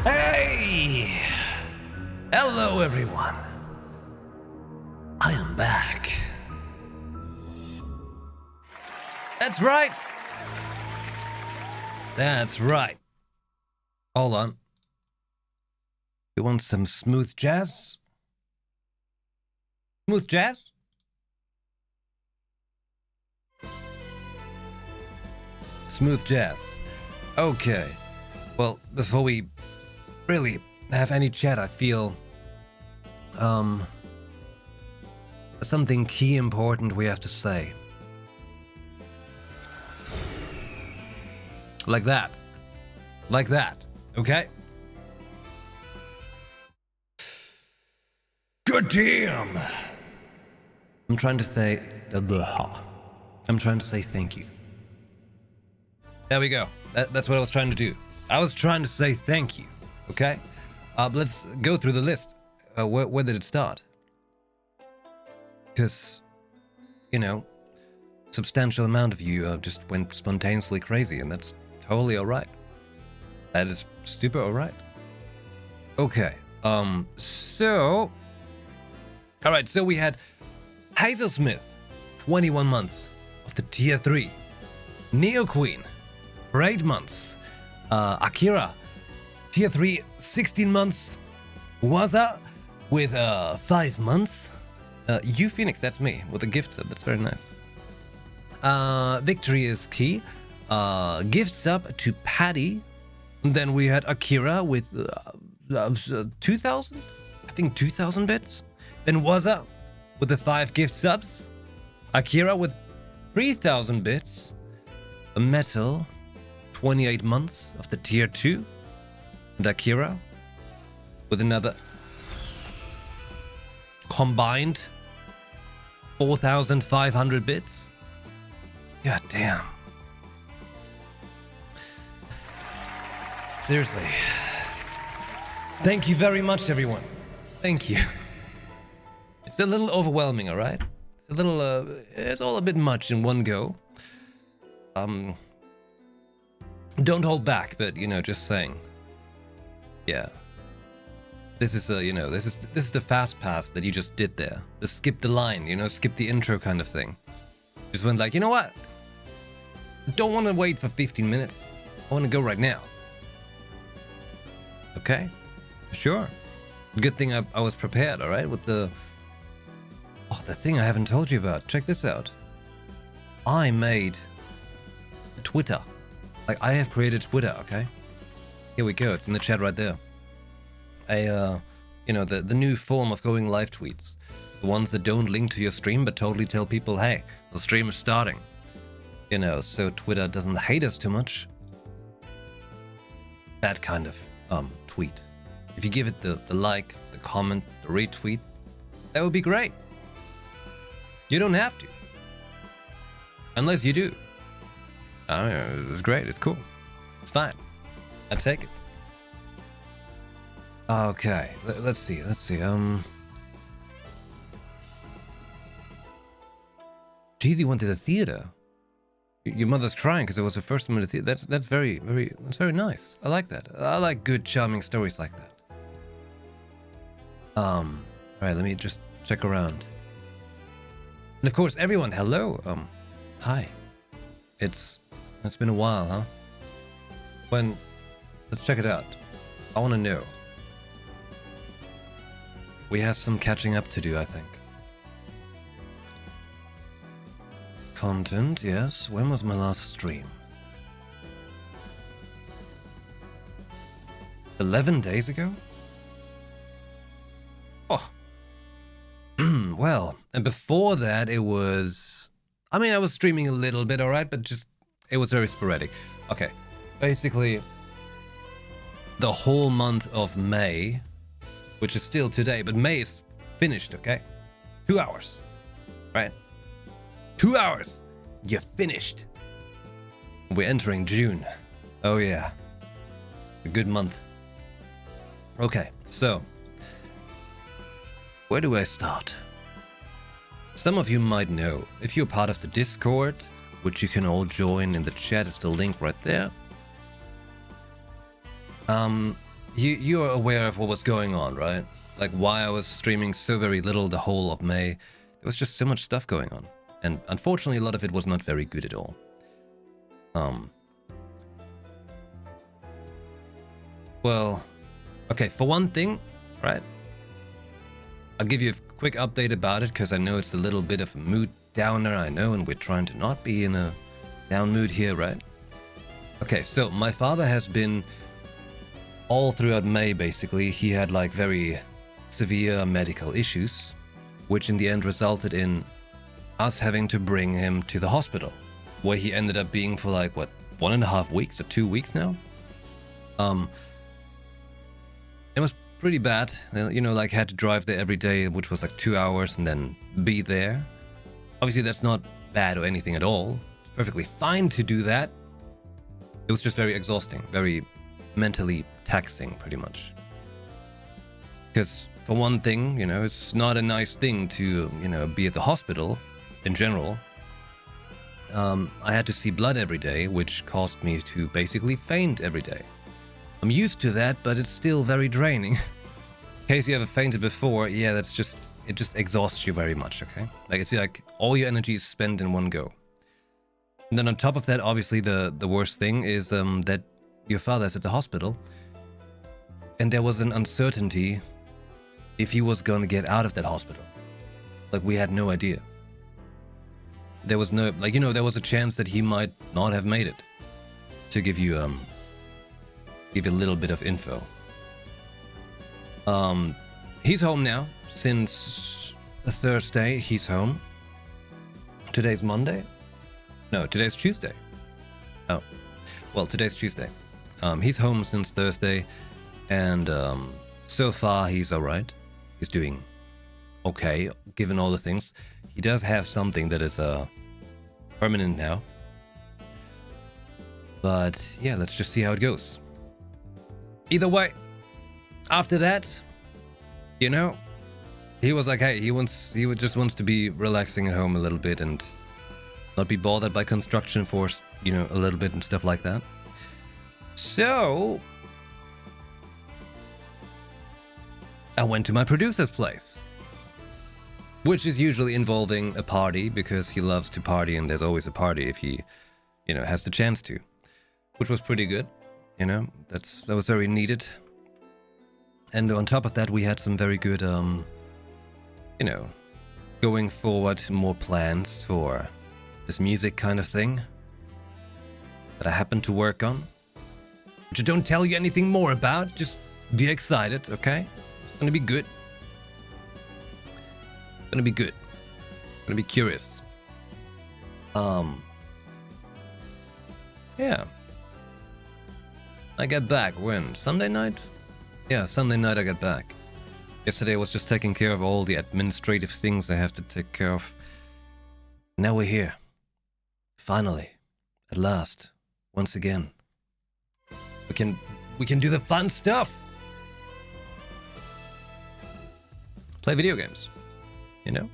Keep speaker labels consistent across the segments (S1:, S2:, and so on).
S1: Hey! Hello, everyone. I am back. That's right. That's right. Hold on. You want some smooth jazz? Smooth jazz? Smooth jazz. Okay. Well, before we really have any chat, I feel something key important we have to say. Like that. Like that. Okay? Good damn. I'm trying to say thank you. There we go. That's what I was trying to do. I was trying to say thank you. Okay? Let's go through the list. Where did it start? Because, you know, substantial amount of you just went spontaneously crazy, and that's totally alright. That is super alright. Okay. So... Alright, so we had Hazel Smith, 21 months of the tier 3. Neo Queen, for 8 months. Akira, tier 3, 16 months. Waza, with 5 months. YuPhoenix, that's me, with a gift sub, that's very nice. Victory is key. Gift sub to Patty. And then we had Akira with 2,000? I think 2,000 bits. Then Waza with the 5 gift subs. Akira with 3,000 bits. A Metal, 28 months of the tier 2. And Akira with another combined 4,500 bits. God damn. Seriously. Thank you very much, everyone. Thank you. It's a little overwhelming, alright? It's a little, it's all a bit much in one go. Don't hold back, but, you know, just saying. Yeah. This is, you know, this is the fast pass that you just did there. The skip the line, you know, skip the intro kind of thing. Just went like, you know what? I don't want to wait for 15 minutes. I want to go right now. Okay? Sure. Good thing I was prepared, alright? With the... Oh, the thing I haven't told you about. Check this out. I made Twitter. Like, I have created Twitter, okay? Here we go. It's in the chat right there. You know, the new form of going live tweets. The ones that don't link to your stream, but totally tell people, hey, the stream is starting. You know, so Twitter doesn't hate us too much. That kind of, tweet. If you give it the like, the comment, the retweet, that would be great. You don't have to. Unless you do. Oh, yeah, it's great. It's cool. It's fine. I take it. Okay. Let's see. Jeezy went to the theater. Your mother's crying because it was her first time in the theater. That's very nice. I like that. I like good, charming stories like that. All right. Let me just check around. And of course, everyone, hello. Hi. It's been a while, huh? Let's check it out. I want to know. We have some catching up to do, I think. Content, yes. When was my last stream? 11 days ago? Oh. Well, and before that it was... I mean, I was streaming a little bit, alright, but just... It was very sporadic. Okay, basically... The whole month of May, which is still today, but May is finished, okay? 2 hours, right? 2 hours! You're finished! We're entering June. Oh yeah. A good month. Okay, so... Where do I start? Some of you might know, if you're part of the Discord, which you can all join in the chat, it's the link right there. you're aware of what was going on, right? Like why I was streaming so very little the whole of May. There was just so much stuff going on, and unfortunately, a lot of it was not very good at all. Well, okay. For one thing, right? I'll give you a quick update about it because I know it's a little bit of a mood downer. I know, and we're trying to not be in a down mood here, right? Okay, so my father has been all throughout May, basically. He had like very severe medical issues, which in the end resulted in us having to bring him to the hospital, where he ended up being for like, what, 1.5 weeks or 2 weeks now? It was pretty bad, you know, like had to drive there every day, which was like 2 hours, and then be there. Obviously, that's not bad or anything at all. It's perfectly fine to do that. It was just very exhausting, very mentally taxing, pretty much. Because for one thing, you know, it's not a nice thing to, you know, be at the hospital in general. I had to see blood every day, which caused me to basically faint every day. I'm used to that, but it's still very draining. In case you ever fainted before, yeah, it just exhausts you very much, okay? Like, it's like all your energy is spent in one go. And then on top of that, obviously the worst thing is that your father is at the hospital, and there was an uncertainty if he was going to get out of that hospital. Like, we had no idea. There was no, like, you know, there was a chance that he might not have made it. To give you a little bit of info. He's home now since Thursday. He's home. Today's Monday? No, today's Tuesday. Oh, well, today's Tuesday. He's home since Thursday, and so far he's all right. He's doing okay, given all the things. He does have something that is permanent now. But yeah, let's just see how it goes. Either way, after that, you know, he was like, hey, he just wants to be relaxing at home a little bit and not be bothered by construction force, you know, a little bit and stuff like that. So I went to my producer's place, which is usually involving a party because he loves to party, and there's always a party if he, you know, has the chance to, which was pretty good. You know, that was very needed. And on top of that, we had some very good, you know, going forward, more plans for this music kind of thing that I happen to work on, which I don't tell you anything more about. Just be excited, okay? It's gonna be good. It's gonna be good. It's gonna be curious. Yeah. I get back when? Sunday night? Yeah, Sunday night I got back. Yesterday I was just taking care of all the administrative things I have to take care of. Now we're here. Finally. At last. Once again. We can do the fun stuff. Play video games. You know?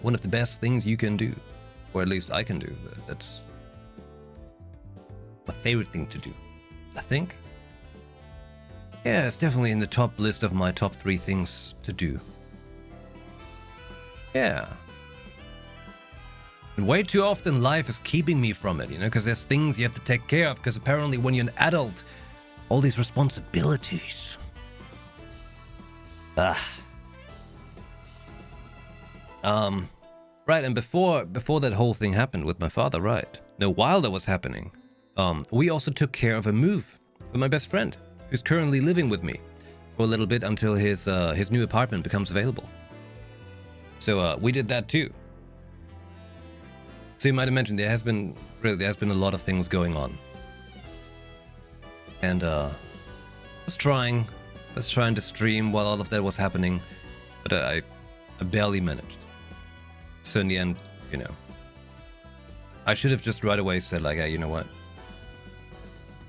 S1: One of the best things you can do. Or at least I can do. That's my favorite thing to do, I think. Yeah, it's definitely in the top list of my top 3 things to do. Yeah. And way too often life is keeping me from it, you know, because there's things you have to take care of, because apparently when you're an adult, all these responsibilities. Right, and before that whole thing happened with my father, right? No, while that was happening, we also took care of a move for my best friend, who's currently living with me for a little bit until his new apartment becomes available. So we did that too. So you might have mentioned there has been a lot of things going on, and I was trying to stream while all of that was happening, but I barely managed. So in the end, you know, I should have just right away said like, hey, you know what?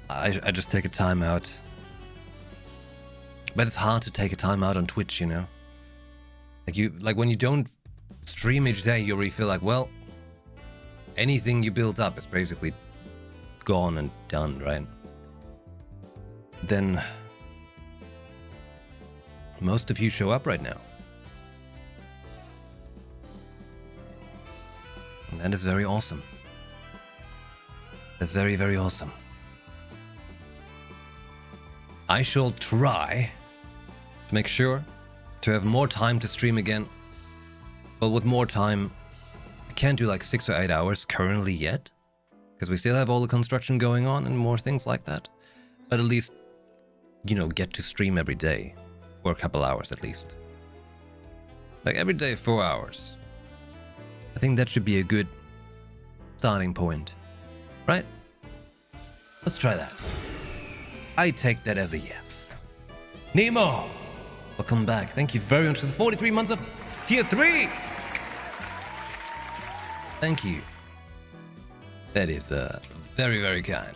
S1: I just take a time out. But it's hard to take a time out on Twitch, you know? Like when you don't stream each day, you already feel like, well, anything you build up is basically gone and done, right? Then most of you show up right now. And that is very awesome. That's very, very awesome. I shall try to make sure to have more time to stream again. But with more time, I can't do like 6 or 8 hours currently yet, because we still have all the construction going on and more things like that. But at least, you know, get to stream every day for a couple hours at least. Like every day 4 hours. I think that should be a good starting point, right? Let's try that. I take that as a yes. Nemo, welcome back. Thank you very much for the 43 months of tier 3. Thank you. That is very, very kind.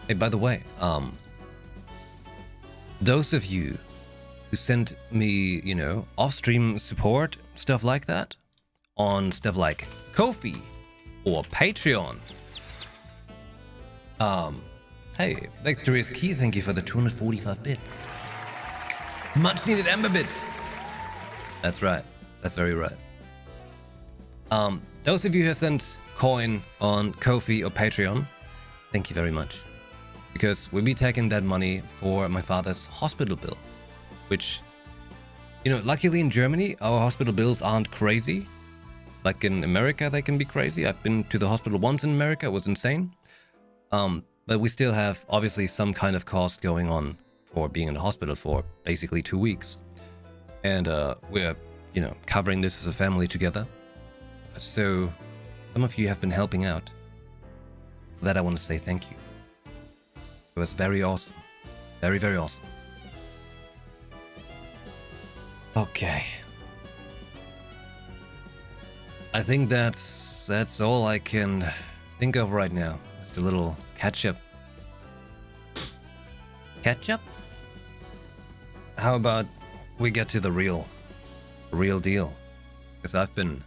S1: Hey, by the way, those of you who sent me, you know, off-stream support, stuff like that, on stuff like Ko-fi or Patreon. Hey, Victory is Key, thank you for the 245 bits. Much needed Ember bits. That's right. That's very right. Those of you who sent coin on Ko-fi or Patreon, thank you very much. Because we'll be taking that money for my father's hospital bill. Which, you know, luckily in Germany, our hospital bills aren't crazy. Like in America, they can be crazy. I've been to the hospital once in America, it was insane. But we still have, obviously, some kind of cost going on for being in the hospital for basically 2 weeks. And we're, you know, covering this as a family together. So, some of you have been helping out. For that I want to say thank you. It was very awesome. Very, very awesome. Okay. I think that's all I can think of right now. Just a little catch-up. Catch-up? How about we get to the real deal? Because I've been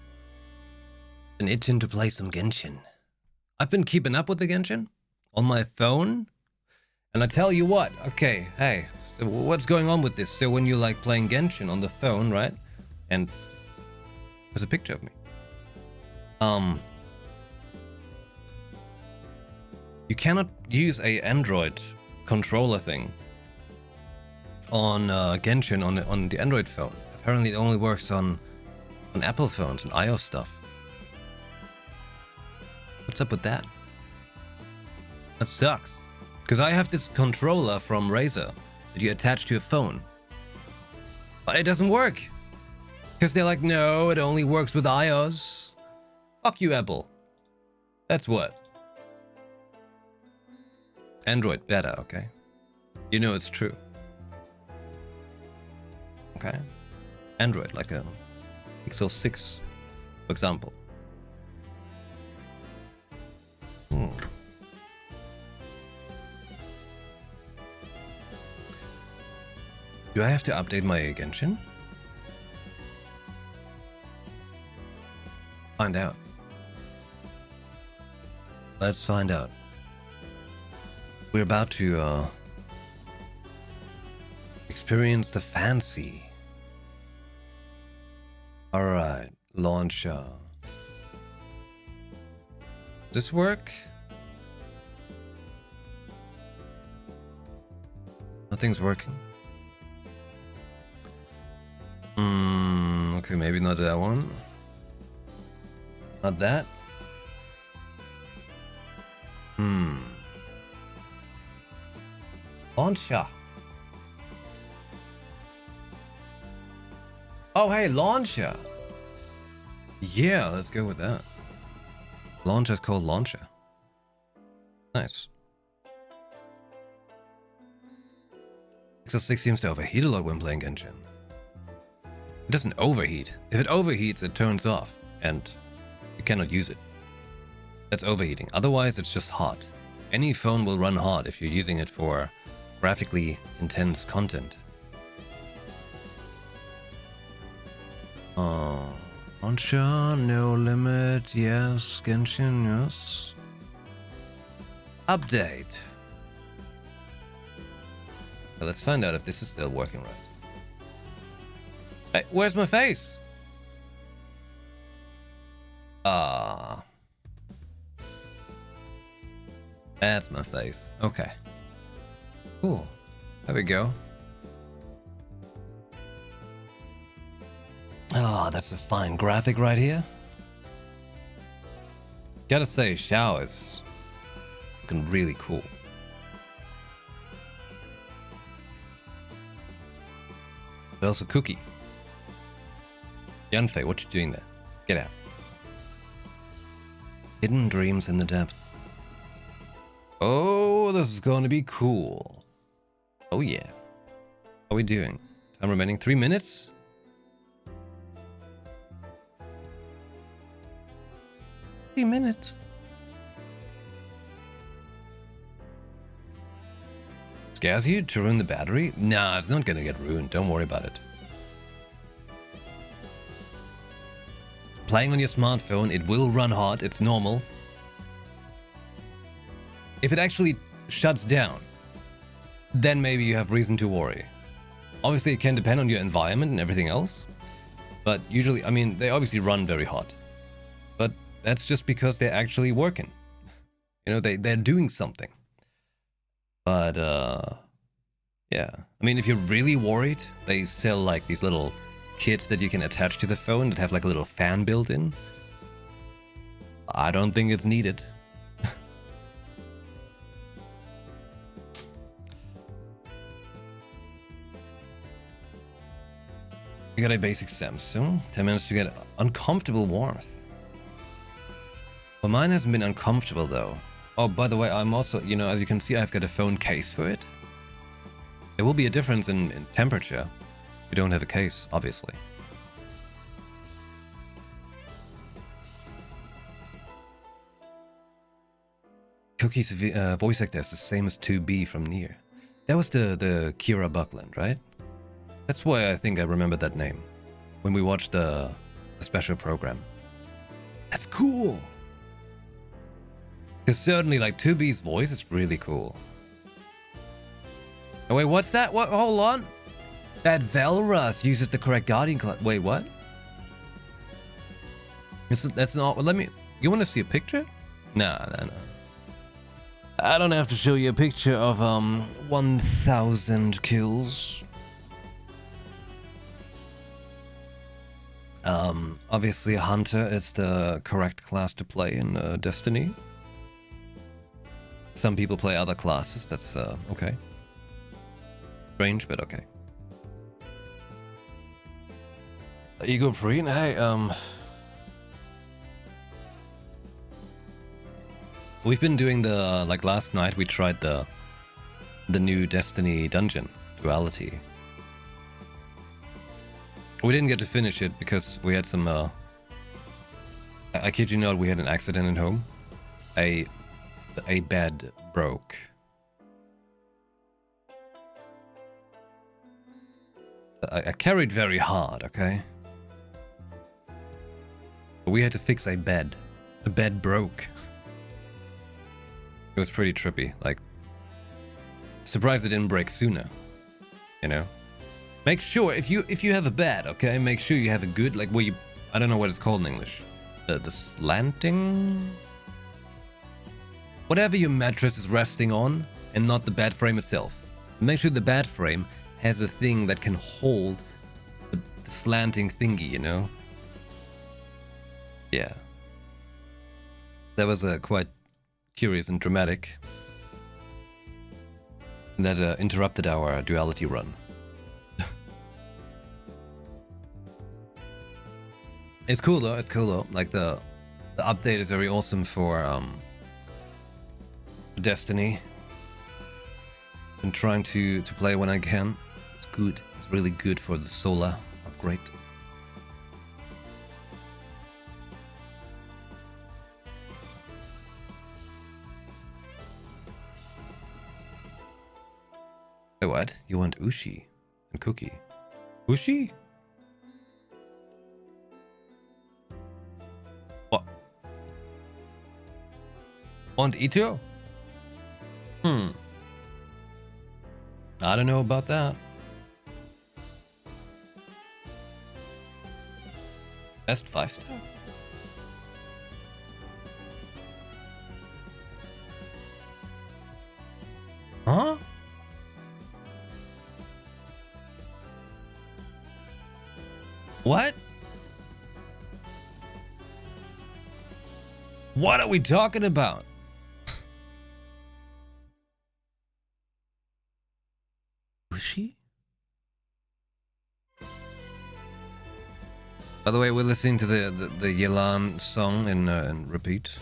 S1: itching to play some Genshin. I've been keeping up with the Genshin on my phone. And I tell you what, okay, hey, so what's going on with this? So when you like playing Genshin on the phone, right? And there's a picture of me. You cannot use a Android controller thing on Genshin on the Android phone. Apparently it only works on Apple phones and iOS stuff. What's up with that? That sucks. Because I have this controller from Razer that you attach to your phone. But it doesn't work. Because they're like, no, it only works with iOS. Fuck you, Apple. That's what. Android better, okay? You know it's true. Okay? Android, like a Pixel 6, for example. Do I have to update my Genshin? Find out. Let's find out. We're about to experience the fancy. Alright, launch. Does this work? Nothing's working. Okay, maybe not that one. Not that. Launcher. Oh, hey, launcher. Yeah, let's go with that. Launcher's called launcher. Nice. Pixel 6 seems to overheat a lot when playing Genshin. It doesn't overheat. If it overheats, it turns off, and you cannot use it. That's overheating. Otherwise, it's just hot. Any phone will run hot if you're using it for graphically intense content. Launcher, no limit, yes. Genshin, yes. Update. Well, let's find out if this is still working right. Hey, where's my face? Ah. That's my face. Okay. Cool. There we go. Oh, that's a fine graphic right here. Gotta say, Xiao is looking really cool. But also Cookie. Yanfei, what you doing there? Get out. Hidden dreams in the depth. Oh, this is going to be cool. Oh yeah. How are we doing? Time remaining 3 minutes? 3 minutes. Scares you to ruin the battery? Nah, it's not gonna get ruined. Don't worry about it. Playing on your smartphone, it will run hot. It's normal. If it actually shuts down, then maybe you have reason to worry. Obviously, it can depend on your environment and everything else. But usually, I mean, they obviously run very hot. But that's just because they're actually working. You know, they're doing something. But, yeah. I mean, if you're really worried, they sell like these little kits that you can attach to the phone that have like a little fan built in. I don't think it's needed. You got a basic Samsung. 10 minutes to get uncomfortable warmth. Well, mine hasn't been uncomfortable though. Oh, by the way, I'm also, you know, as you can see, I've got a phone case for it. There will be a difference in temperature. You don't have a case, obviously. Cookie's voice actor is the same as 2B from Nier. That was the Kira Buckland, right? That's why I think I remember that name when we watched the special program. That's cool. Because certainly, like, 2B's voice is really cool. Oh, wait, what's that? What? Hold on. That Velrus uses the correct Guardian class. Wait, what? That's not. Let me. You want to see a picture? No. I don't have to show you a picture of 1,000 kills. Obviously, a hunter is the correct class to play in Destiny. Some people play other classes. That's okay. Strange, but okay. Ego Preen, hey, we've been doing the, like last night we tried the new Destiny dungeon, Duality. We didn't get to finish it because we had some, I kid you not, we had an accident at home. A bed broke. I carried very hard, okay? But we had to fix a bed. The bed broke. It was pretty trippy. Like, surprised it didn't break sooner. You know? Make sure, if you have a bed, okay? Make sure you have a good, like, where you... I don't know what it's called in English. The slanting? Whatever your mattress is resting on, and not the bed frame itself. Make sure the bed frame has a thing that can hold the slanting thingy, you know? Yeah. That was quite curious and dramatic. That interrupted our Duality run. It's cool though, it's cool though. Like the update is very awesome for Destiny. Been trying to play when I can. It's good. It's really good for the solar upgrade. Wait, what? You want Ushi and Cookie? Ushi? What? Want Ito? I don't know about that. Best 5-star? Huh? What? What are we talking about? Was she? By the way, we're listening to the Yelan song in repeat.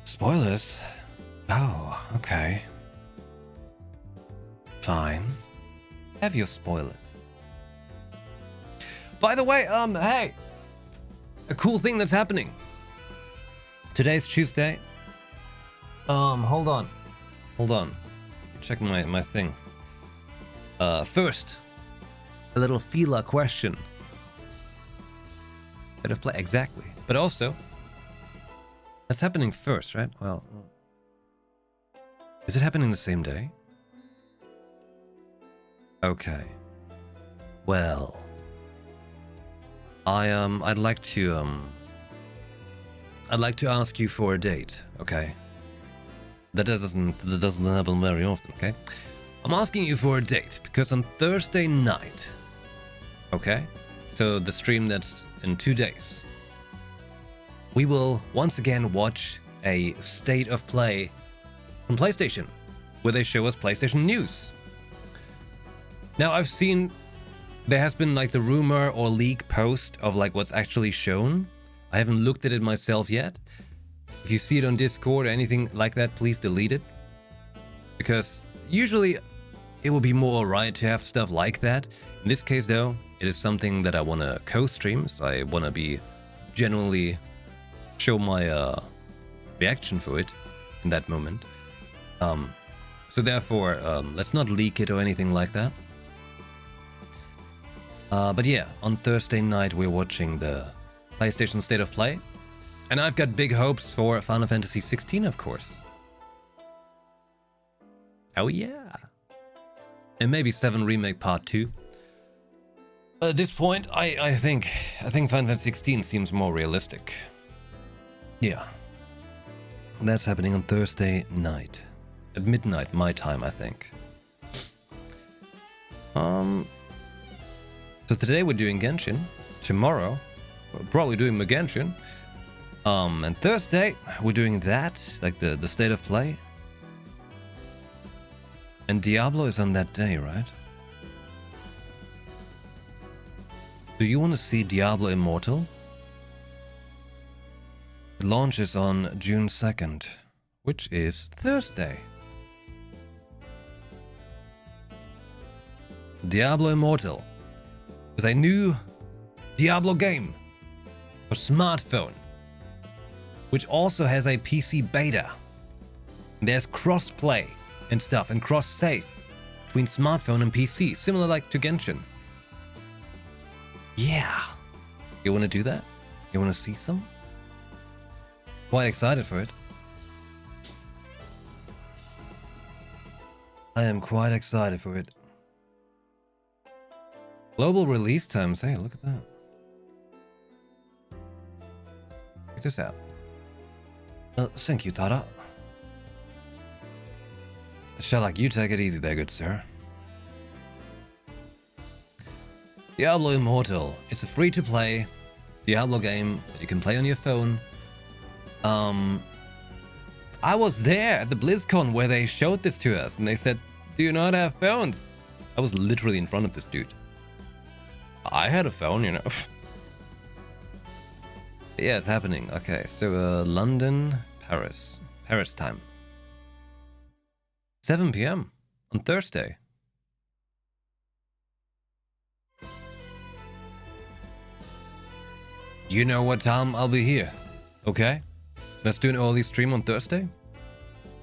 S1: Spoilers? Oh, okay. Fine. Have your spoilers. By the way, hey! A cool thing that's happening. Today's Tuesday. Hold on. Check my thing. First, a little Fila question. Bit of play, exactly. But also, that's happening first, right? Well, is it happening the same day? Okay. Well, I'd like to ask you for a date, okay? That doesn't happen very often, okay? I'm asking you for a date because on Thursday night, okay? So the stream that's in 2 days, we will once again watch a state of play from PlayStation, where they show us PlayStation news. Now I've seen there has been like the rumor or leak post of like what's actually shown. I haven't looked at it myself yet. If you see it on Discord or anything like that, please delete it. Because usually it will be more alright to have stuff like that. In this case though, it is something that I want to co-stream, so I want to be genuinely show my reaction for it in that moment. So therefore, let's not leak it or anything like that. But yeah, on Thursday night we're watching the PlayStation State of Play. And I've got big hopes for Final Fantasy 16, of course. Oh yeah. And maybe 7 Remake Part 2. At this point, I think Final Fantasy 16 seems more realistic. Yeah. That's happening on Thursday night. At midnight, my time, I think. So today we're doing Genshin. Tomorrow, we're probably doing Genshin. And Thursday, we're doing that, like the state of play. And Diablo is on that day, right? Do you want to see Diablo Immortal? It launches on June 2nd, which is Thursday. Diablo Immortal is a new Diablo game for smartphone, which also has a PC beta. There's cross-play and stuff, and cross-save between smartphone and PC, similar like to Genshin. Yeah. You want to do that? You want to see some? Quite excited for it. I am quite excited for it. Global release times. Hey, look at that. Check this out. Thank you, Tada. Sherlock, you take it easy there, good sir. Diablo Immortal. It's a free-to-play Diablo game that you can play on your phone. I was there at the BlizzCon where they showed this to us, and they said, "Do you not have phones?" I was literally in front of this dude. I had a phone, you know. Yeah, it's happening. Okay, so London, Paris time. 7 p.m. on Thursday. You know what time I'll be here, okay? Let's do an early stream on Thursday.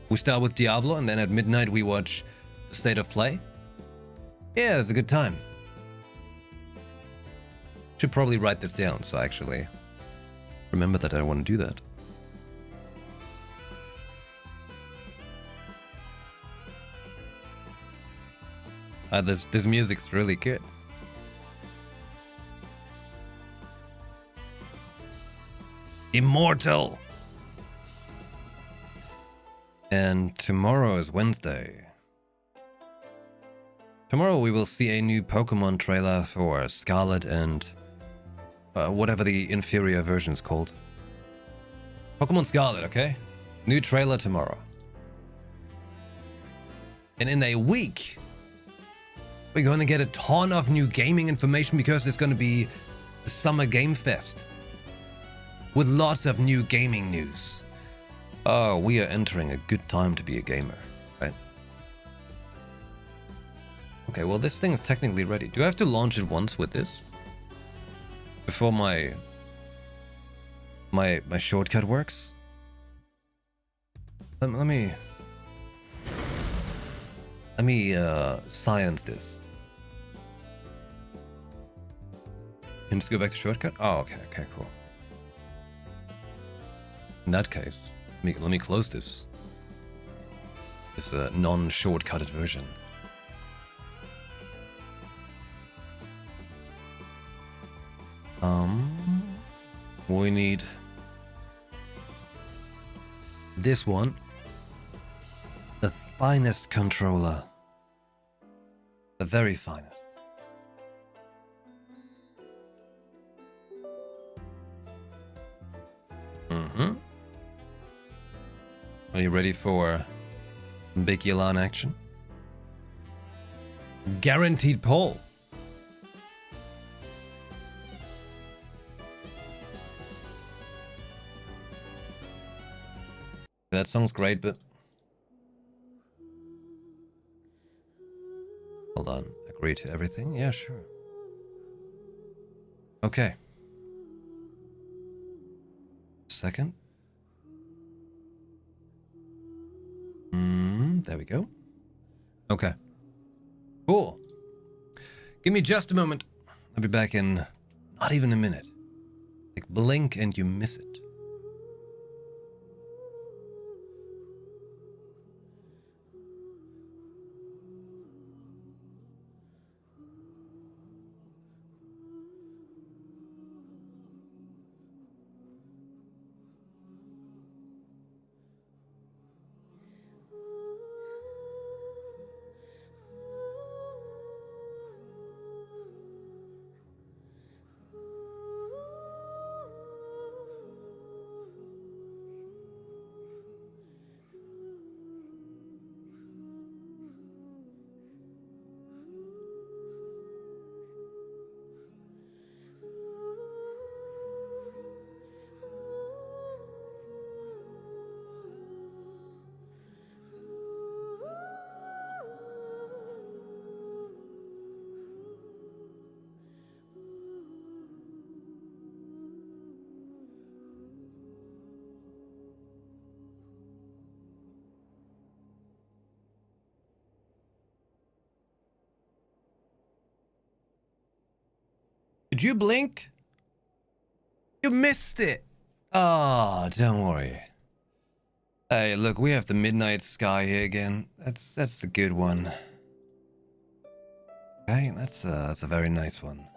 S1: We start with Diablo, and then at midnight we watch the State of Play. Yeah, it's a good time. Should probably write this down, so actually remember that I want to do that. This music's really good. Immortal. And tomorrow is Wednesday. Tomorrow we will see a new Pokemon trailer for Scarlet and whatever the inferior version is called. Pokemon Scarlet, okay? New trailer tomorrow. And in a week, we're going to get a ton of new gaming information because it's going to be the Summer Game Fest with lots of new gaming news. Oh, we are entering a good time to be a gamer, right? Okay, well, this thing is technically ready. Do I have to launch it once with this before my shortcut works? Let me science this. Can just go back to shortcut? Oh, okay, cool. In that case, let me close this non-shortcutted version. We need this one, the finest controller, the very finest. Are you ready for big Yelan action? Guaranteed poll. That sounds great, but hold on. Agree to everything? Yeah, sure. Okay. Second. There we go. Okay. Cool. Give me just a moment. I'll be back in not even a minute. Like blink and you miss it. Did you blink? You missed it. Oh, don't worry. Hey, look, we have the midnight sky here again. That's the good one. Okay, that's a very nice one.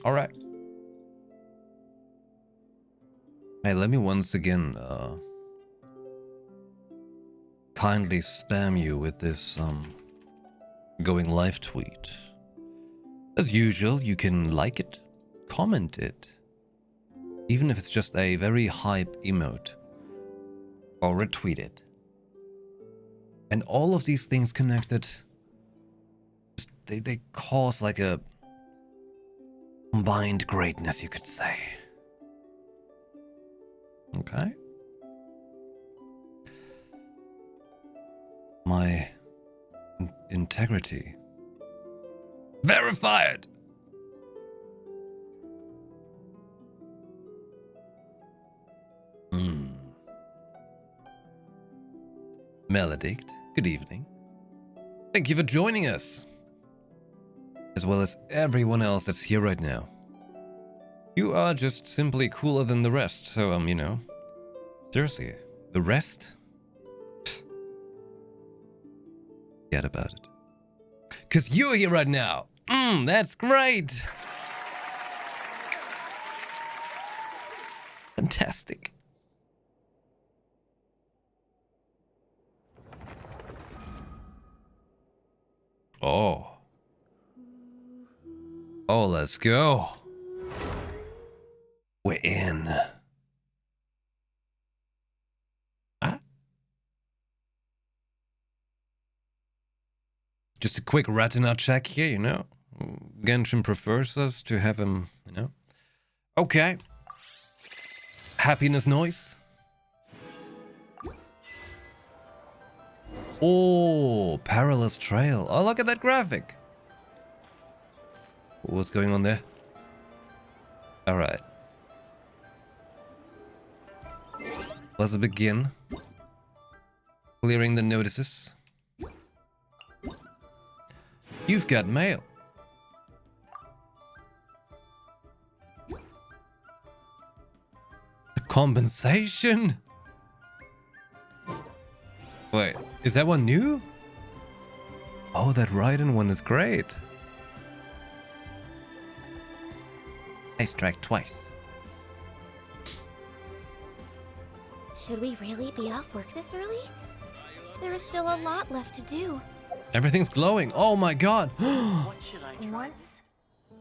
S1: All right. Hey, let me once again kindly spam you with this going live tweet. As usual, you can like it, comment it, even if it's just a very hype emote, or retweet it. And all of these things connected, they cause like a combined greatness, you could say. Okay. My integrity. Verified! Melodict, good evening. Thank you for joining us. As well as everyone else that's here right now. You are just simply cooler than the rest, so, you know. Seriously, the rest? Forget about it. Because you're here right now! That's great! Fantastic. Oh. Oh, let's go. We're in. Ah. Just a quick retina check here, you know. Genshin prefers us to have him, you know. Okay. Happiness noise. Oh, perilous trail. Oh, look at that graphic. What's going on there? All right. Let's begin. Clearing the notices. You've got mail. The compensation? Wait, is that one new? Oh, that Raiden one is great. I strike twice.
S2: Should we really be off work this early? There is still a lot left to do.
S1: Everything's glowing. Oh my god.
S3: What should I try?
S4: Once,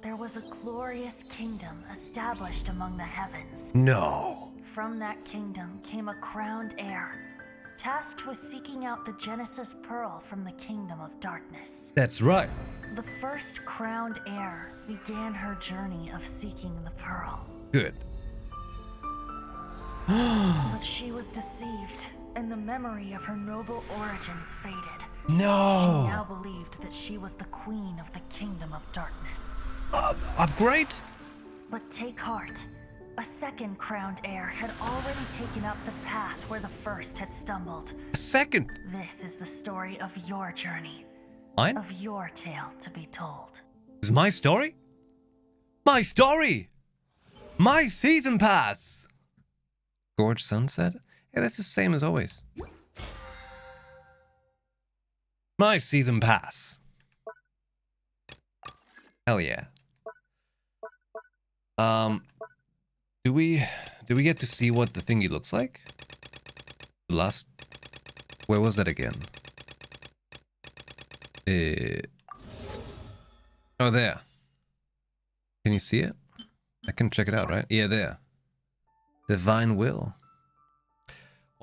S4: there was a glorious kingdom established among the heavens.
S1: No.
S4: From that kingdom came a crowned heir, tasked with seeking out the Genesis Pearl from the kingdom of darkness.
S1: That's right.
S4: The first crowned heir began her journey of seeking the pearl.
S1: Good.
S4: But she was deceived, and the memory of her noble origins faded. She
S1: No.
S4: now believed that she was the queen of the kingdom of darkness.
S1: Upgrade?
S4: But take heart. A second crowned heir had already taken up the path where the first had stumbled.
S1: A second.
S4: This is the story of your journey,
S1: Mine?
S4: of your tale to be told.
S1: Is my story? My story! My season pass! Gorge sunset? Yeah, that's the same as always. My season pass. Hell yeah. Do we get to see what the thingy looks like? Last, where was that again? Oh, there. Can you see it? I can check it out, right? Yeah, there. Divine will.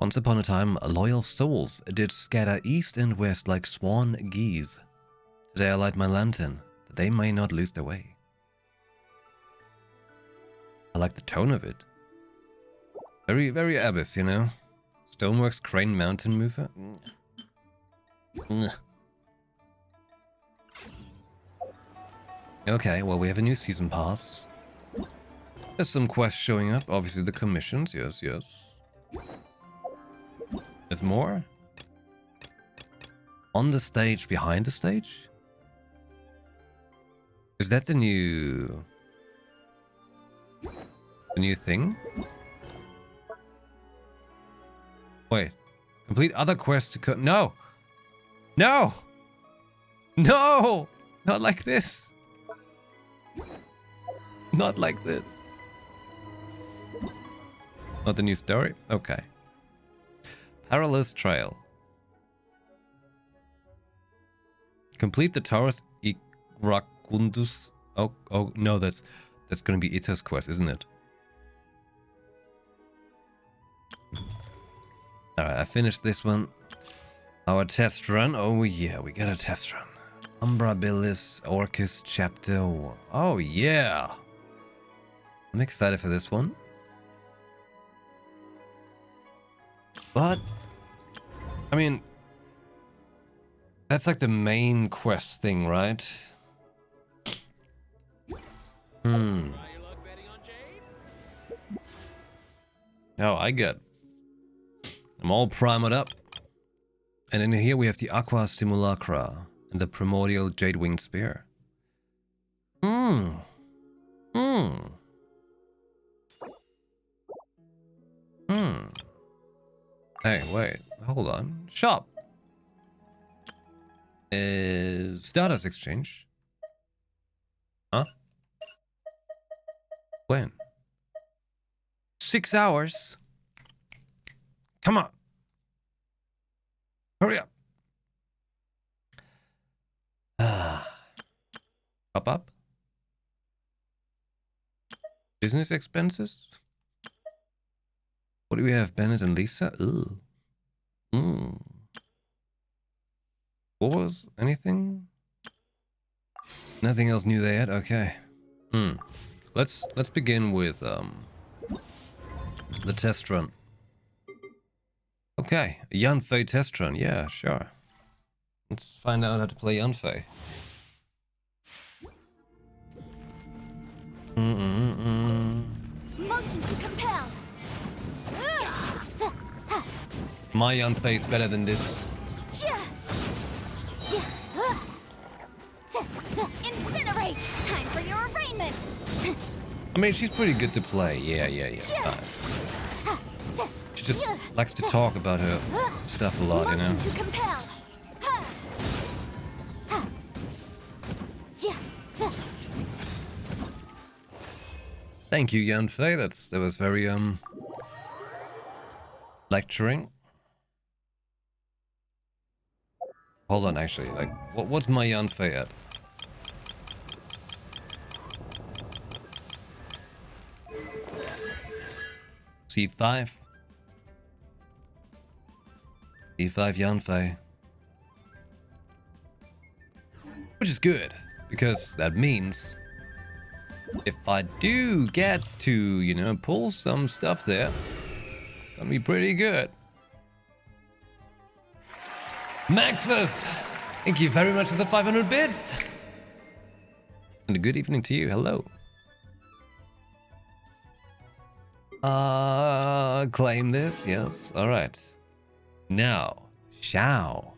S1: Once upon a time, loyal souls did scatter east and west like swan geese. Today I light my lantern, that they may not lose their way. I like the tone of it. Very, very Abyss, you know? Stoneworks Crane Mountain Mover. Okay, well, we have a new season pass. There's some quests showing up. Obviously, the commissions. Yes, yes. There's more. On the stage, behind the stage? Is that the new... the new thing? Wait. Complete other quests to no! No! No! Not like this. Not like this. Not the new story? Okay. Perilous Trail. Complete the Taurus Igracundus. Oh no, that's gonna be Ita's quest, isn't it? Alright, I finished this one. Our test run. Oh yeah, we got a test run. Umbrabilis Orcus Chapter 1. Oh yeah. I'm excited for this one. But, I mean, that's like the main quest thing, right? Oh, I'm all primed up. And in here we have the Aqua Simulacra and the Primordial Jade Winged Spear. Hey, wait. Hold on. Shop. Status exchange. Huh? When? 6 hours? Come on. Hurry up. Up. Business expenses? What do we have? Bennett and Lisa? Ugh. What was anything? Nothing else new there yet? Okay. Let's begin with the test run. Okay, Yanfei test run. Yeah, sure. Let's find out how to play Yanfei.
S2: Motion to compel.
S1: My Yanfei is better than this.
S2: Incinerate! Time for your arraignment!
S1: I mean, she's pretty good to play. Yeah. She just likes to talk about her stuff a lot, you know?
S2: Motion to compel.
S1: Thank you, Yanfei. That was very lecturing. Hold on, actually, like, what's my Yanfei at? C5. C5 Yanfei. Which is good, because that means if I do get to, you know, pull some stuff there, it's gonna be pretty good. Maxus! Thank you very much for the 500 bits! And a good evening to you, hello. Claim this, yes, alright. Now, Xiao.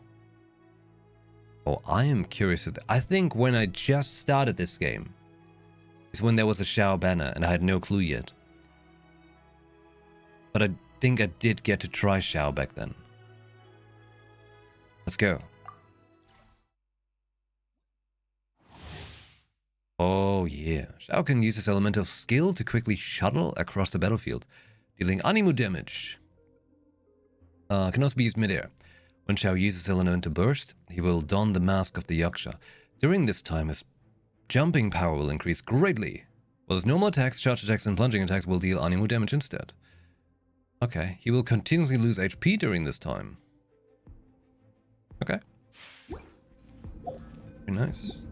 S1: Oh, I am curious. I think when I just started this game is when there was a Xiao banner and I had no clue yet. But I think I did get to try Xiao back then. Let's go. Oh yeah. Xiao can use his elemental skill to quickly shuttle across the battlefield, dealing animu damage. Can also be used midair. When Xiao uses elemental burst, he will don the mask of the Yaksha. During this time, his jumping power will increase greatly, while his normal attacks, charge attacks, and plunging attacks will deal animu damage instead. Okay, he will continuously lose HP during this time. Okay. Very nice.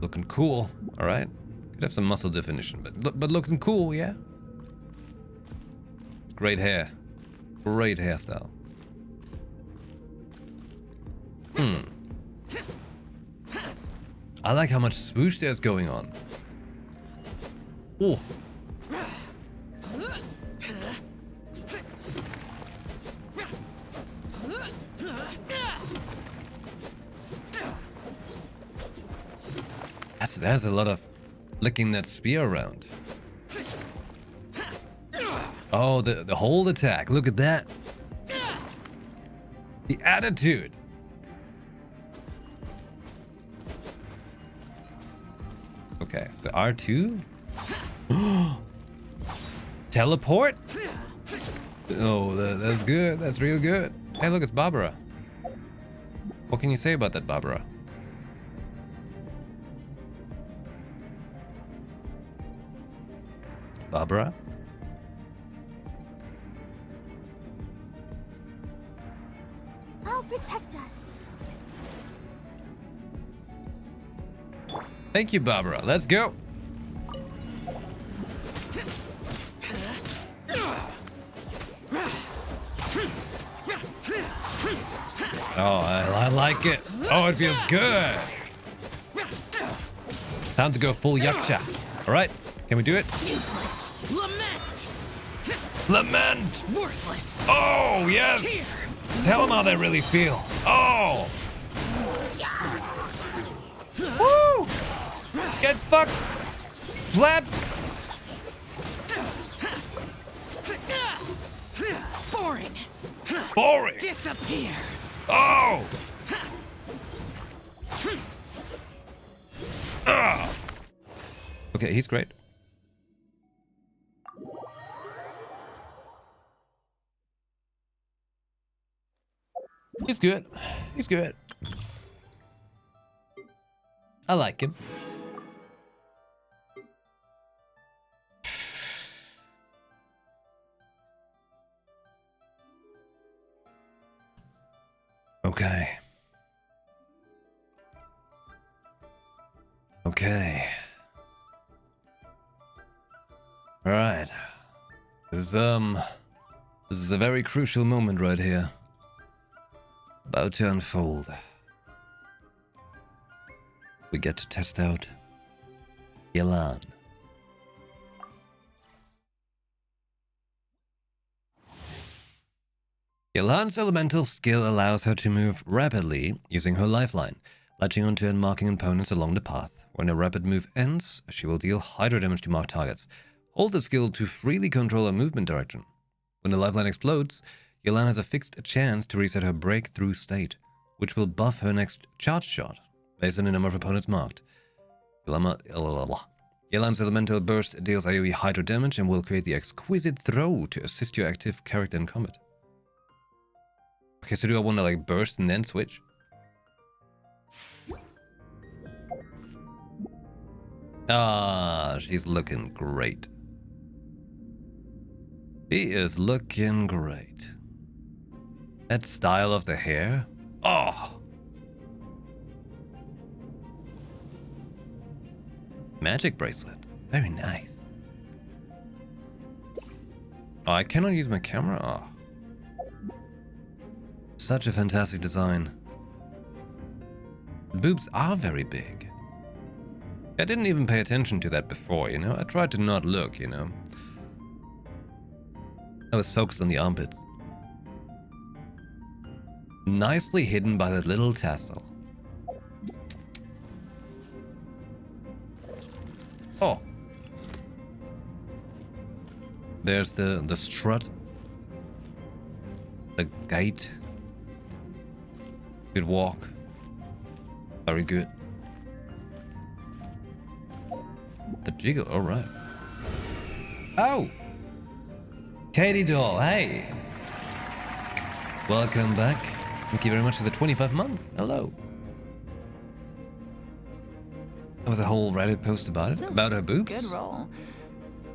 S1: Looking cool, alright. Could have some muscle definition, but looking cool, yeah? Great hair. Great hairstyle. I like how much swoosh there's going on. Oh. That's a lot of flicking that spear around. Oh, the hold attack. Look at that. The attitude. Okay, so R2. Teleport? Oh, that's good. That's real good. Hey, look, it's Barbara. What can you say about that, Barbara? Barbara?
S2: I'll protect us.
S1: Thank you, Barbara. Let's go. Oh, I like it. Oh, it feels good. Time to go full Yaksha. All right, can we do it?
S3: Useless. Lament.
S1: Lament.
S3: Worthless.
S1: Oh, yes. Tell them how they really feel. Oh. Woo. Get fucked. Flaps.
S3: Boring.
S1: Boring.
S3: Disappear.
S1: Oh! Ah! Okay, he's great. He's good. He's good. I like him. Okay. Okay. All right. This is a very crucial moment right here. About to unfold. We get to test out Yelan. Yelan's elemental skill allows her to move rapidly using her lifeline, latching onto and marking opponents along the path. When a rapid move ends, she will deal hydro damage to marked targets. Hold the skill to freely control her movement direction. When the lifeline explodes, Yelan has a fixed chance to reset her breakthrough state, which will buff her next charge shot, based on the number of opponents marked. Yelan's elemental burst deals AoE hydro damage and will create the exquisite throw to assist your active character in combat. Okay, so do I want to like burst and then switch? Ah, she's looking great. She is looking great. That style of the hair. Oh! Magic bracelet. Very nice. Oh, I cannot use my camera? Oh. Such a fantastic design. The boobs are very big. I didn't even pay attention to that before, you know? I tried to not look, you know? I was focused on the armpits. Nicely hidden by that little tassel. Oh. There's the strut. The gait. Good walk. Very good. The jiggle, alright. Oh! Katie Doll, hey! Welcome back. Thank you very much for the 25 months. Hello. There was a whole Reddit post about it, about her boobs.
S5: Good roll.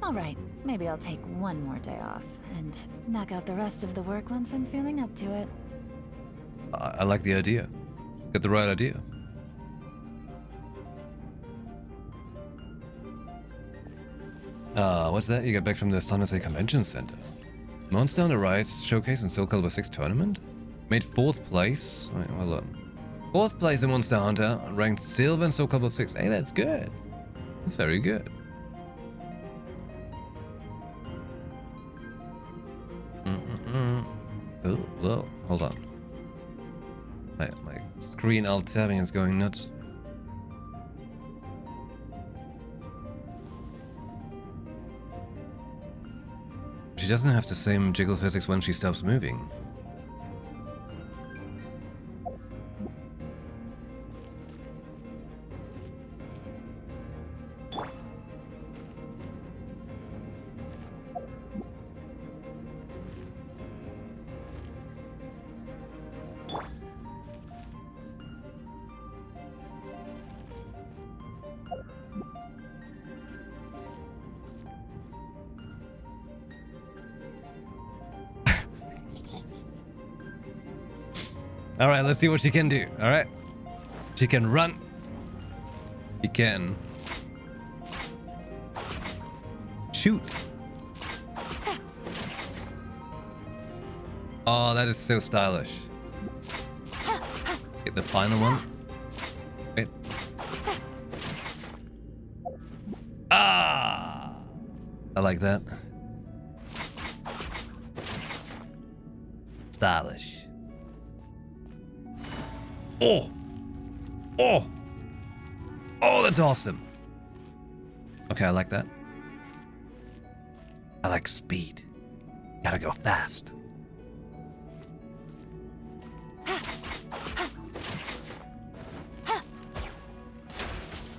S5: All right, maybe I'll take one more day off and knock out the rest of the work once I'm feeling up to it.
S1: I like the idea. She's got the right idea. What's that? You got back from the San Jose Convention Center. Monster Hunter Rise showcase and Soul Calibur 6 tournament? Made 4th place. Wait, hold on. 4th place in Monster Hunter, ranked silver in Soul Calibur 6. Hey, that's good. That's very good. Oh, well, hold on. My screen alt tabbing is going nuts. She doesn't have the same jiggle physics when she stops moving. All right, let's see what she can do. All right. She can run. She can shoot. Oh, that is so stylish. Get the final one. Wait. Ah! I like that. Stylish. Oh! Oh! Oh, that's awesome. Okay, I like that. I like speed. Gotta go fast.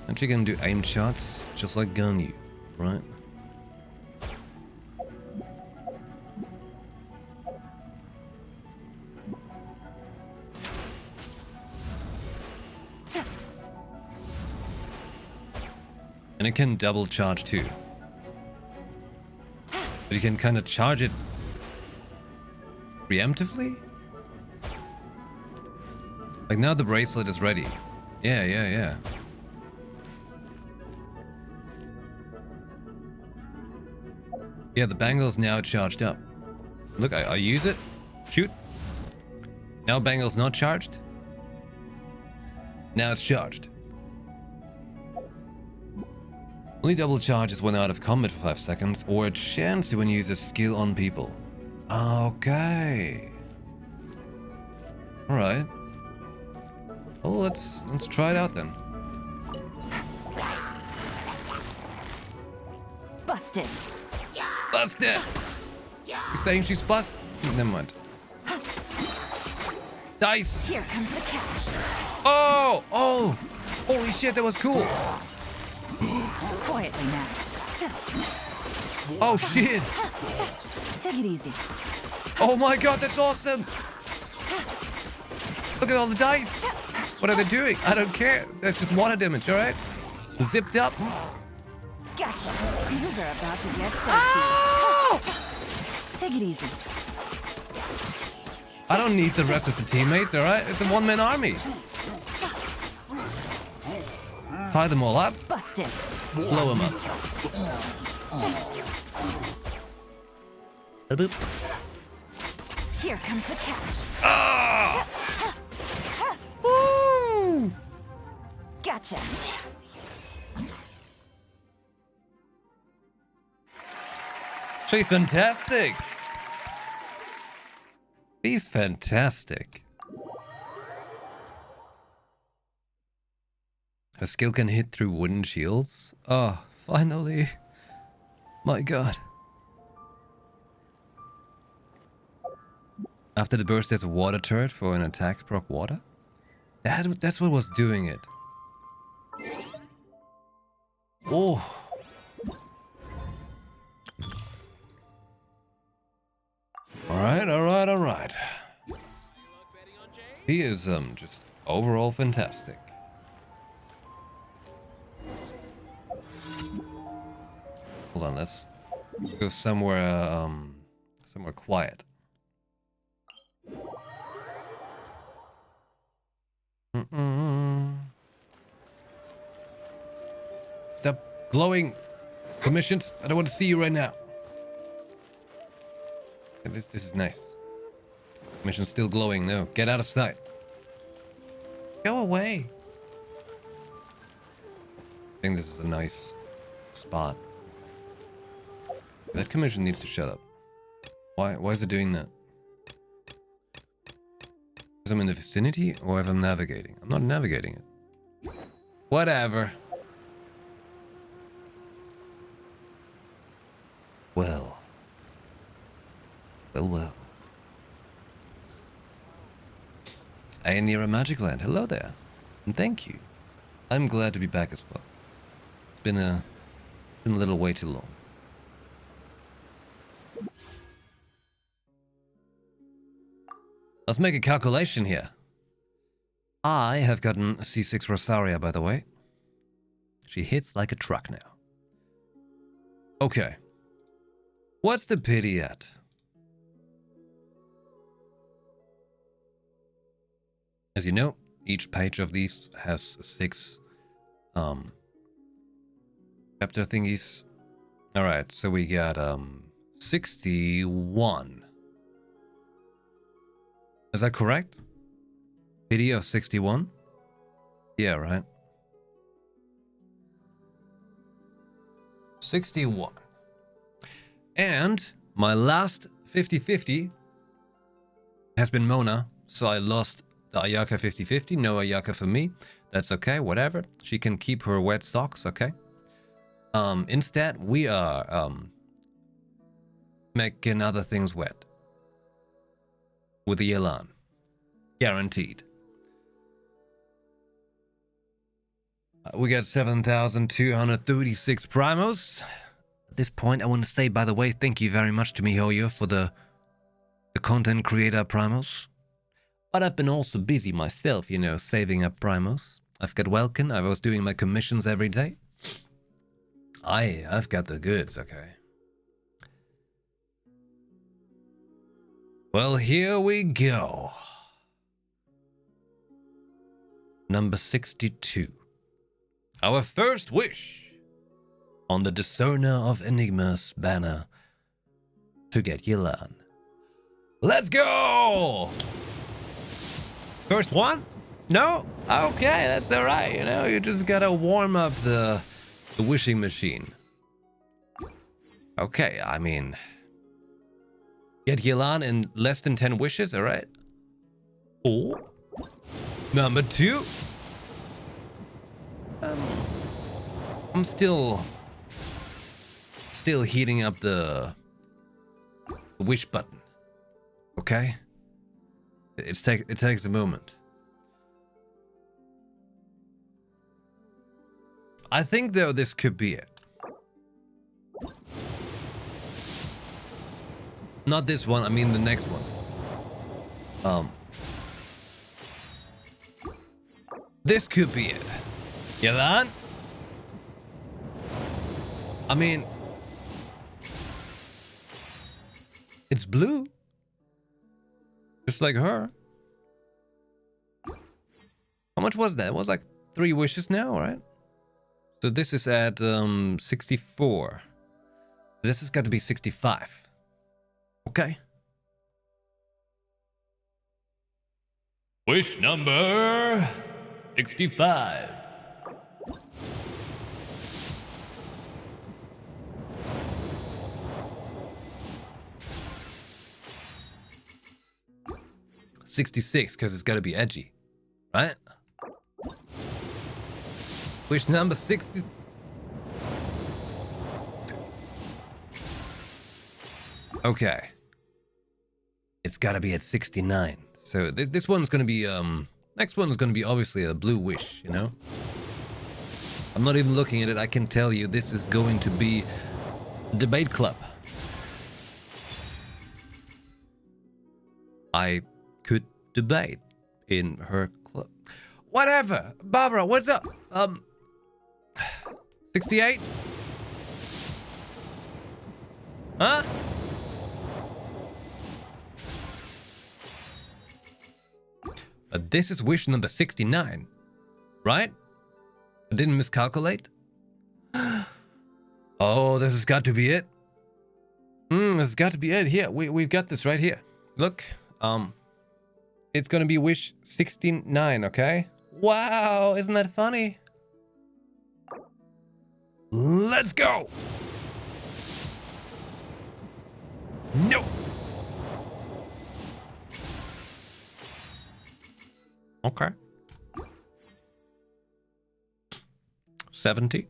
S1: And she can do aim shots just like Ganyu, right? And it can double charge too. But you can kind of charge it preemptively? Like now the bracelet is ready. Yeah. Yeah, the bangle's now charged up. Look, I use it. Shoot. Now bangle's not charged. Now it's charged. Only double charges when out of combat for 5 seconds, or a chance to when you use a skill on people. Okay. Alright. Well, let's try it out then.
S5: Busted.
S1: Busted! You're saying she's busted? Never mind. Dice!
S5: Here comes the cash.
S1: Oh! Oh! Holy shit, that was cool!
S5: Quietly now.
S1: Oh shit!
S5: Take it easy.
S1: Oh my god, that's awesome! Look at all the dice! What are they doing? I don't care. That's just water damage, alright? Zipped up.
S5: Gotcha. Things are about to get dicey.
S1: Oh!
S5: Take it easy.
S1: I don't need the rest of the teammates, alright? It's a one-man army. Tie them all up.
S5: Busted.
S1: Blow them up. Boop.
S5: Here comes the cash.
S1: Ah! Woo!
S5: Gotcha.
S1: She's fantastic. She's fantastic. Her skill can hit through wooden shields. Oh, finally. My god. After the burst, there's a water turret for an attack proc water. That's what was doing it. Oh. Alright. He is just overall fantastic. Hold on, let's go somewhere quiet. Stop glowing commissions. I don't want to see you right now. This is nice. Mission's still glowing. No, get out of sight. Go away. I think this is a nice spot. That commission needs to shut up. Why is it doing that? Because I'm in the vicinity or if I'm navigating? I'm not navigating it. Whatever. Well. I am near a magic land. Hello there. And thank you. I'm glad to be back as well. It's been a little way too long. Let's make a calculation here. I have gotten a C6 Rosaria, by the way. She hits like a truck now. Okay. What's the pity at? As you know, each page of these has 6 chapter thingies. Alright, so we got 61. Is that correct? Pity of 61? Yeah, right. 61. And my last 50-50 has been Mona, so I lost the Ayaka 50-50. No Ayaka for me. That's okay, whatever. She can keep her wet socks, okay? Instead, we are making other things wet. With the Elan. Guaranteed. We got 7,236 primos. At this point, I want to say, by the way, thank you very much to MiHoYo for the content creator primos. But I've been also busy myself, you know, saving up primos. I've got Welkin. I was doing my commissions every day. I've got the goods, okay. Well, here we go. Number 62. Our first wish on the Discerner of Enigmas banner to get Yelan. Let's go! First one? No? Okay, that's alright, you know, you just gotta warm up the wishing machine. Okay, I mean, get Yelan in less than 10 wishes, alright? Oh. Number 2. I'm still heating up the wish button. Okay? It takes a moment. I think though this could be it. Not this one, I mean the next one. This could be it. Yelan? I mean, it's blue. Just like her. How much was that? It was like 3 wishes now, right? So this is at 64. This has got to be 65. Okay. Wish number 65. $66, because it's got to be edgy, right? Wish number 60. Okay. It's got to be at 69. So this one's going to be, next one's going to be obviously a blue wish, you know? I'm not even looking at it. I can tell you this is going to be a debate club. I could debate in her club. Whatever. Barbara, what's up? 68? Huh? This is wish number 69, right? I didn't miscalculate. Oh, this has got to be it. This has got to be it. Here, we've got this right here. Look, it's gonna be wish 69, okay? Wow, isn't that funny? Let's go! No! Okay. 70.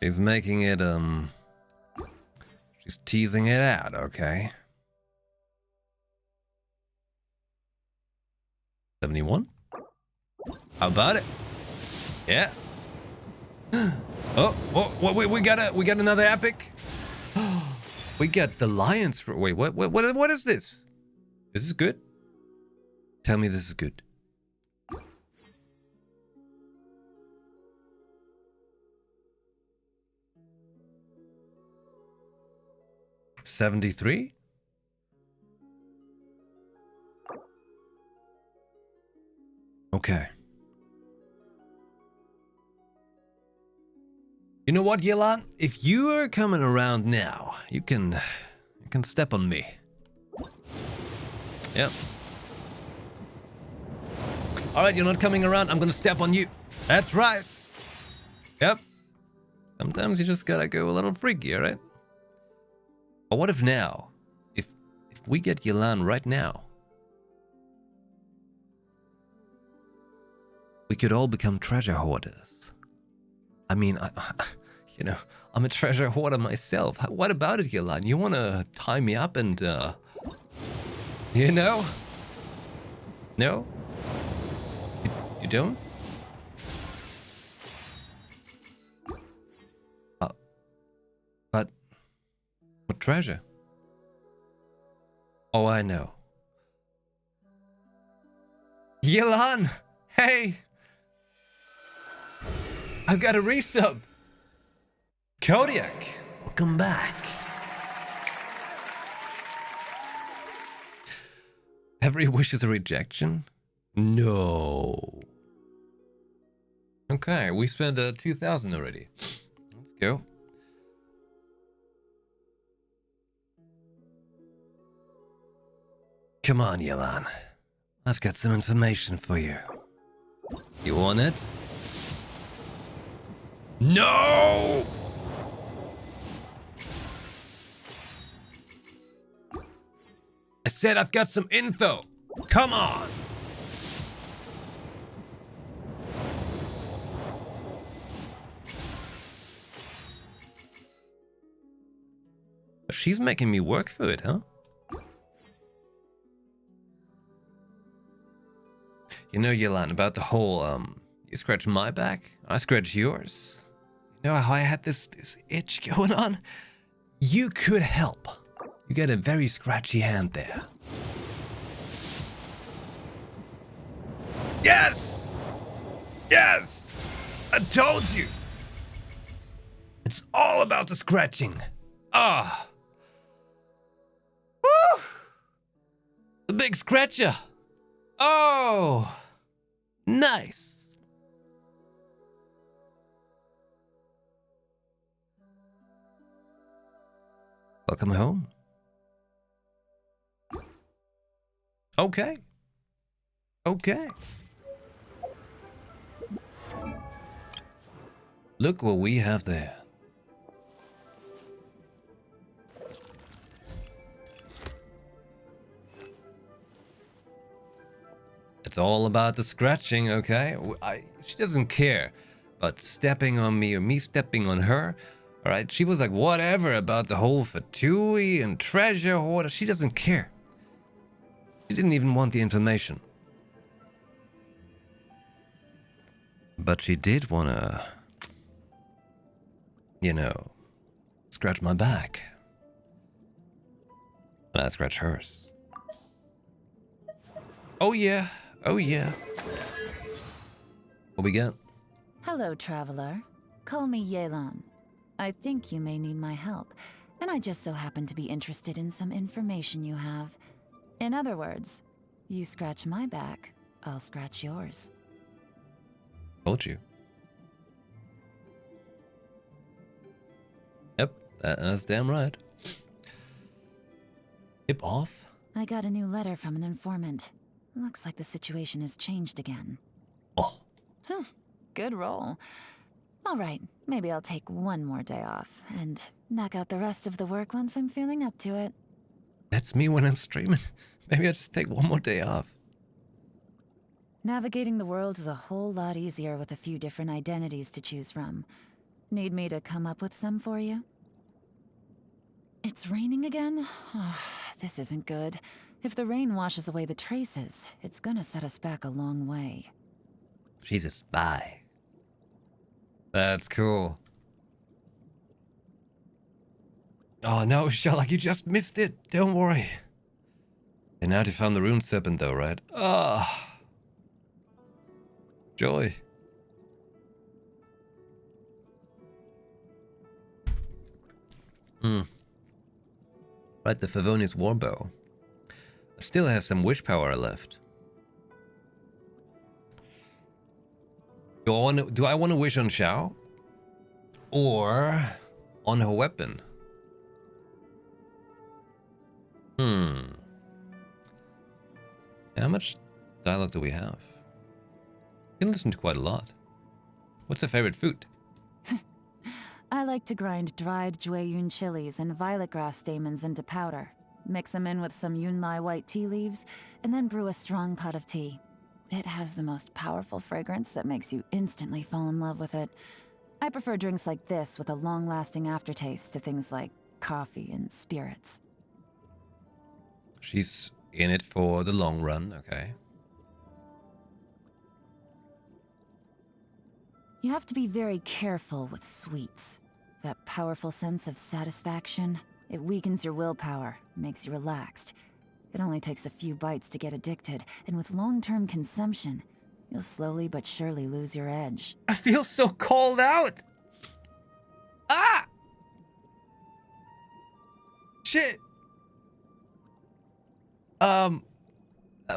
S1: She's making it, she's teasing it out, okay. 71? How about it? Yeah. Oh, we got another epic. We got the Lions. Wait, what is this? Is this good? Tell me this is good. $73? Okay. You know what, Yelan? If you are coming around now, you can step on me. Yep. Alright, you're not coming around, I'm gonna step on you. That's right. Yep. Sometimes you just gotta go a little freaky, alright? But what if now? If we get Yelan right now, we could all become treasure hoarders. I mean, You know, I'm a treasure hoarder myself. What about it, Yelan? You want to tie me up and, you know? No? You don't? But what treasure? Oh, I know. Yelan! Hey! I've got a resub! Kodiak! Welcome back. Every wish is a rejection? No. Okay, we spent 2,000 already. Let's go. Come on, Yelan. I've got some information for you. You want it? No! I said I've got some info. Come on! She's making me work for it, huh? You know, Yelan, about the whole, you scratch my back, I scratch yours. You know how I had this itch going on? You could help. You get a very scratchy hand there. Yes! Yes! I told you! It's all about the scratching. Ah! Woo! The big scratcher! Oh! Nice! Welcome home. Okay. Okay. Look what we have there. It's all about the scratching, okay? She doesn't care about stepping on me or me stepping on her. All right, she was like, whatever about the whole Fatui and treasure hoarder. She doesn't care. She didn't even want the information. But she did want to, you know, scratch my back. And I scratch hers. Oh yeah, oh yeah. What we got?
S5: Hello, traveler. Call me Yelan. I think you may need my help, and I just so happen to be interested in some information you have. In other words, you scratch my back, I'll scratch yours.
S1: Told you. Yep, that's damn right. Tip off?
S5: I got a new letter from an informant. Looks like the situation has changed again.
S1: Oh.
S5: Good roll. All right, maybe I'll take one more day off and knock out the rest of the work once I'm feeling up to it.
S1: That's me when I'm streaming. Maybe I'll just take one more day off.
S5: Navigating the world is a whole lot easier with a few different identities to choose from. Need me to come up with some for you? It's raining again? Oh, this isn't good. If the rain washes away the traces, it's gonna set us back a long way.
S1: She's a spy. That's cool. Oh no, Sherlock, you just missed it. Don't worry. And now to find the rune serpent though, right? Ah. Joy. Right, the Favonius warbow. I still have some wish power left. Do I want to wish on Xiao? Or on her weapon? How much dialogue do we have? You can listen to quite a lot. What's her favorite food?
S5: I like to grind dried Jueyun chilies and violet grass stamens into powder, mix them in with some Yunlai white tea leaves, and then brew a strong pot of tea. It has the most powerful fragrance that makes you instantly fall in love with it. I prefer drinks like this with a long-lasting aftertaste to things like coffee and spirits.
S1: She's in it for the long run, okay.
S5: You have to be very careful with sweets. That powerful sense of satisfaction, it weakens your willpower, makes you relaxed. It only takes a few bites to get addicted, and with long-term consumption, you'll slowly but surely lose your edge.
S1: I feel so called out. Ah! Shit.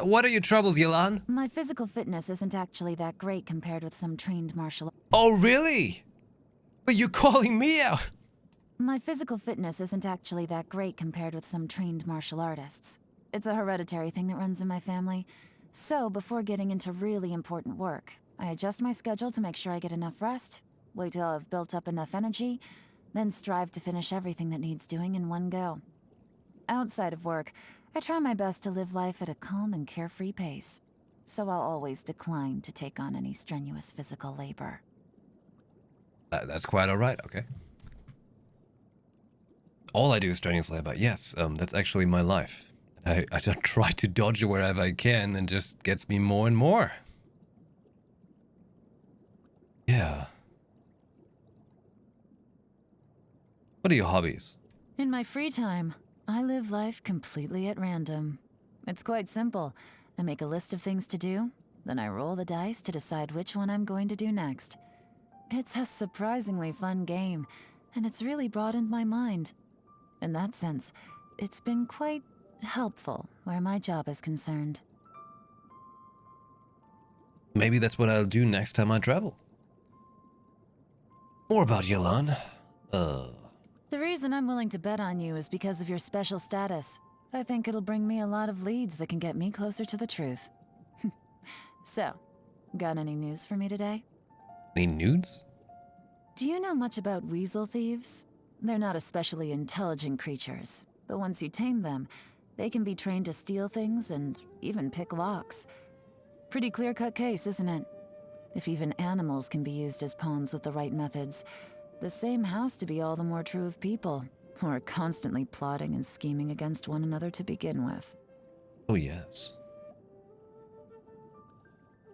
S1: What are your troubles, Yelan?
S5: My physical fitness isn't actually that great compared with some trained martial...
S1: Oh, really? But you're calling me out.
S5: My physical fitness isn't actually that great compared with some trained martial artists. It's a hereditary thing that runs in my family. So, before getting into really important work, I adjust my schedule to make sure I get enough rest, wait till I've built up enough energy, then strive to finish everything that needs doing in one go. Outside of work, I try my best to live life at a calm and carefree pace, so I'll always decline to take on any strenuous physical labor.
S1: That's quite alright, okay. All I do is strenuous labor. Yes, that's actually my life. I just try to dodge it wherever I can, and just gets me more and more. Yeah. What are your hobbies?
S5: In my free time, I live life completely at random. It's quite simple. I make a list of things to do, then I roll the dice to decide which one I'm going to do next. It's a surprisingly fun game, and it's really broadened my mind. In that sense, it's been quite helpful where my job is concerned.
S1: Maybe that's what I'll do next time I travel. More about Yelan.
S5: The reason I'm willing to bet on you is because of your special status. I think it'll bring me a lot of leads that can get me closer to the truth. So, got any news for me today?
S1: Any nudes?
S5: Do you know much about weasel thieves? They're not especially intelligent creatures, but once you tame them, they can be trained to steal things and even pick locks. Pretty clear-cut case, isn't it? If even animals can be used as pawns with the right methods, the same has to be all the more true of people, who are constantly plotting and scheming against one another to begin with.
S1: Oh, yes.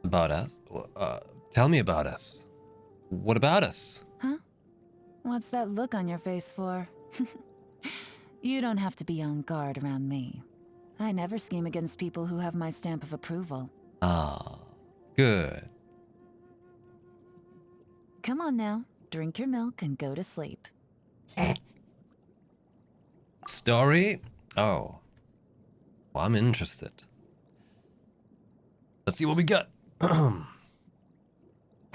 S1: About us? Tell me about us. What about us?
S5: Huh? What's that look on your face for? You don't have to be on guard around me. I never scheme against people who have my stamp of approval.
S1: Ah, good.
S5: Come on now, drink your milk and go to sleep.
S1: Story? Oh. Well, I'm interested. Let's see what we got.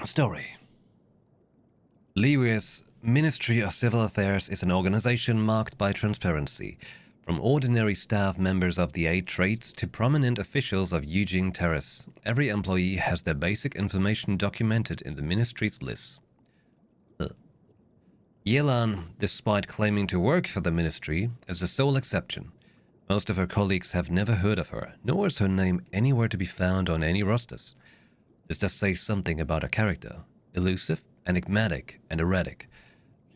S1: Story. Liyue's Ministry of Civil Affairs is an organization marked by transparency, from ordinary staff members of the 8 trades to prominent officials of Yujing Terrace. Every employee has their basic information documented in the ministry's lists. Yelan, despite claiming to work for the ministry, is the sole exception. Most of her colleagues have never heard of her, nor is her name anywhere to be found on any rosters. This does say something about her character. Elusive, enigmatic, and erratic.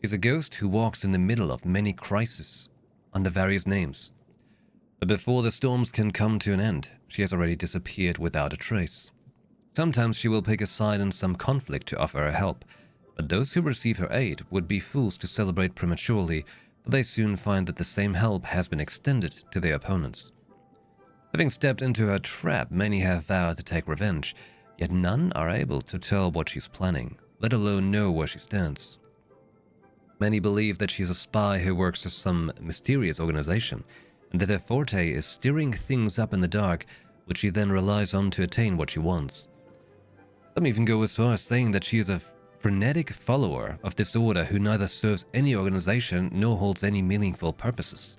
S1: She's a ghost who walks in the middle of many crises under various names. But before the storms can come to an end, she has already disappeared without a trace. Sometimes she will pick a side in some conflict to offer her help, but those who receive her aid would be fools to celebrate prematurely, for they soon find that the same help has been extended to their opponents. Having stepped into her trap, many have vowed to take revenge, yet none are able to tell what she's planning, let alone know where she stands. Many believe that she is a spy who works for some mysterious organization, and that her forte is stirring things up in the dark, which she then relies on to attain what she wants. Some even go as far as saying that she is a frenetic follower of this order who neither serves any organization nor holds any meaningful purposes.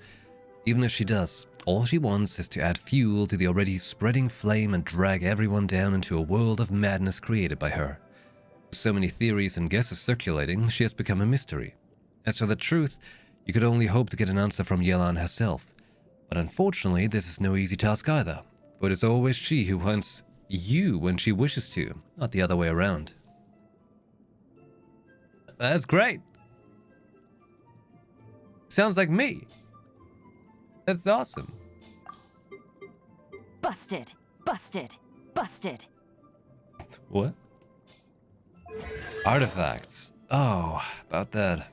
S1: Even if she does, all she wants is to add fuel to the already spreading flame and drag everyone down into a world of madness created by her. With so many theories and guesses circulating, she has become a mystery. As for the truth, you could only hope to get an answer from Yelan herself. But unfortunately, this is no easy task either, for it is always she who hunts you when she wishes to, not the other way around. That's great. Sounds like me. That's awesome.
S5: Busted. Busted. Busted.
S1: What? Artifacts. Oh, about that.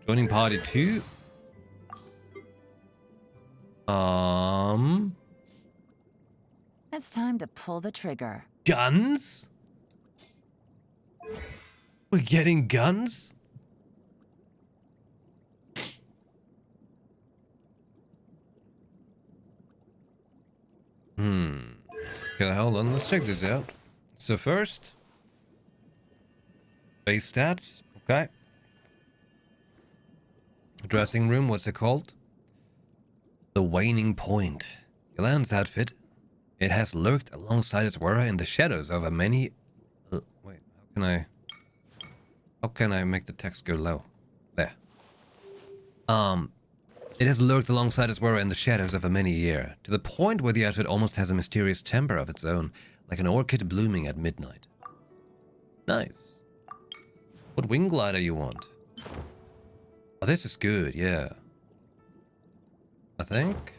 S1: Joining party 2.
S5: It's time to pull the trigger.
S1: Guns? We're getting guns? Okay, hold on, let's check this out. So first, base stats, okay. Dressing room, what's it called? The Waning Point. Yolan's outfit. It has lurked alongside its wearer in the shadows over many... wait, how can I make the text go low? There. It has lurked alongside its wearer in the shadows over many a year, to the point where the outfit almost has a mysterious temper of its own, like an orchid blooming at midnight. Nice. What wing glider you want? Oh, this is good, yeah. I think.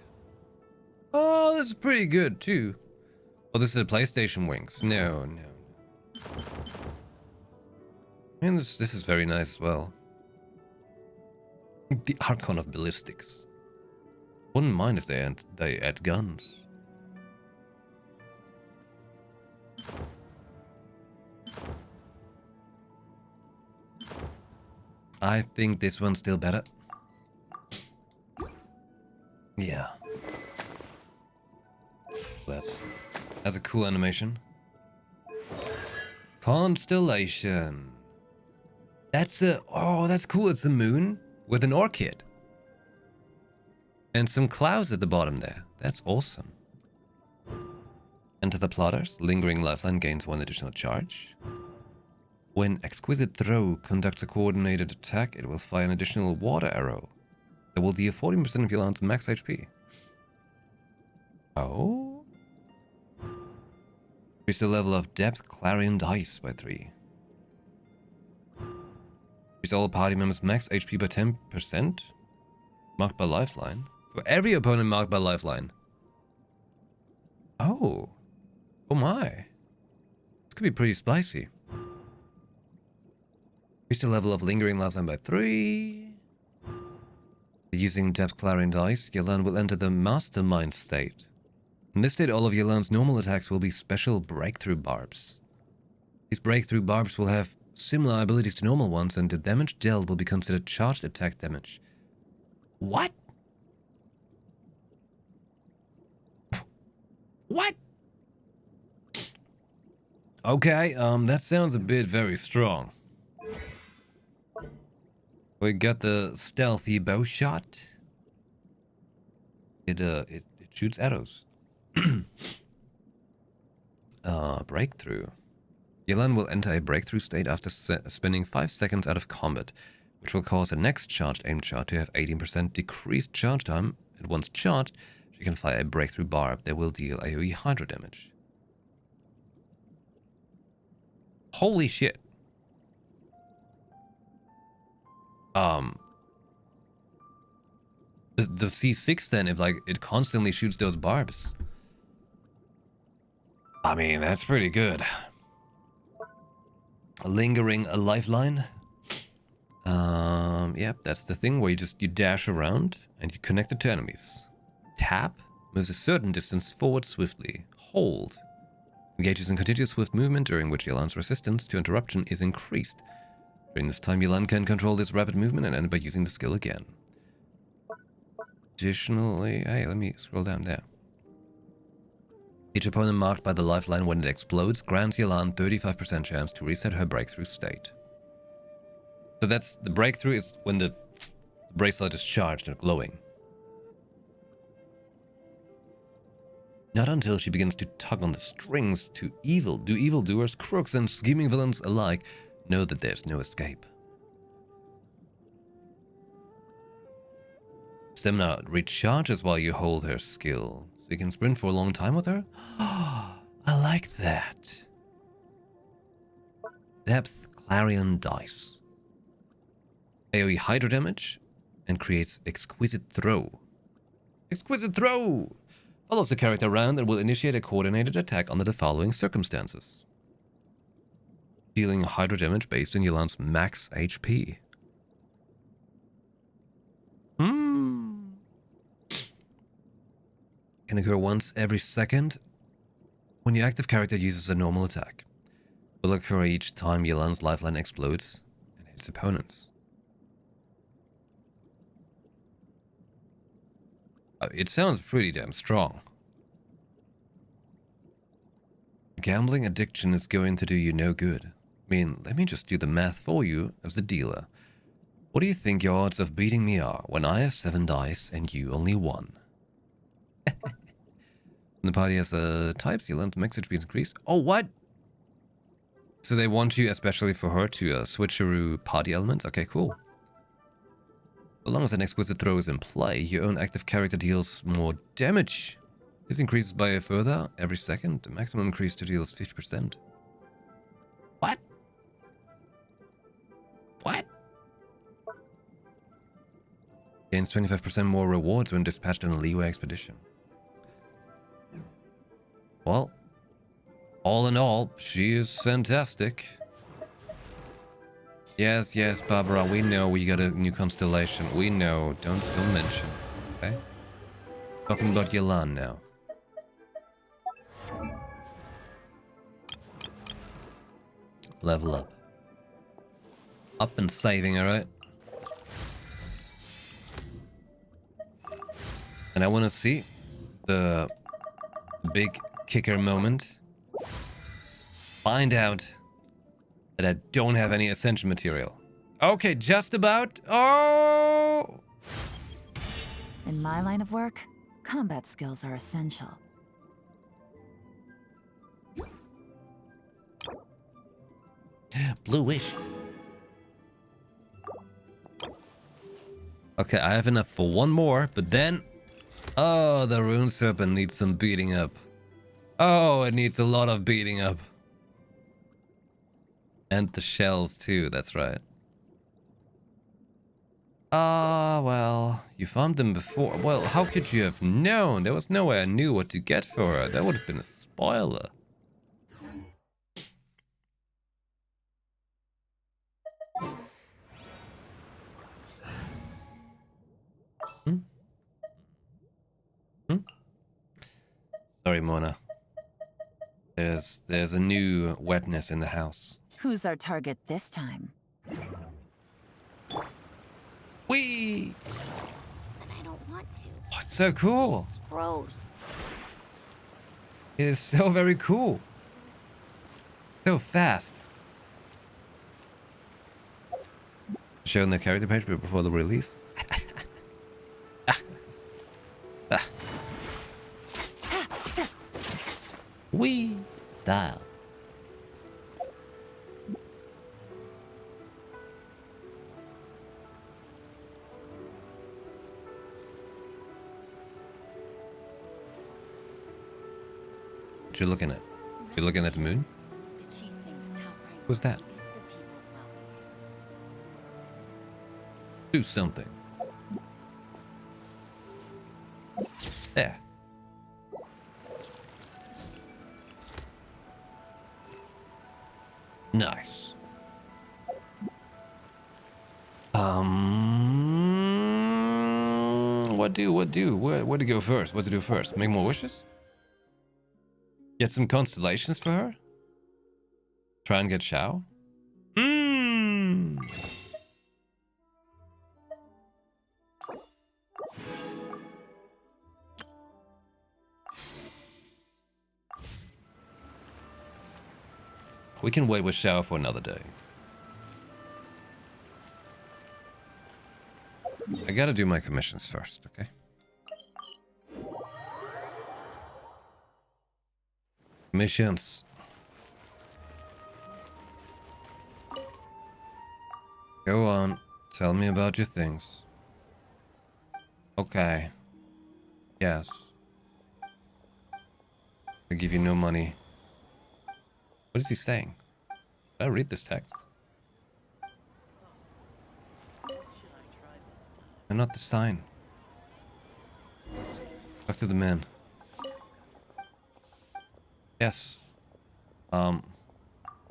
S1: Oh, this is pretty good, too. Oh, this is the PlayStation wings. No. And this is very nice as well. The Archon of Ballistics. Wouldn't mind if they add guns. I think this one's still better. Yeah. That's a cool animation. Constellation. That's cool. It's the moon with an orchid. And some clouds at the bottom there. That's awesome. Enter the plotters. Lingering lifeline gains 1 additional charge. When Exquisite Throw conducts a coordinated attack, it will fire an additional water arrow that will deal 14% of Yolan's max HP. Oh? Increase the level of depth Clarion Dice by 3. Increase all party members' max HP by 10%. Marked by lifeline. For every opponent marked by lifeline. Oh. Oh my. This could be pretty spicy. Increase the level of Lingering Lifeline by 3. Using Depth Clarion Dice, Yolan will enter the Mastermind state. In this state, all of Yolan's normal attacks will be special breakthrough barbs. These breakthrough barbs will have similar abilities to normal ones, and the damage dealt will be considered charged attack damage. What? What? Okay, that sounds a bit very strong. We got the stealthy bow shot. It shoots arrows. Breakthrough. Yolan will enter a breakthrough state after spending 5 seconds out of combat, which will cause the next charged aim shot to have 18% decreased charge time, and once charged, she can fire a breakthrough barb that will deal AoE hydro damage. Holy shit. The C6 then, if like it constantly shoots those barbs. I mean, that's pretty good. Lingering a lifeline. Yep, that's the thing where you dash around and you connect it to enemies. Tap moves a certain distance forward swiftly. Hold engages in continuous swift movement, during which Yolan's resistance to interruption is increased. During this time, Yolan can control this rapid movement and end by using the skill again. Additionally, hey, let me scroll down there. Each opponent marked by the lifeline when it explodes grants Yolan 35% chance to reset her breakthrough state. So that's the breakthrough is when the bracelet is charged and glowing. Not until she begins to tug on the strings do evildoers, crooks, and scheming villains alike know that there's no escape. Stamina recharges while you hold her skill, so you can sprint for a long time with her? I like that. Depth Clarion Dice. AoE Hydro damage and creates Exquisite Throw. Exquisite Throw! Follows the character around and will initiate a coordinated attack under the following circumstances. Dealing Hydro damage based on Yelan's max HP. Can occur once every second when your active character uses a normal attack. Will occur each time Yelan's lifeline explodes and hits opponents. It sounds pretty damn strong. Gambling addiction is going to do you no good. I mean, let me just do the math for you as the dealer. What do you think your odds of beating me are when I have 7 dice and you only 1? When the party has types, you learn to max HP is increased. Oh, what? So they want you, especially for her, to switcheroo party elements? Okay, cool. As long as an exquisite throw is in play, your own active character deals more damage. This increases by a further every second. The maximum increase to deal is 50%. What? What? Gains 25% more rewards when dispatched on a leeway expedition. Well, all in all, she is fantastic. Yes, yes, Barbara, we know we got a new constellation. We know. Don't mention. Okay? Talking about Yelan now. Level up. Up and saving, alright? And I want to see the big kicker moment. Find out that I don't have any ascension material. Okay, just about. Oh!
S5: In my line of work, combat skills are essential.
S1: Blue wish. Okay, I have enough for one more, but then... Oh, the rune serpent needs some beating up. Oh, it needs a lot of beating up. And the shells too, that's right. Ah, well, you found them before. Well, how could you have known? There was no way I knew what to get for her. That would have been a spoiler. Sorry, Mona. There's a new wetness in the house.
S5: Who's our target this time?
S1: Whee!
S2: But I don't want to.
S1: Oh, it's so cool.
S2: It's gross.
S1: It is so very cool. So fast. Showing the character page before the release. Wee style. What you looking at? You looking at the moon? Who's that? Do something. There. Nice. What do? Where to go first? What to do first? Make more wishes? Get some constellations for her? Try and get Shao? We can wait with Shao for another day. I gotta do my commissions first, okay? Missions. Go on. Tell me about your things. Okay. Yes. I give you no money. What is he saying? Did I read this text? And not the sign. Talk to the man. Yes.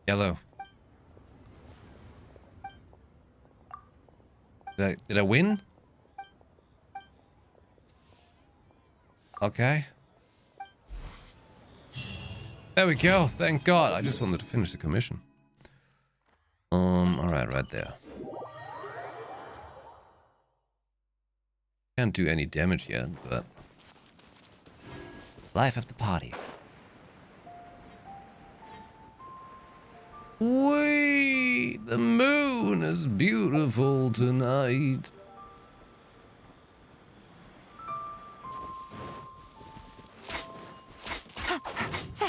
S1: Yellow. Did I win? Okay. There we go. Thank God. I just wanted to finish the commission. Alright, right there. Can't do any damage yet, but life of the party. Wait, the moon is beautiful tonight.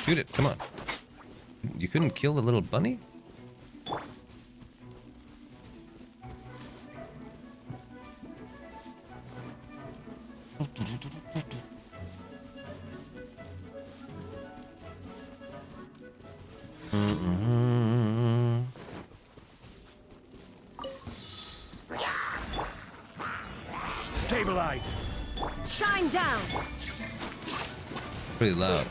S1: Shoot it, come on. You couldn't kill the little bunny?
S3: Stabilize.
S2: Shine down.
S1: Pretty loud.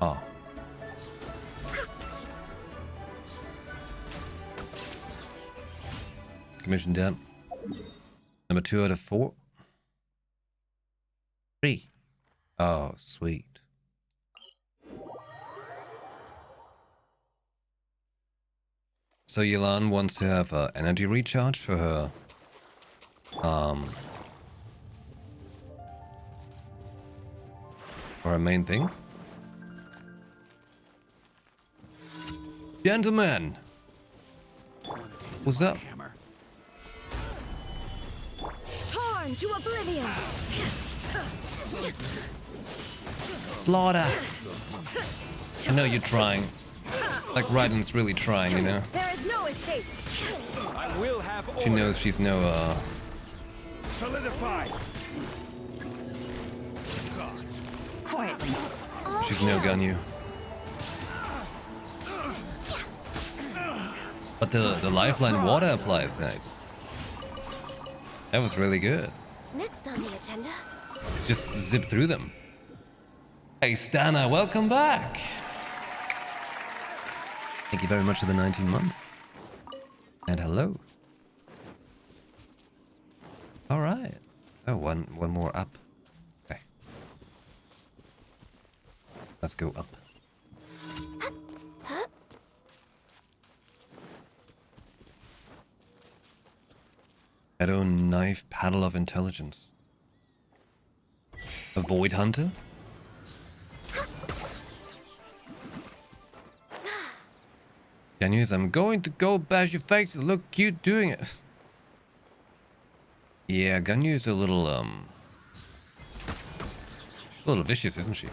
S1: Oh. Commission done. Number 2 out of 4. 3. Oh, sweet. So Yelan wants to have energy recharge for her for her main thing. Gentlemen, what's up?
S2: Torn to oblivion.
S1: Slaughter. I know you're trying. Like Raiden's really trying, you know.
S2: There is no escape.
S3: I will have
S1: She knows she's no
S3: solidify.
S5: Quietly.
S1: she's no Ganyu. But the lifeline water applies nice. That was really good.
S2: Next on the agenda.
S1: Let's just zip through them. Hey Stana, welcome back. Thank you very much for the 19 months. And hello. All right. Oh, one more up. Okay. Let's go up. Shadow knife, paddle of intelligence. A void hunter? Ganyus, I'm going to go bash your face. Look cute doing it. Yeah, Ganyu is a little she's a little vicious, isn't she?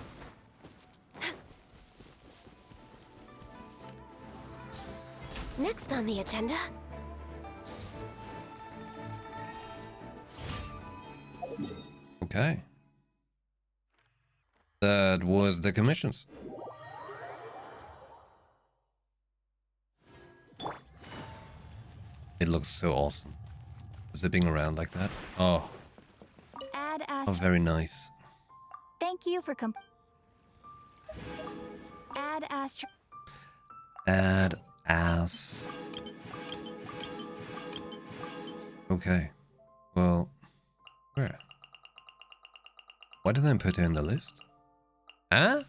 S2: Next on the agenda.
S1: Okay. That was the commissions. It looks so awesome. Zipping around like that. Oh,
S2: Add
S1: oh
S2: Astro.
S1: very nice.
S2: Thank you for Add Astro.
S1: Add ass. Okay. Well, where? Why did I put her in the list? Huh?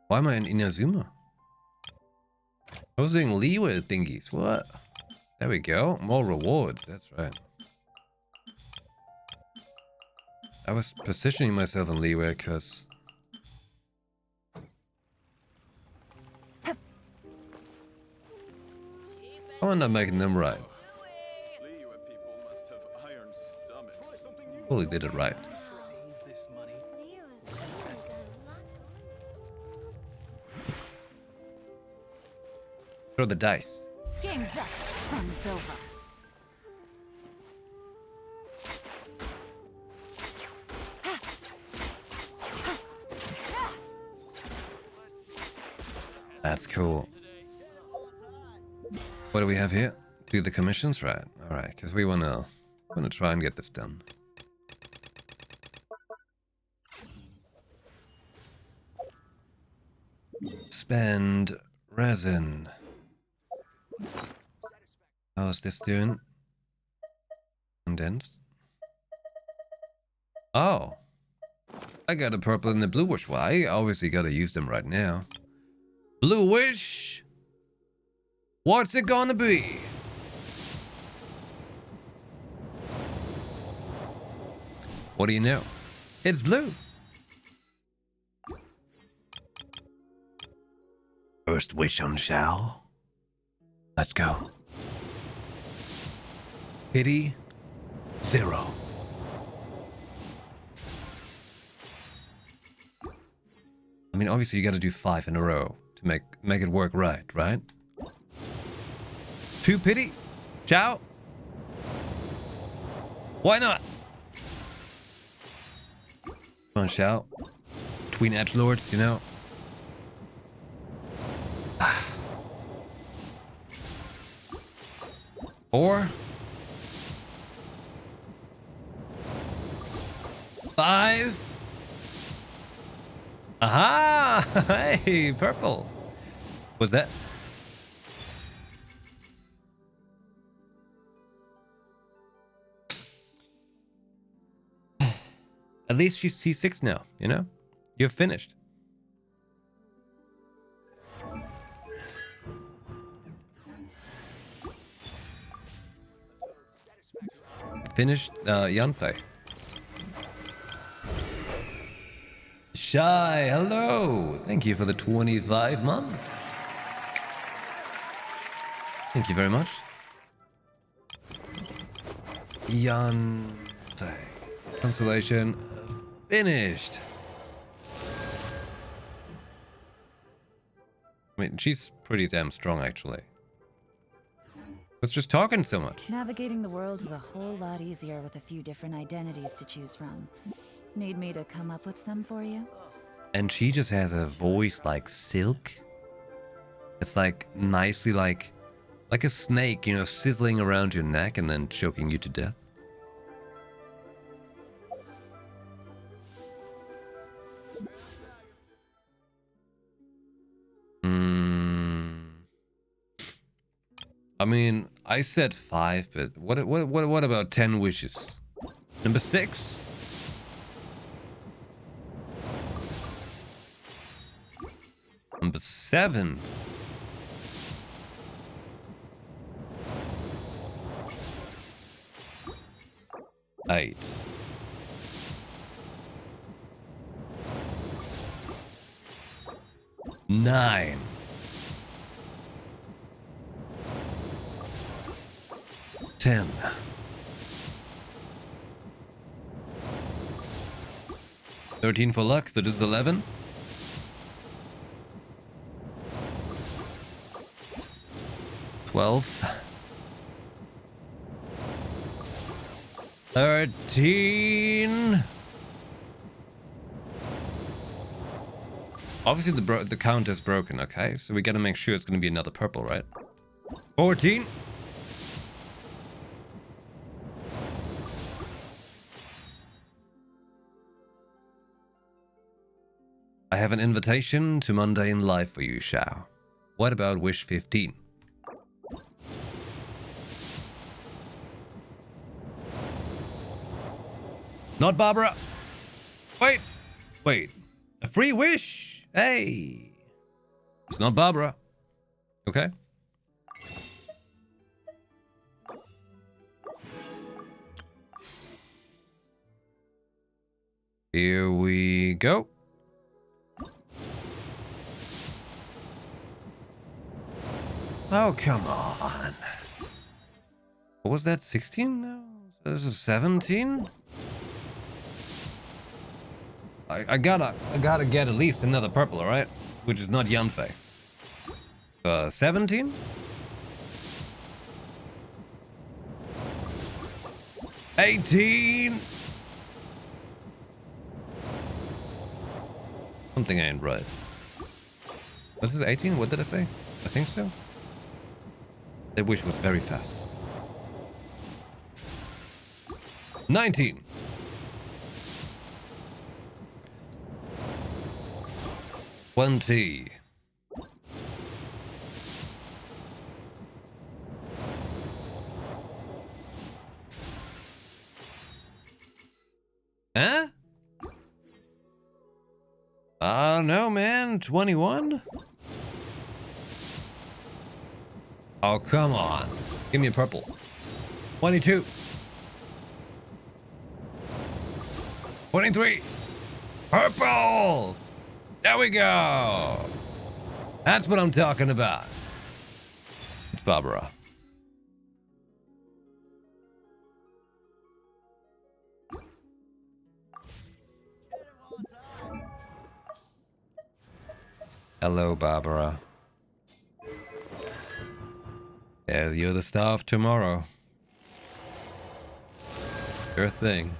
S1: Why am I in Inazuma? I was doing leeway thingies. What? There we go. More rewards. That's right. I was positioning myself in leeway because I wound up making them right. Fully did it right. Throw the dice.
S4: Game's up.
S5: Fun's over.
S1: That's cool. What do we have here? Do the commissions, right? All right, because we wanna try and get this done. Spend resin. How's this doing? Condensed. Oh, I got a purple and a blue wish. Well, I obviously gotta use them right now. Blue wish. What's it gonna be? What do you know? It's blue. First wish on Shao. Let's go. Pity 0. I mean, obviously you gotta do 5 in a row to make it work right? 2 pity? Shao? Why not? Come on, Shao. Between edgelords, you know. 4. 5. Aha! Hey, purple. Was that? At least she's C6 now, you know? You've finished. Finished Yanfei. Shy, hello! Thank you for the 25 months. Thank you very much. Yanfei. Constellation finished. I mean, she's pretty damn strong, actually. Was just talking so much.
S5: Navigating the world is a whole lot easier with a few different identities to choose from. Need me to come up with some for you?
S1: And she just has a voice like silk. It's like nicely like a snake, you know, sizzling around your neck and then choking you to death. I mean, I said 5, but what about 10 wishes? Number 6. Number 7. Eight. 9. 10. 13 for luck, so this is 11. 12. 13. Obviously the count is broken, okay? So we gotta make sure it's gonna be another purple, right? 14. 'I have an invitation to mundane life for you, Shao. What about wish 15? Not Barbara. Wait. A free wish. Hey. It's not Barbara. Okay. Here we go. Oh, come on. What was that? 16 now? This is 17? I gotta get at least another purple, alright? Which is not Yanfei. 17? 18. Something ain't right. This is 18? What did I say? I think so. The wish was very fast. 19. 20. Huh? No, man. 21? Oh, come on. Give me a purple. 22. 23. Purple! There we go. That's what I'm talking about. It's Barbara. Hello, Barbara. Yeah, you're the star of tomorrow. Sure thing.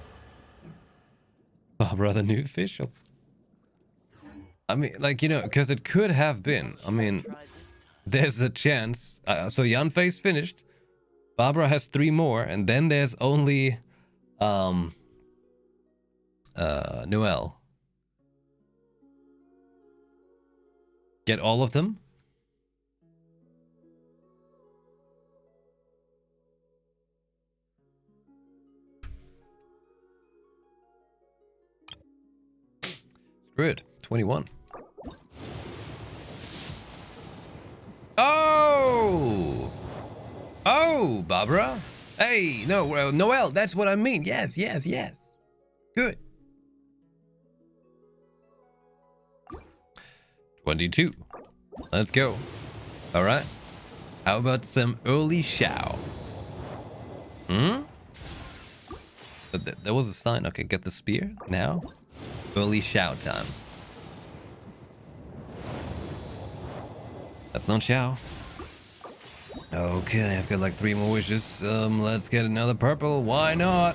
S1: Barbara, the new official. I mean, like, you know, because it could have been. I mean, there's a chance. So Yanfei's finished. Barbara has 3 more, and then there's only Noelle. Get all of them? Screw it. 21. Oh! Oh, Barbara. Hey, no, Noelle, that's what I mean. Yes, yes, yes. Good. 22. Let's go. All right. How about some early Shao? Hmm? There was a sign. Okay, get the spear now. Early Shao time. That's not Shao. Okay, I've got like 3 more wishes. Let's get another purple. Why not?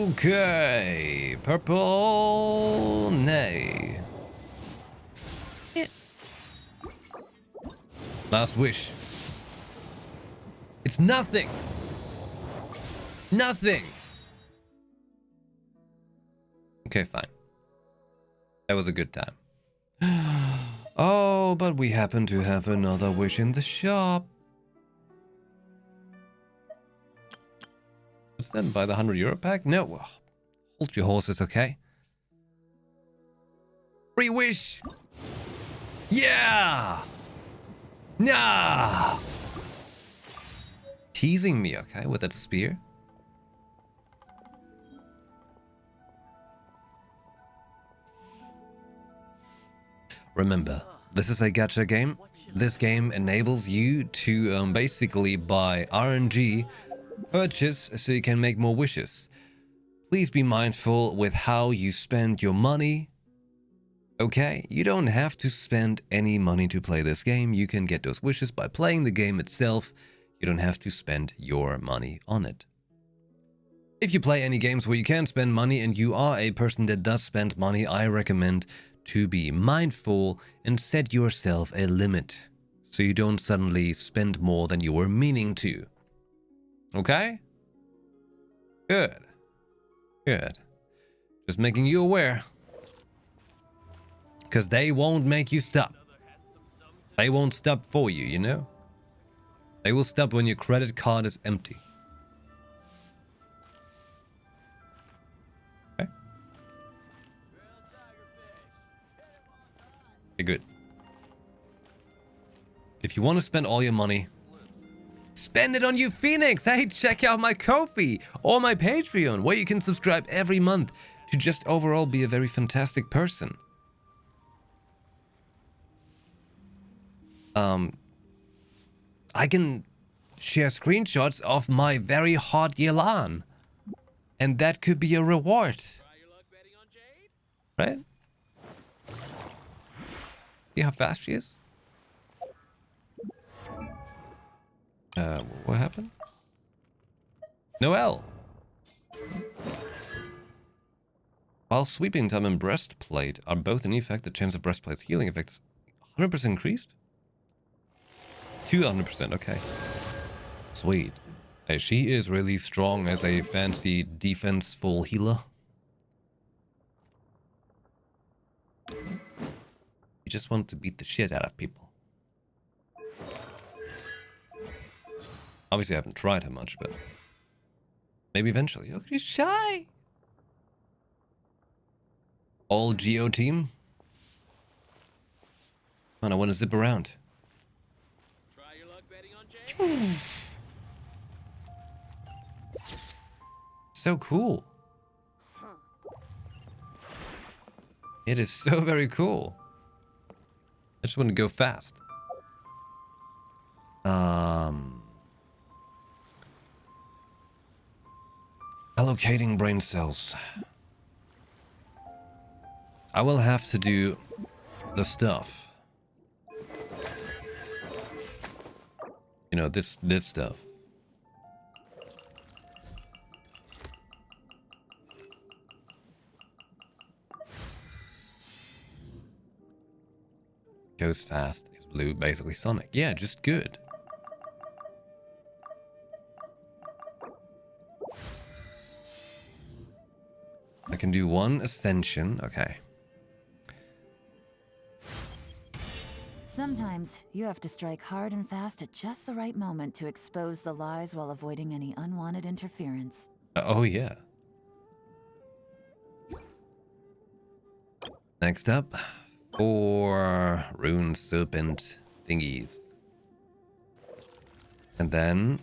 S1: Okay. Purple. Nay. Yeah. Last wish. It's nothing. Nothing. Okay, fine. That was a good time. Oh, but we happen to have another wish in the shop. What's that? Buy the €100 pack? No. Well, hold your horses, okay? Free wish. Yeah. Nah. Teasing me, okay, with that spear. Remember, this is a gacha game. This game enables you to basically buy RNG purchase so you can make more wishes. Please be mindful with how you spend your money. Okay, you don't have to spend any money to play this game. You can get those wishes by playing the game itself. You don't have to spend your money on it. If you play any games where you can spend money and you are a person that does spend money, I recommend to be mindful and set yourself a limit so you don't suddenly spend more than you were meaning to. Okay? Good. Good. Just making you aware. Because they won't make you stop. They won't stop for you, you know? They will stop when your credit card is empty. Okay? Okay, good. If you want to spend all your money, spend it on YuPhoenix. Hey, check out my Ko-fi or my Patreon, where you can subscribe every month to just overall be a very fantastic person. I can share screenshots of my very hot Yelan, and that could be a reward. Right? See how fast she is? What happened? Noelle! While sweeping time and breastplate are both in effect, the chance of breastplate's healing effects 100% increased? 200%, okay. Sweet. Hey, she is really strong as a fancy defense-full healer. You just want to beat the shit out of people. Obviously, I haven't tried her much, but maybe eventually. Look, he's shy. All Geo team. Man, I want to zip around.
S3: Try your luck betting on Jay?
S1: So cool. It is so very cool. I just want to go fast. Allocating brain cells. I will have to do the stuff. You know, this stuff. Goes fast, is blue, basically Sonic. Yeah, just good. I can do one ascension, okay.
S5: Sometimes you have to strike hard and fast at just the right moment to expose the lies while avoiding any unwanted interference.
S1: Oh yeah. Next up, 4 rune serpent thingies. And then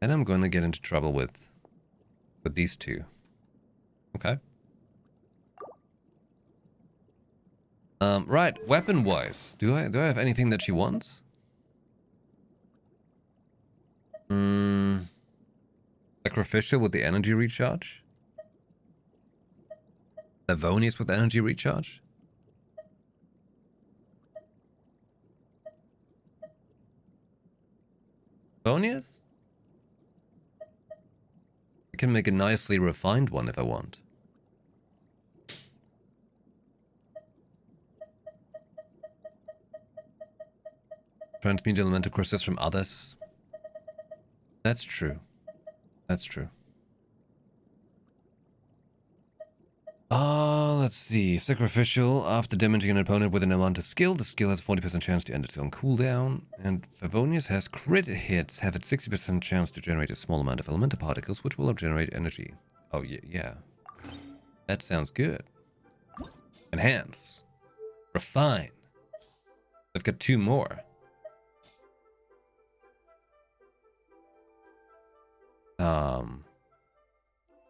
S1: I'm going to get into trouble with these two. Okay. Right, weapon-wise, do I have anything that she wants? Sacrificial with the energy recharge? Avonius with energy recharge? Avonius? I can make a nicely refined one if I want. Transmute elemental crystals from others. That's true. That's true. Let's see. Sacrificial. After damaging an opponent with an elemental skill, the skill has a 40% chance to end its own cooldown. And Favonius has crit hits have a 60% chance to generate a small amount of elemental particles, which will generate energy. Oh, yeah. That sounds good. Enhance. Refine. I've got 2 more.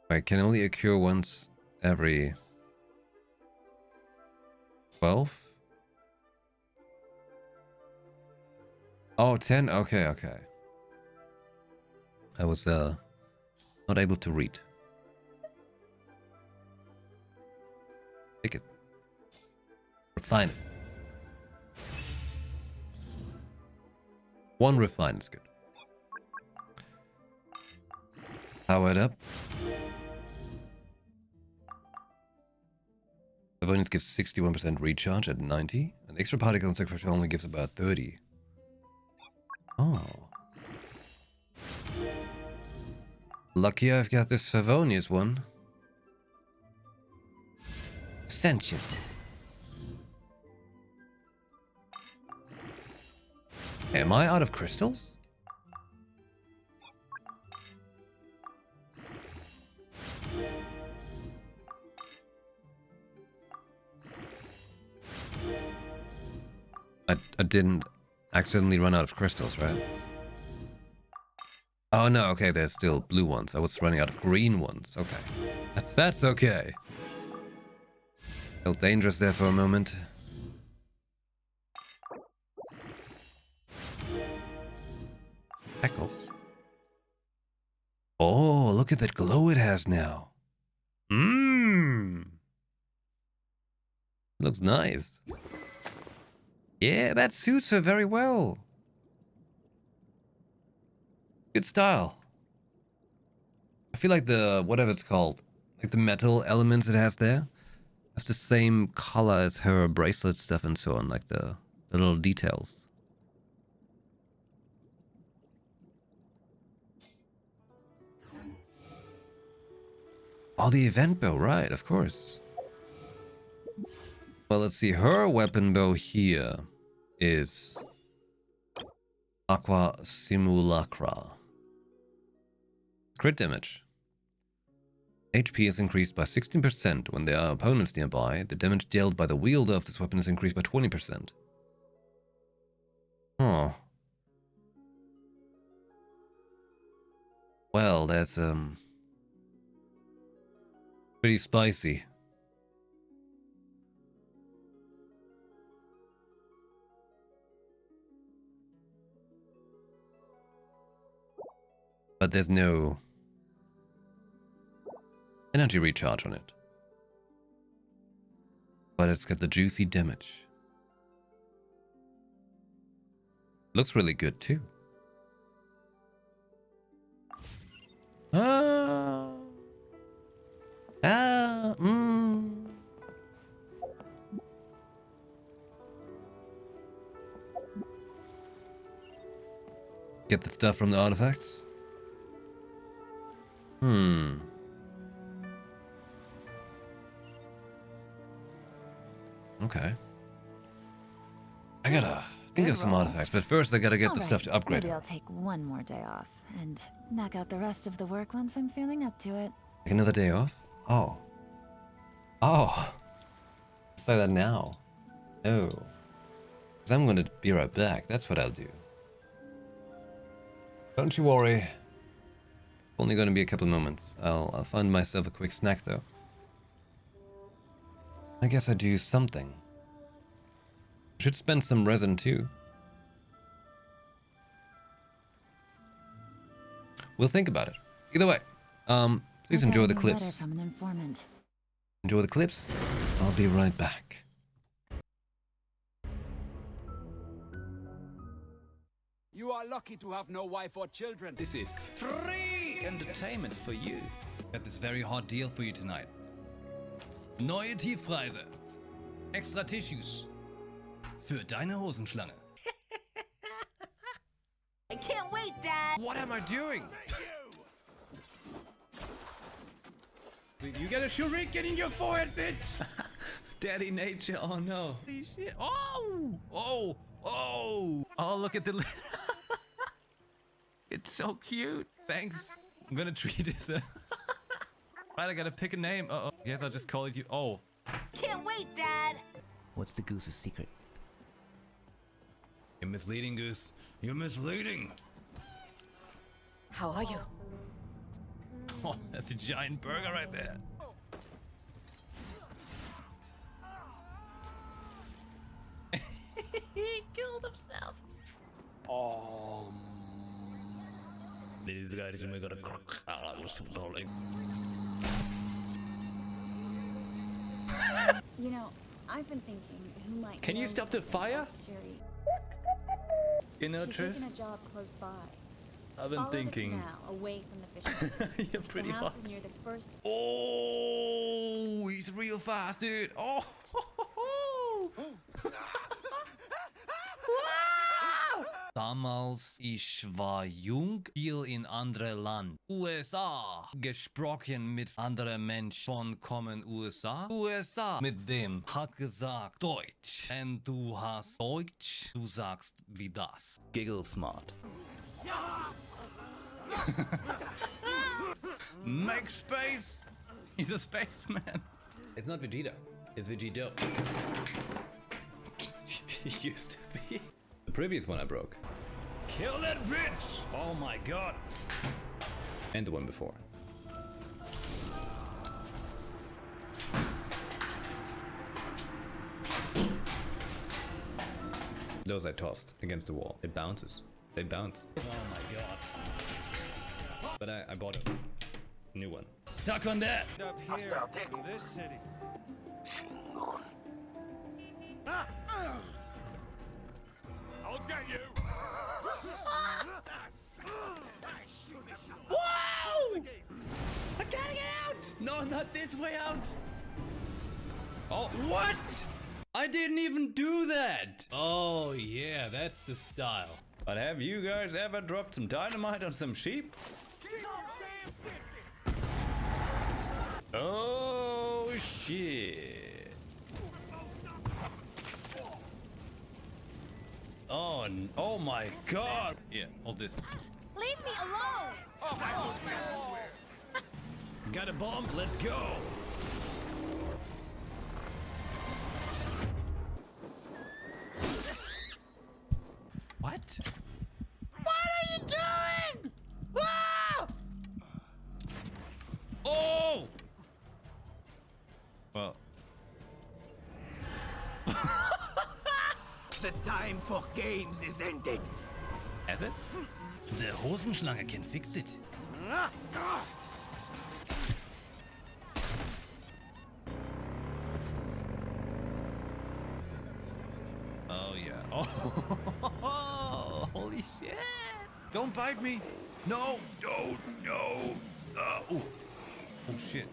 S1: I can only occur once every 12? Oh, 10? Okay. I was not able to read. Take it. Refine it. 1 refine is good. Power it up. Avonius gives 61% recharge at 90. An extra particle on sacrificial only gives about 30. Oh. Lucky I've got this Favonius one. Ascension. Am I out of crystals? I didn't accidentally run out of crystals, right? Oh no, okay, there's still blue ones. I was running out of green ones. Okay. That's okay. Felt dangerous there for a moment. Heckles. Oh, look at that glow it has now. Looks nice. Yeah, that suits her very well. Good style. I feel like the, whatever it's called, like the metal elements it has there, have the same color as her bracelet stuff and so on, like the little details. Oh, the event bow, right, of course. Well, let's see, her weapon bow here is Aqua Simulacra. Crit damage. HP is increased by 16% when there are opponents nearby. The damage dealt by the wielder of this weapon is increased by 20%. Oh. Well, that's pretty spicy. But there's no energy recharge on it. But it's got the juicy damage. Looks really good too. Get the stuff from the artifacts? Okay. I gotta think of some artifacts, but first I gotta get the stuff to upgrade.
S5: Maybe I'll take one more day off and knock out the rest of the work once I'm feeling up to it.
S1: Take another day off? Oh. Oh. Say that now. No. Because I'm gonna be right back. That's what I'll do. Don't you worry. Only gonna be a couple moments. I'll find myself a quick snack though. I guess I do something. Should spend some resin too. We'll think about it. Either way, please enjoy the clips.
S5: From an informant.
S1: Enjoy the clips. I'll be right back.
S3: You are lucky to have no wife or children.
S6: This is free entertainment for you.
S7: Got this very hot deal for you tonight. Neue Tiefpreise. Extra Tissues. Für deine Hosenschlange.
S4: I can't wait, Dad!
S7: What am I doing? You got a shuriken in your forehead, bitch!
S6: Daddy nature, oh no.
S7: Holy shit. Oh! Oh! Oh! Oh, look at the... It's so cute. Thanks. I'm gonna treat it. Right, I gotta pick a name. Uh-oh. Guess I'll just call it you. Oh.
S4: Can't wait, Dad!
S6: What's the goose's secret?
S7: You're misleading, Goose. You're misleading.
S4: How are you?
S7: Oh, that's a giant burger right there. He killed himself. These guys are gonna
S8: You know, I've been thinking who might.
S6: Can you stop the fire? You know,
S8: She's
S6: Tris?
S8: taking a job close by.
S6: I've been
S8: Follow
S6: thinking.
S8: the canal away from the fishing.
S6: You're pretty
S8: the house
S6: hot.
S8: is near the first.
S7: Oh, he's real fast, dude. Oh. Damals ich war jung, viel in andere Land. USA. Gesprochen mit anderen Menschen von kommen USA. USA. Mit dem hat gesagt Deutsch. Und du hast Deutsch, du sagst wie das.
S6: Giggle smart.
S7: Make space. He's a spaceman.
S6: It's not Vegeta. It's Vegito. He used to be. The previous one I broke.
S7: Kill that bitch. Oh my god.
S6: And the one before. Those I tossed against the wall. It bounces. They bounce.
S7: Oh my god.
S6: But I bought a new one.
S7: Suck on that.
S3: Up here in this city. I'll get you.
S7: Wow!
S6: Gotta get out! No, not this way out! Oh, what? I didn't even do that! Oh, yeah, that's the style. But have you guys ever dropped some dynamite on some sheep? Oh, shit. Oh, oh my god.
S7: Yeah, hold this.
S2: Leave me alone!
S6: Got a bomb? Let's go.
S7: What?
S2: What are you doing? Ah!
S7: Oh! Well.
S3: The time for games is ended.
S7: Has it? The Hosenschlange can fix it. Oh yeah. Oh, holy shit! Don't bite me! No! No! No! Oh! Oh shit!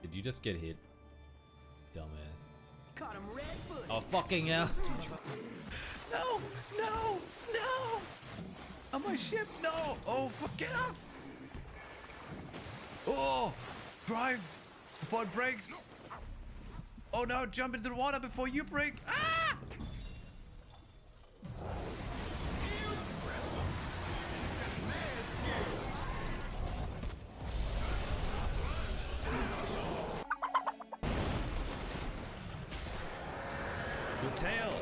S6: Did you just get hit? Dumbass.
S3: Caught him red-footed.
S6: Oh, fucking hell.
S7: No! No! No! On my ship! No! Oh, get up! Oh! Drive before it breaks! Oh no! Jump into the water before you break! Ah!
S6: Good tail.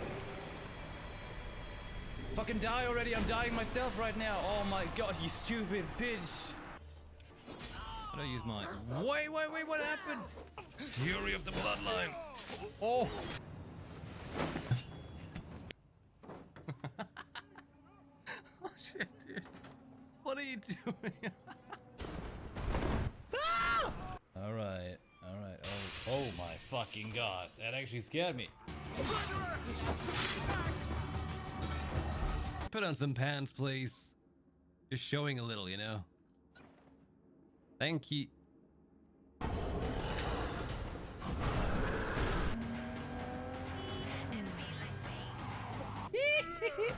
S6: Fucking die already. I'm dying myself right now. Oh my god, you stupid bitch.
S7: How do I use mine? Wait, what happened? Fury of the bloodline. Oh. Oh shit, dude. What are you doing?
S6: Alright. Oh my fucking god. That actually scared me.
S7: Put on some pants, please. Just showing a little, you know. Thank you.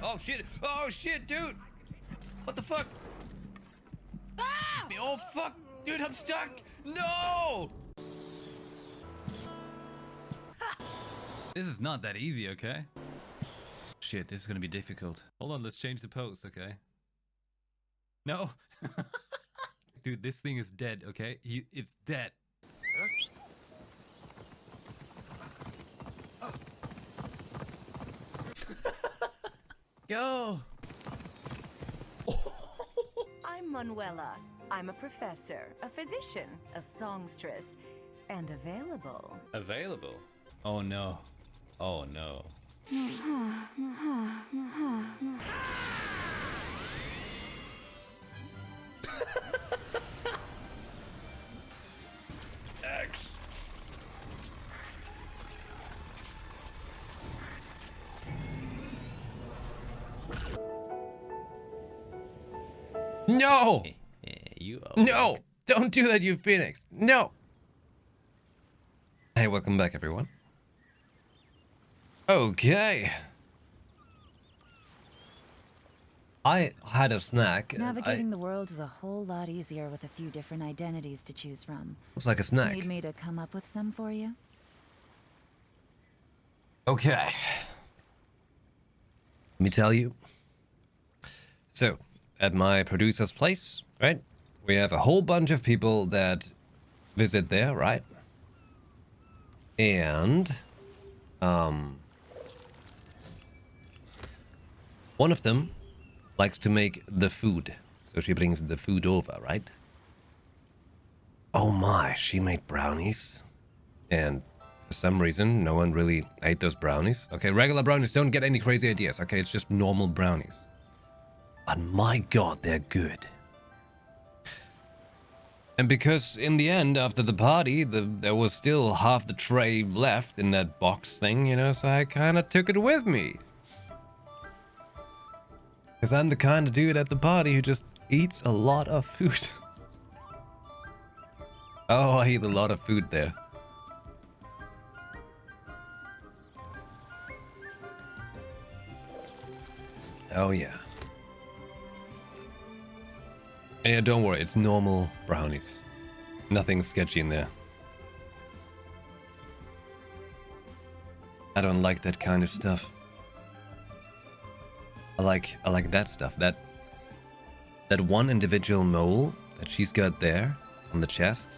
S7: Oh shit! Oh shit, dude! What the fuck? Ah! Oh fuck, dude! I'm stuck. No! This is not that easy, okay? Shit, this is gonna be difficult. Hold on, let's change the pose, okay? No. Dude, this thing is dead, okay? It's dead. Go!
S9: I'm Manuela. I'm a professor, a physician, a songstress, and available.
S6: Available? Oh no. Oh no. X.
S1: No!
S6: You
S1: No! Don't do that, YuPhoenix! No! Hey, welcome back, everyone. Okay. I had a snack.
S5: Navigating the world is a whole lot easier with a few different identities to choose from.
S1: Looks like a snack.
S5: Need me to come up with some for you?
S1: Okay. Let me tell you. So, at my producer's place, right? We have a whole bunch of people that visit there, right? And, one of them likes to make the food. So she brings the food over, right? Oh my, she made brownies. And for some reason, no one really ate those brownies. Okay, regular brownies don't get any crazy ideas. Okay, it's just normal brownies. But my god, they're good. And because in the end, after the party, there was still half the tray left in that box thing, you know, so I kind of took it with me. Because I'm the kind of dude at the party who just eats a lot of food. Oh, I eat a lot of food there. Oh yeah. Yeah, don't worry, it's normal brownies. Nothing sketchy in there. I don't like that kind of stuff. I like that stuff. That one individual mole that she's got there on the chest.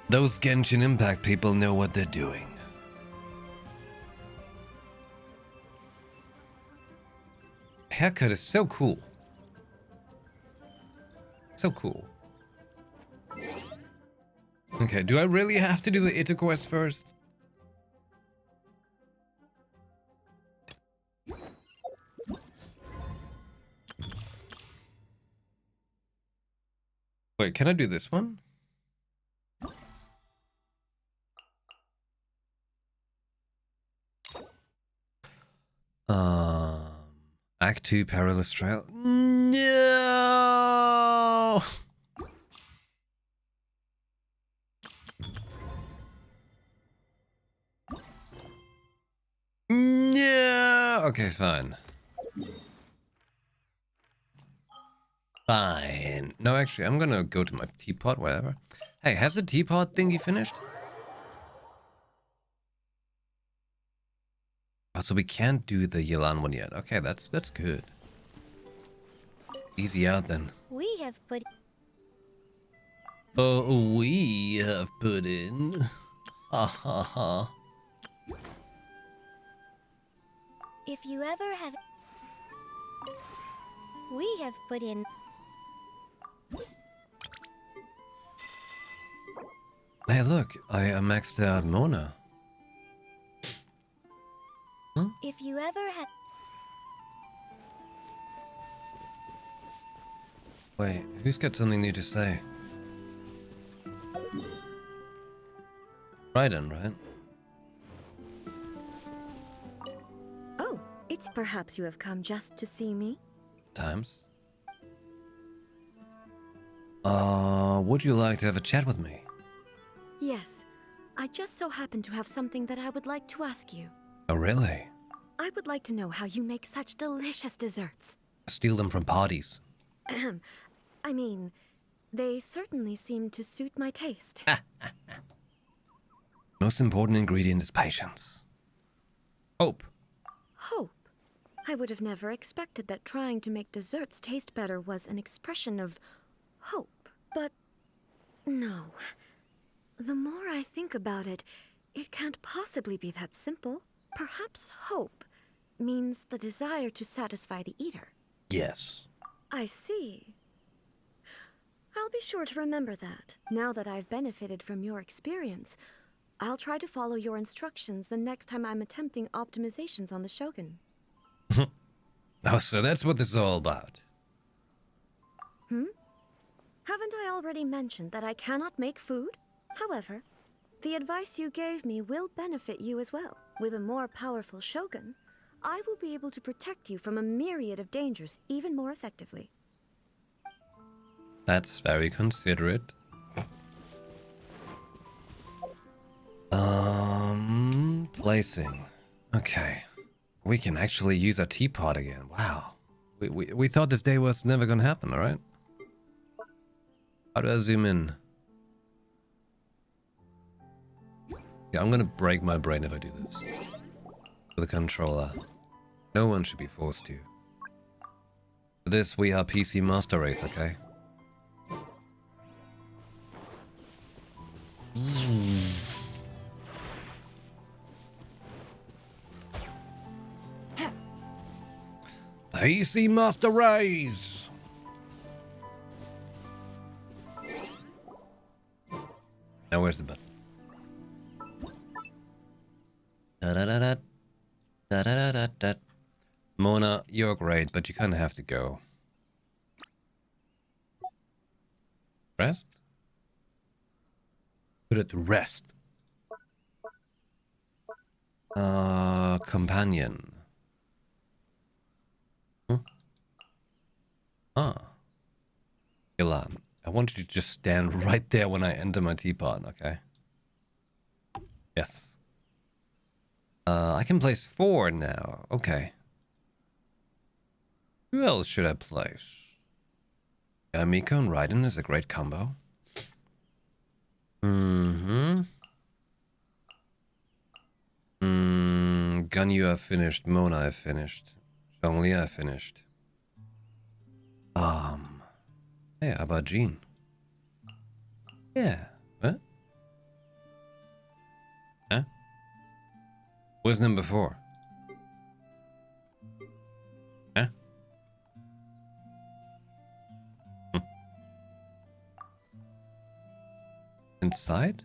S1: Those Genshin Impact people know what they're doing. Haircut is so cool. So cool. Okay, do I really have to do the Ita quest first? Wait, can I do this one? Act 2 Perilous Trail. No! No! Okay, fine. Fine. No, actually, I'm gonna go to my teapot, whatever. Hey, has the teapot thingy finished? Oh, so we can't do the Yelan one yet. Okay, that's good. Easy out then.
S2: We have put.
S1: Oh, we have put in. Ha ha ha.
S2: If you ever have. We have put in.
S1: Hey, look, I maxed out Mona.
S2: If you ever have.
S1: Wait, who's got something new to say? Raiden, right?
S8: Oh, it's perhaps you have come just to see me?
S1: Times. Would you like to have a chat with me?
S8: Yes. I just so happen to have something that I would like to ask you.
S1: Oh, really?
S8: I would like to know how you make such delicious desserts.
S1: Steal them from parties.
S8: I mean, they certainly seem to suit my taste.
S1: Most important ingredient is patience. Hope.
S8: Hope. I would have never expected that trying to make desserts taste better was an expression of hope. But no. The more I think about it, it can't possibly be that simple. Perhaps hope means the desire to satisfy the eater.
S1: Yes.
S8: I see. I'll be sure to remember that. Now that I've benefited from your experience, I'll try to follow your instructions the next time I'm attempting optimizations on the Shogun.
S1: Oh, so that's what this is all about.
S8: Haven't I already mentioned that I cannot make food? However, the advice you gave me will benefit you as well. With a more powerful Shogun, I will be able to protect you from a myriad of dangers even more effectively.
S1: That's very considerate. Placing. Okay. We can actually use our teapot again. Wow. We thought this day was never gonna happen, alright? How do I zoom in? Yeah, I'm gonna break my brain if I do this. With a controller. No one should be forced to. For this, we are PC Master Race, okay? PC Master Race! Now where's the button? Da-da-da-da. Da-da-da-da-da. Mona, you're great, but you kind of have to go. Rest? Put it to rest. Companion. Hmm? Ah. Ilan. I want you to just stand right there when I enter my teapot, okay? Yes. I can place 4 now. Okay. Who else should I place? Yeah, Miko and Raiden is a great combo. Mm-hmm. Ganyu I finished. Mona I finished. Zhongli I finished. Hey, how about Jean? Yeah. What? Huh? Where's number 4? Huh? Hm. Inside?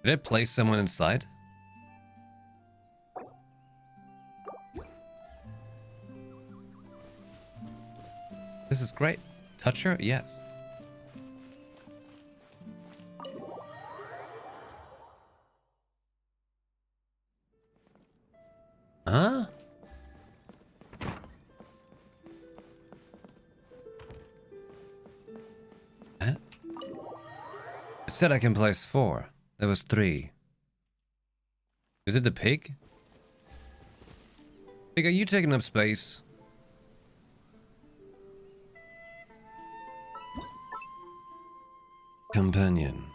S1: Did I place someone inside? This is great. Touch her? Yes. Huh? Huh? It said I can place 4. There was 3. Is it the pig? Pig, are you taking up space? Companion.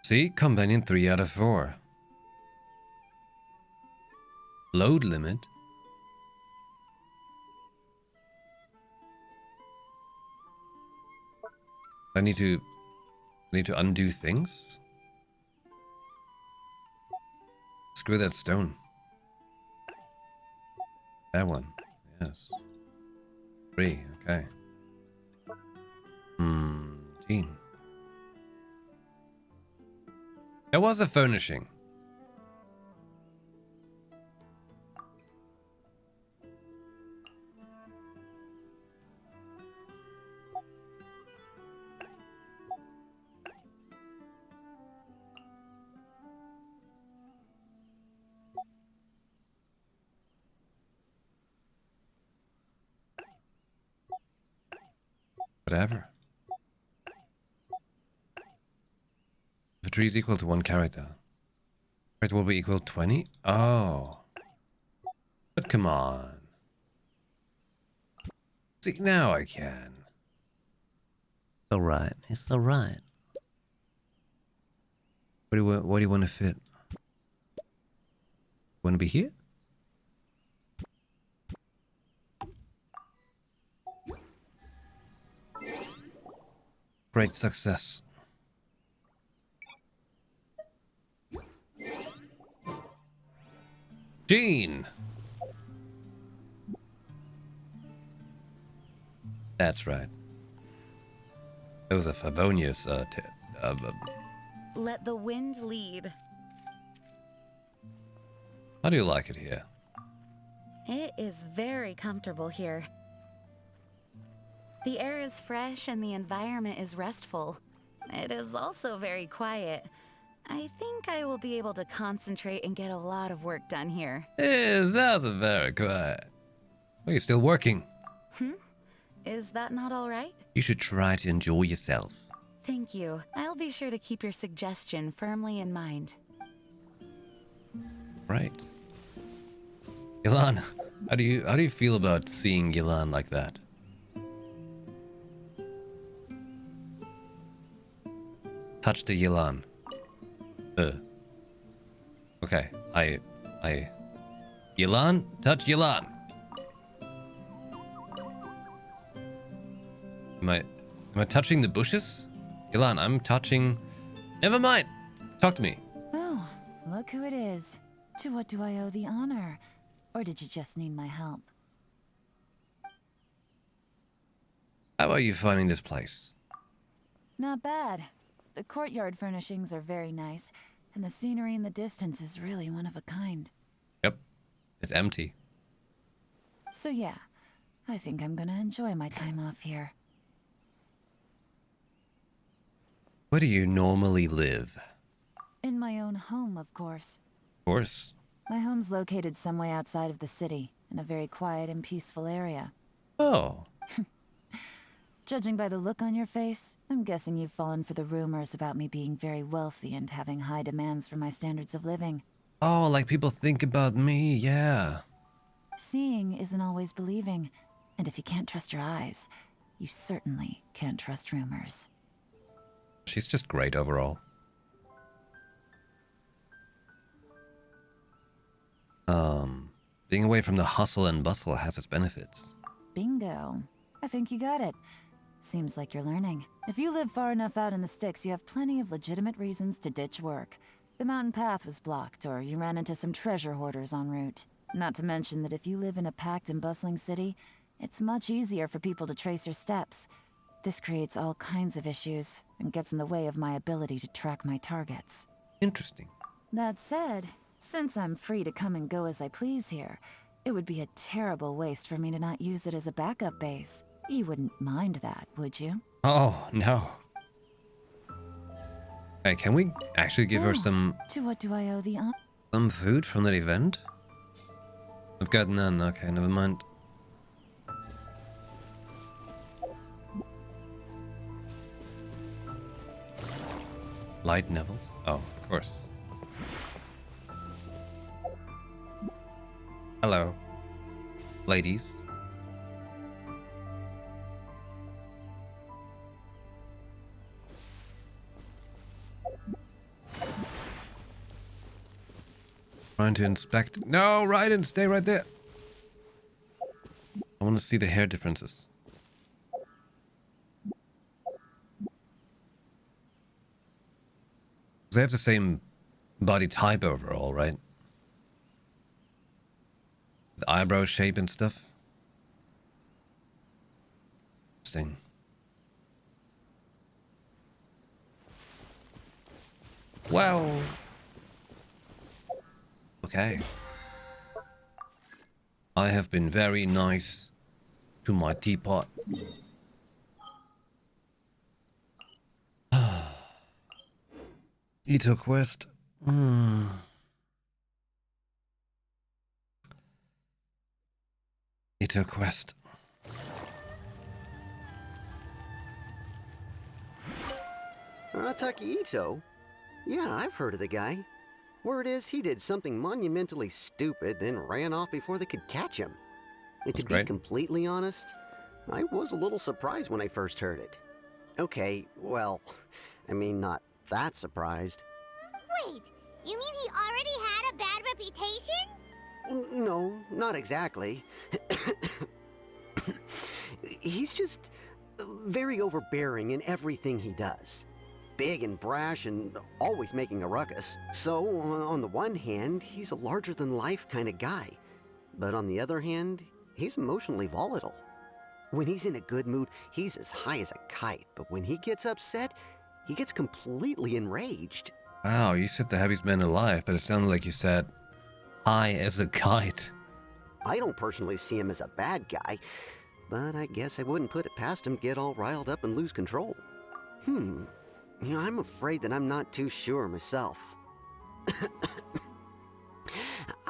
S1: See? Companion 3 out of 4. Load limit? I need to undo things? Screw that stone. That one. Yes. 3, okay. Jean. There was a furnishing. Whatever. If a tree is equal to 1 character, it will be equal to 20? Oh. But come on. See, now I can. It's alright. It's alright. What do you want to fit? Want to be here? Great success. Jean! That's right. It was a Favonius,
S5: Let the wind lead.
S1: how do you like it here?
S5: It is very comfortable here. The air is fresh and the environment is restful. It is also very quiet. I think I will be able to concentrate and get a lot of work done here.
S1: It sounds very quiet. Well, you're still working.
S5: Is that not all right?
S1: You should try to enjoy yourself.
S5: Thank you. I'll be sure to keep your suggestion firmly in mind.
S1: Right. Yelan, how do you feel about seeing Yelan like that? Touch the Yelan. Okay, Yelan, touch Yelan. Am I touching the bushes? Yelan, I'm touching... Never mind. Talk to me.
S5: Oh, look who it is. To what do I owe the honor? Or did you just need my help?
S1: How are you finding this place?
S5: Not bad. The courtyard furnishings are very nice, and the scenery in the distance is really one of a kind.
S1: Yep. It's empty.
S5: So yeah, I think I'm gonna enjoy my time off here.
S1: Where do you normally live?
S5: In my own home, of course.
S1: Of course.
S5: My home's located some way outside of the city, in a very quiet and peaceful area.
S1: Oh.
S5: Judging by the look on your face, I'm guessing you've fallen for the rumors about me being very wealthy and having high demands for my standards of living.
S1: Oh, like people think about me, yeah.
S5: Seeing isn't always believing, and if you can't trust your eyes, you certainly can't trust rumors.
S1: She's just great overall. Being away from the hustle and bustle has its benefits.
S5: Bingo. I think you got it. Seems like you're learning. If you live far enough out in the sticks, you have plenty of legitimate reasons to ditch work. The mountain path was blocked, or you ran into some treasure hoarders en route. Not to mention that if you live in a packed and bustling city, it's much easier for people to trace your steps. This creates all kinds of issues, and gets in the way of my ability to track my targets.
S1: Interesting.
S5: That said, since I'm free to come and go as I please here, it would be a terrible waste for me to not use it as a backup base. You wouldn't mind that, would you?
S1: Oh, no. Hey, can we actually give her some
S5: To what do I owe the honor?
S1: some food from that event? I've got none. Okay, never mind. Light Nevils? Oh, of course. Hello, ladies. Trying to inspect. No, Raiden, stay right there. I want to see the hair differences. They have the same body type overall, right? The eyebrow shape and stuff. Interesting. Wow. Okay. I have been very nice to my teapot. Ito quest. Ito quest.
S10: Arataki Ito? Yeah, I've heard of the guy. Word is he did something monumentally stupid, then ran off before they could catch him. And to be completely honest, I was a little surprised when I first heard it. Okay, well, I mean, not that surprised.
S2: Wait, you mean he already had a bad reputation?
S10: No, not exactly. He's just very overbearing in everything he does. Big and brash and always making a ruckus. So, on the one hand, he's a larger-than-life kind of guy. But on the other hand, he's emotionally volatile. When he's in a good mood, he's as high as a kite. But when he gets upset, he gets completely enraged.
S1: Wow, you said the happiest man alive, but it sounded like you said high as a kite.
S10: I don't personally see him as a bad guy, but I guess I wouldn't put it past him to get all riled up and lose control. You know, I'm afraid that I'm not too sure myself.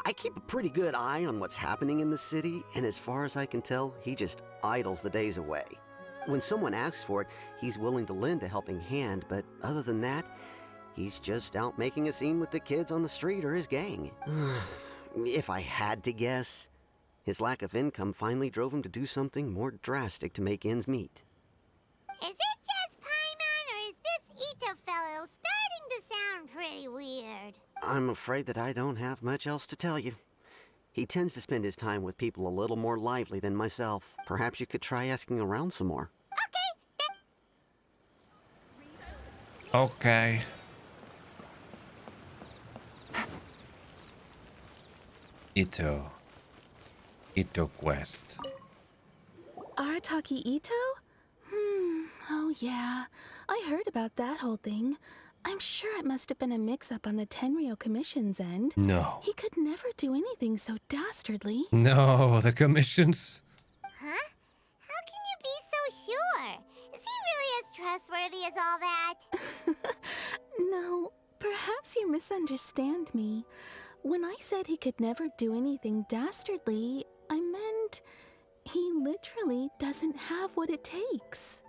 S10: I keep a pretty good eye on what's happening in the city, and as far as I can tell, he just idles the days away. When someone asks for it, he's willing to lend a helping hand, but other than that, he's just out making a scene with the kids on the street or his gang. If I had to guess, his lack of income finally drove him to do something more drastic to make ends meet.
S2: Is it just Paimon, or is this Ito fellow starting to sound pretty weird?
S10: I'm afraid that I don't have much else to tell you. He tends to spend his time with people a little more lively than myself. Perhaps you could try asking around some more.
S1: Okay. Ito quest.
S11: Arataki Ito? Oh yeah. I heard about that whole thing. I'm sure it must have been a mix-up on the Tenryo Commission's end.
S1: No.
S11: He could never do anything so dastardly.
S1: No, the commissions.
S2: Huh? How can you be so sure? Is he really as trustworthy as all that?
S11: No, Perhaps you misunderstand me. When I said he could never do anything dastardly, I meant he literally doesn't have what it takes.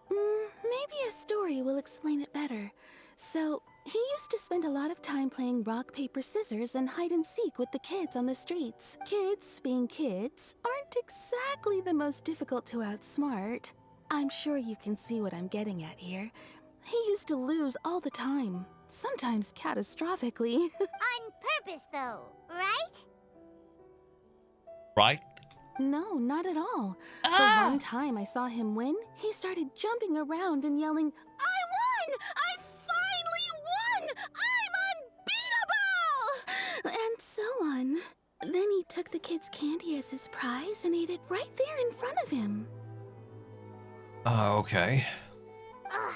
S11: Maybe a story will explain it better. So, he used to spend a lot of time playing rock, paper, scissors and hide and seek with the kids on the streets. Kids, being kids, aren't exactly the most difficult to outsmart. I'm sure you can see what I'm getting at here. He used to lose all the time, sometimes catastrophically.
S2: On purpose, though, right?
S1: Right?
S11: No, not at all. The one time I saw him win, he started jumping around and yelling, "I won! I finally won! I'm unbeatable!" And so on. Then he took the kid's candy as his prize and ate it right there in front of him.
S1: Okay.
S2: Ugh,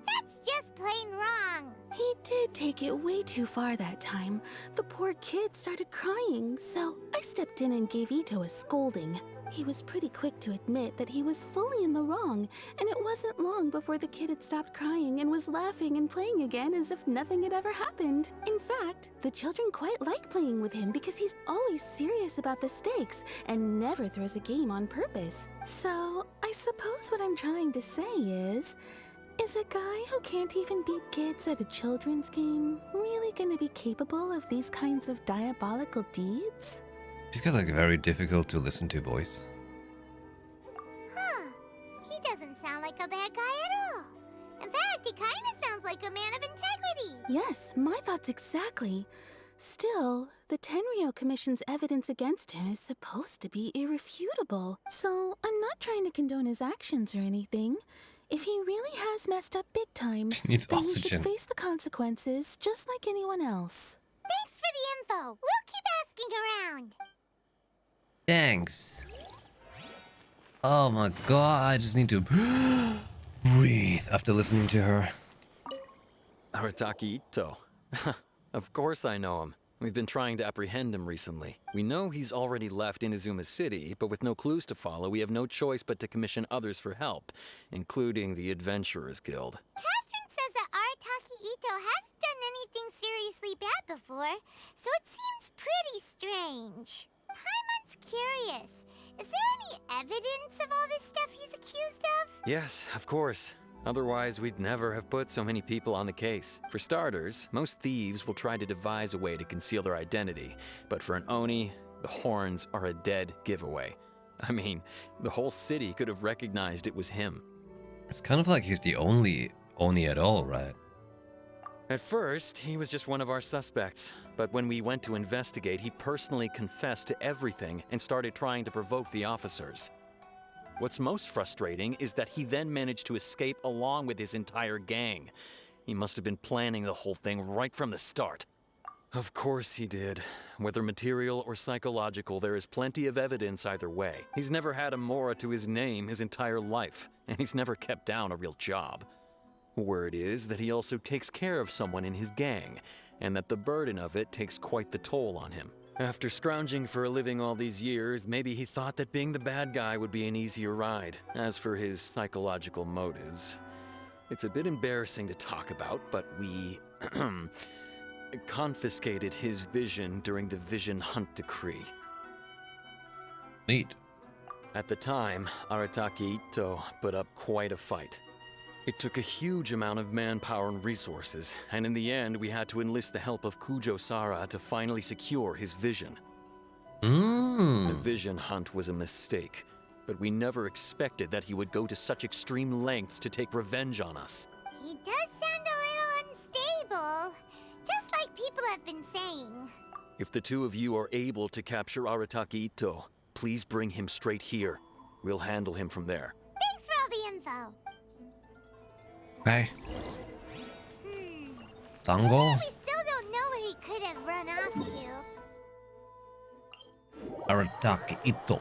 S2: that's just plain wrong.
S11: He did take it way too far that time. The poor kid started crying, so I stepped in and gave Ito a scolding. He was pretty quick to admit that he was fully in the wrong, and it wasn't long before the kid had stopped crying and was laughing and playing again as if nothing had ever happened. In fact, the children quite like playing with him because he's always serious about the stakes and never throws a game on purpose. So, I suppose what I'm trying to say is a guy who can't even beat kids at a children's game really gonna be capable of these kinds of diabolical deeds?
S1: She's got like a very difficult to listen to voice.
S2: Huh. He doesn't sound like a bad guy at all. In fact, he kind of sounds like a man of integrity.
S11: Yes, my thoughts exactly. Still, the Tenryou Commission's evidence against him is supposed to be irrefutable. So, I'm not trying to condone his actions or anything. If he really has messed up big time,
S1: needs
S11: then he
S1: oxygen.
S11: should face the consequences just like anyone else.
S2: Thanks for the info. We'll keep asking around.
S1: Thanks. Oh my god, I just need to breathe after listening to her.
S12: Arataki Ito. Of course I know him. We've been trying to apprehend him recently. We know he's already left Inazuma City, but with no clues to follow, we have no choice but to commission others for help, including the Adventurers Guild.
S2: Catherine says that Arataki Ito hasn't done anything seriously bad before, so it seems pretty strange. Paimon's curious. Is there any evidence of all this stuff he's accused of?
S12: Yes, of course. Otherwise, we'd never have put so many people on the case. For starters, most thieves will try to devise a way to conceal their identity, but for an Oni, the horns are a dead giveaway. I mean, the whole city could have recognized it was him.
S1: It's kind of like he's the only Oni at all, right?
S12: At first, he was just one of our suspects, but when we went to investigate, he personally confessed to everything and started trying to provoke the officers. What's most frustrating is that he then managed to escape along with his entire gang. He must have been planning the whole thing right from the start. Of course he did. Whether material or psychological, there is plenty of evidence either way. He's never had a Mora to his name his entire life, and he's never kept down a real job. Word is that he also takes care of someone in his gang, and that the burden of it takes quite the toll on him. After scrounging for a living all these years, maybe he thought that being the bad guy would be an easier ride. As for his psychological motives, it's a bit embarrassing to talk about, but we confiscated his vision during the Vision Hunt Decree.
S1: Neat.
S12: At the time, Arataki Ito put up quite a fight. It took a huge amount of manpower and resources, and in the end, we had to enlist the help of Kujo Sara to finally secure his vision. The vision hunt was a mistake, but we never expected that he would go to such extreme lengths to take revenge on us.
S2: He does sound a little unstable, just like people have been saying.
S12: If the two of you are able to capture Arataki Ito, please bring him straight here. We'll handle him from there.
S2: Thanks for all the info.
S1: Okay. Zango?
S2: We still don't know where he could have run off to.
S1: Arataki Ito.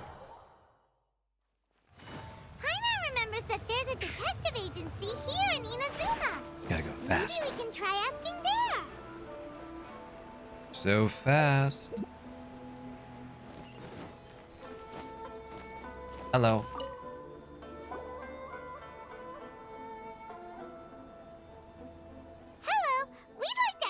S2: Paimon remembers that there's a detective agency here in Inazuma.
S1: Gotta go fast.
S2: Maybe we can try asking there.
S1: So fast. Hello.
S2: Hello, we'd like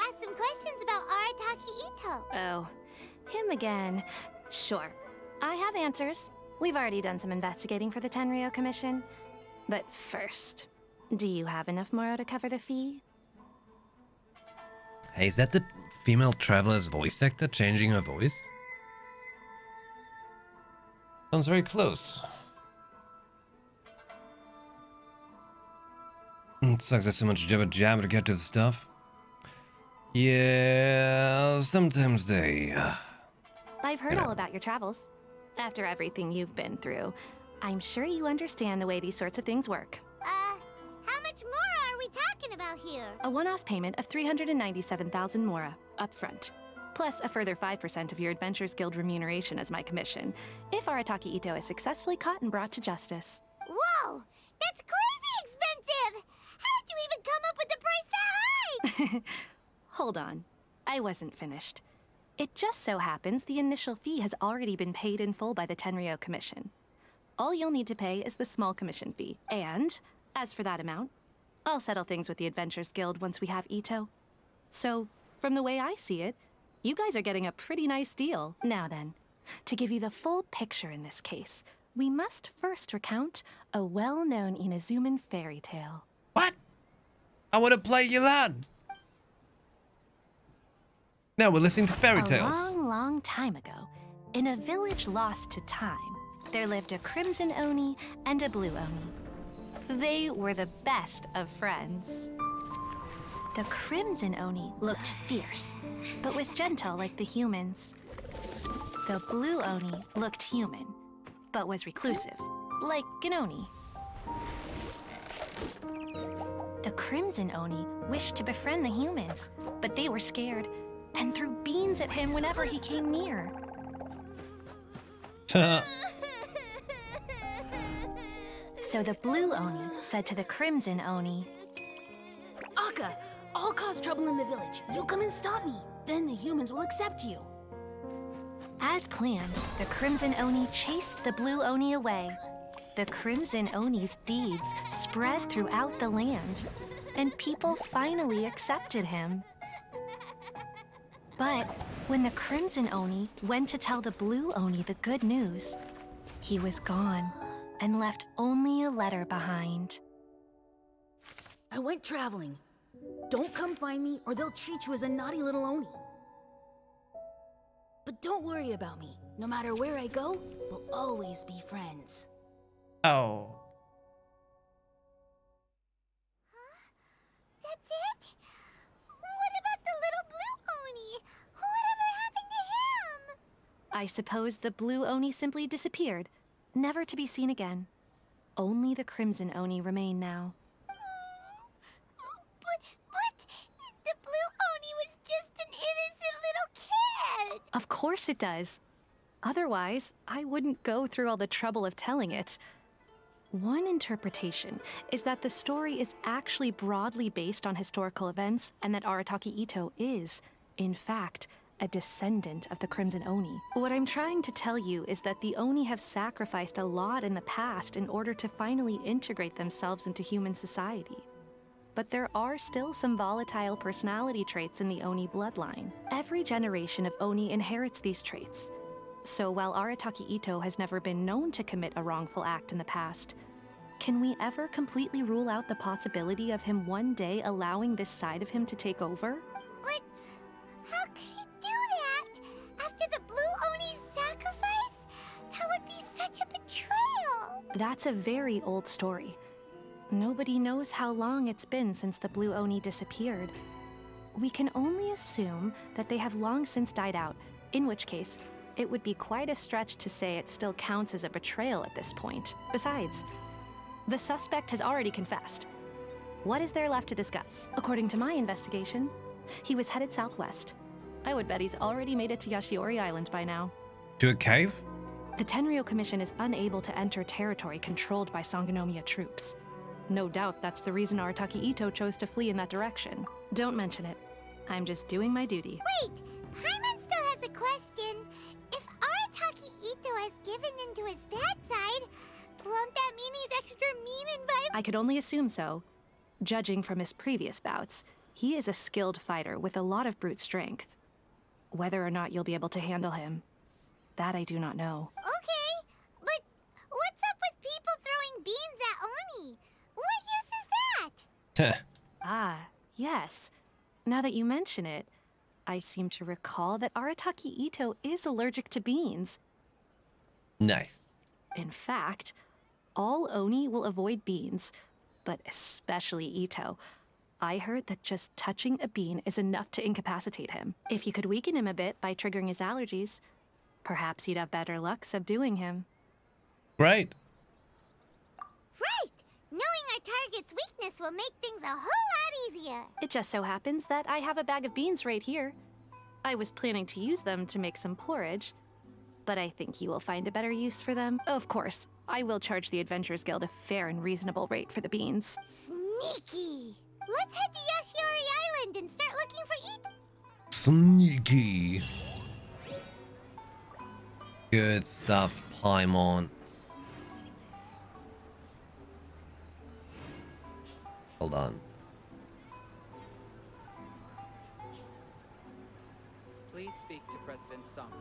S13: Sure. I have answers. We've already done some investigating for the Tenryo Commission. But first, do you have enough Moro to cover the fee?
S1: Hey, is that the female traveler's voice actor changing her voice? Sounds very close. It sucks there's so much jabber jabber to get to the stuff. Yeah, sometimes they...
S13: I've heard all about your travels. After everything you've been through, I'm sure you understand the way these sorts of things work.
S2: How much more are we talking about here?
S13: A one-off payment of 397,000 Mora, upfront. Plus a further 5% of your Adventures Guild remuneration as my commission, if Arataki Ito is successfully caught and brought to justice.
S2: Whoa! That's crazy expensive! How did you even come up with the price that high?
S13: Hold on. I wasn't finished. It just so happens the initial fee has already been paid in full by the Tenryo Commission. All you'll need to pay is the small commission fee, and, as for that amount, I'll settle things with the Adventures Guild once we have Ito. So, from the way I see it, you guys are getting a pretty nice deal. Now then, to give you the full picture in this case, we must first recount a well-known Inazuman fairy tale.
S1: What? I want to play Yolan. Now we're listening to fairy tales.
S13: A long, long time ago, in a village lost to time, there lived a crimson Oni and a blue Oni. They were the best of friends. The crimson Oni looked fierce, but was gentle like the humans. The blue Oni looked human, but was reclusive, like an Oni. The crimson Oni wished to befriend the humans, but they were scared and threw beans at him whenever he came near. So the blue Oni said to the crimson Oni,
S11: Akka, I'll cause trouble in the village. You come and stop me. Then the humans will accept you.
S13: As planned, the crimson Oni chased the blue Oni away. The crimson Oni's deeds spread throughout the land, and people finally accepted him. But when the crimson Oni went to tell the blue Oni the good news, he was gone and left only a letter behind.
S11: I went traveling. Don't come find me or they'll treat you as a naughty little Oni. But don't worry about me. No matter where I go, we'll always be friends.
S1: Oh.
S2: That's it? What about the little blue Oni? Whatever happened to him?
S13: I suppose the blue Oni simply disappeared, never to be seen again. Only the crimson Oni remain now.
S2: But the blue Oni was just an innocent little kid.
S13: Of course it does. Otherwise, I wouldn't go through all the trouble of telling it. One interpretation is that the story is actually broadly based on historical events and that Arataki Ito is, in fact, a descendant of the Crimson Oni. What I'm trying to tell you is that the Oni have sacrificed a lot in the past in order to finally integrate themselves into human society. But there are still some volatile personality traits in the Oni bloodline. Every generation of Oni inherits these traits. So while Arataki Ito has never been known to commit a wrongful act in the past, can we ever completely rule out the possibility of him one day allowing this side of him to take over?
S2: But how could he do that? After the blue Oni's sacrifice? That would be such a betrayal.
S13: That's a very old story. Nobody knows how long it's been since the blue Oni disappeared. We can only assume that they have long since died out, in which case, it would be quite a stretch to say it still counts as a betrayal at this point. Besides, the suspect has already confessed. What is there left to discuss? According to my investigation, he was headed southwest. I would bet he's already made it to Yashiori Island by now.
S1: To a cave?
S13: The Tenryo Commission is unable to enter territory controlled by Sangonomiya troops. No doubt that's the reason Arataki Ito chose to flee in that direction. Don't mention it. I'm just doing my duty.
S2: Wait, Paimon still has a question. If Arataki Ito has given into his bad side, won't that mean he's extra mean and violent?
S13: I could only assume so. Judging from his previous bouts, he is a skilled fighter with a lot of brute strength. Whether or not you'll be able to handle him, That I do not know.
S2: Okay, but what's up with people throwing beans at Oni? What use is that?
S13: Ah, yes. Now that you mention it, I seem to recall that Arataki Ito is allergic to beans.
S1: Nice.
S13: In fact, all Oni will avoid beans, but especially Ito. I heard that just touching a bean is enough to incapacitate him. If you could weaken him a bit by triggering his allergies, perhaps you'd have better luck subduing him.
S1: Great.
S2: Right! Knowing our target's weakness will make things a whole lot easier.
S13: It just so happens that I have a bag of beans right here. I was planning to use them to make some porridge, but I think you will find a better use for them. Of course, I will charge the Adventurers Guild a fair and reasonable rate for the beans.
S2: Sneaky! Let's head to Yoshiori Island and start looking for
S1: Sneaky. Good stuff, Paimon. Hold on.
S14: Please speak to President Song.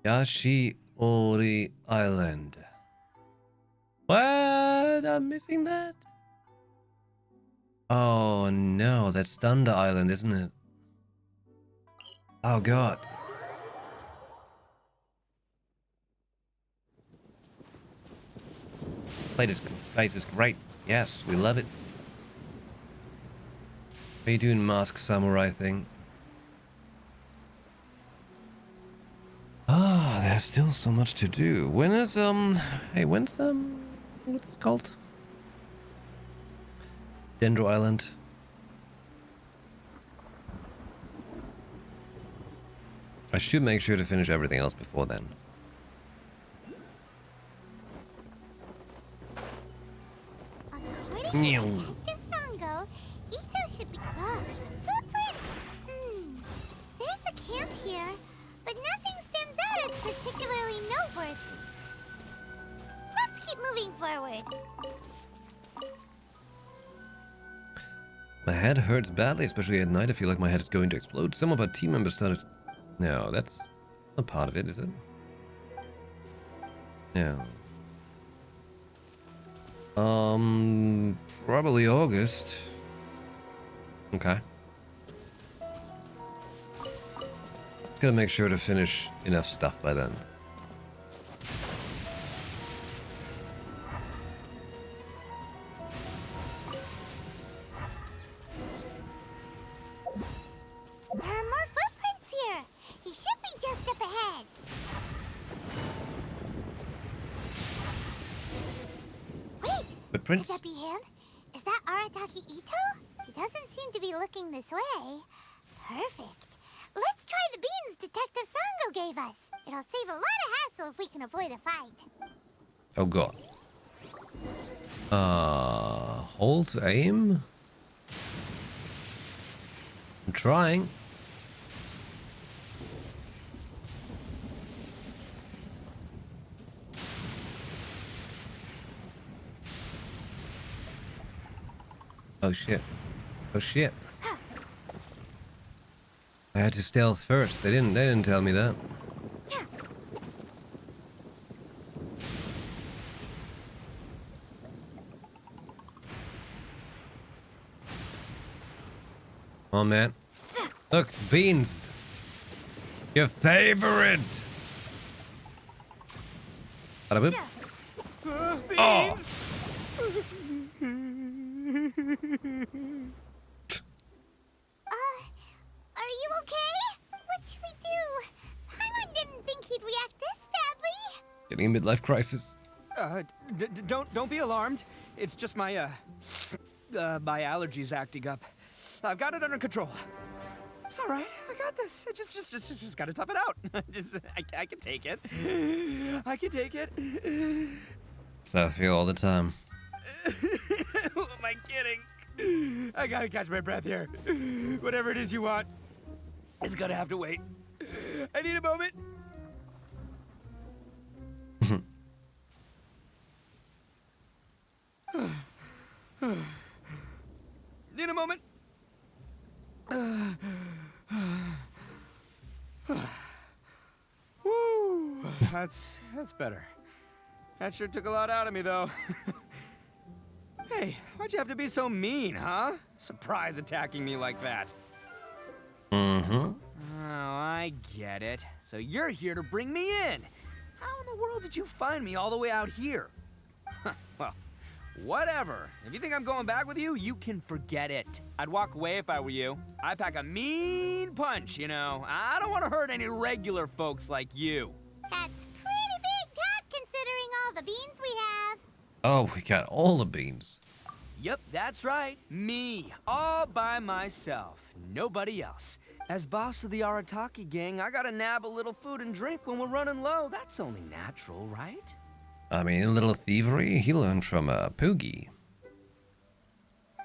S1: Yoshiori Island. What? I'm missing that? Oh no, that's Thunder Island, isn't it? Oh god. Place is great. Yes, we love it. What are you doing, Mask Samurai thing? Ah, there's still so much to do. When is hey, when's what's it called? Dendro Island. I should make sure to finish everything else before then.
S2: According to Sango, Ito should be... footprints! There's a camp here, but nothing stands out as particularly noteworthy. Let's keep moving forward.
S1: My head hurts badly, especially at night. I feel like my head is going to explode. Some of our team members started... No, that's not part of it, is it? No. Probably August. Okay. Just gotta make sure to finish enough stuff by then.
S2: There are more footprints here. He should be just up ahead. Wait!
S1: Footprints?
S2: Could that be him? Is that Arataki Ito? He doesn't seem to be looking this way. Perfect. Let's try the beans Detective Sango gave us. It'll save a lot of hassle if we can avoid a fight.
S1: Oh god. Hold to aim? I'm trying. Oh shit. Oh shit. I had to stealth first. They didn't tell me that. Oh man. Look, beans. Your favorite. Bada boop. Oh.
S2: Are you okay? What should we do? Paimon didn't think he'd react this badly.
S1: Getting a midlife crisis.
S14: Don't be alarmed. It's just my my allergies acting up. I've got it under control. It's all right. I got this. I just gotta tough it out. I can take it. I can take it.
S1: So I feel all the time.
S14: Who am I kidding? I gotta catch my breath here. Whatever it is you want, it's gonna have to wait. I need a moment. Need a moment. That's better. That sure took a lot out of me, though. Hey, why'd you have to be so mean, huh? Surprise attacking me like that.
S1: Mm-hmm.
S14: Oh, I get it. So you're here to bring me in. How in the world did you find me all the way out here? Well, whatever. If you think I'm going back with you, you can forget it. I'd walk away if I were you. I pack a mean punch, you know. I don't want to hurt any regular folks like you.
S2: That's pretty big talk considering all the beans we have.
S1: Oh, we got all the beans.
S14: Yep, that's right. Me, all by myself. Nobody else. As boss of the Arataki gang, I gotta nab a little food and drink when we're running low. That's only natural, right?
S1: I mean, a little thievery, he learned from Poogie.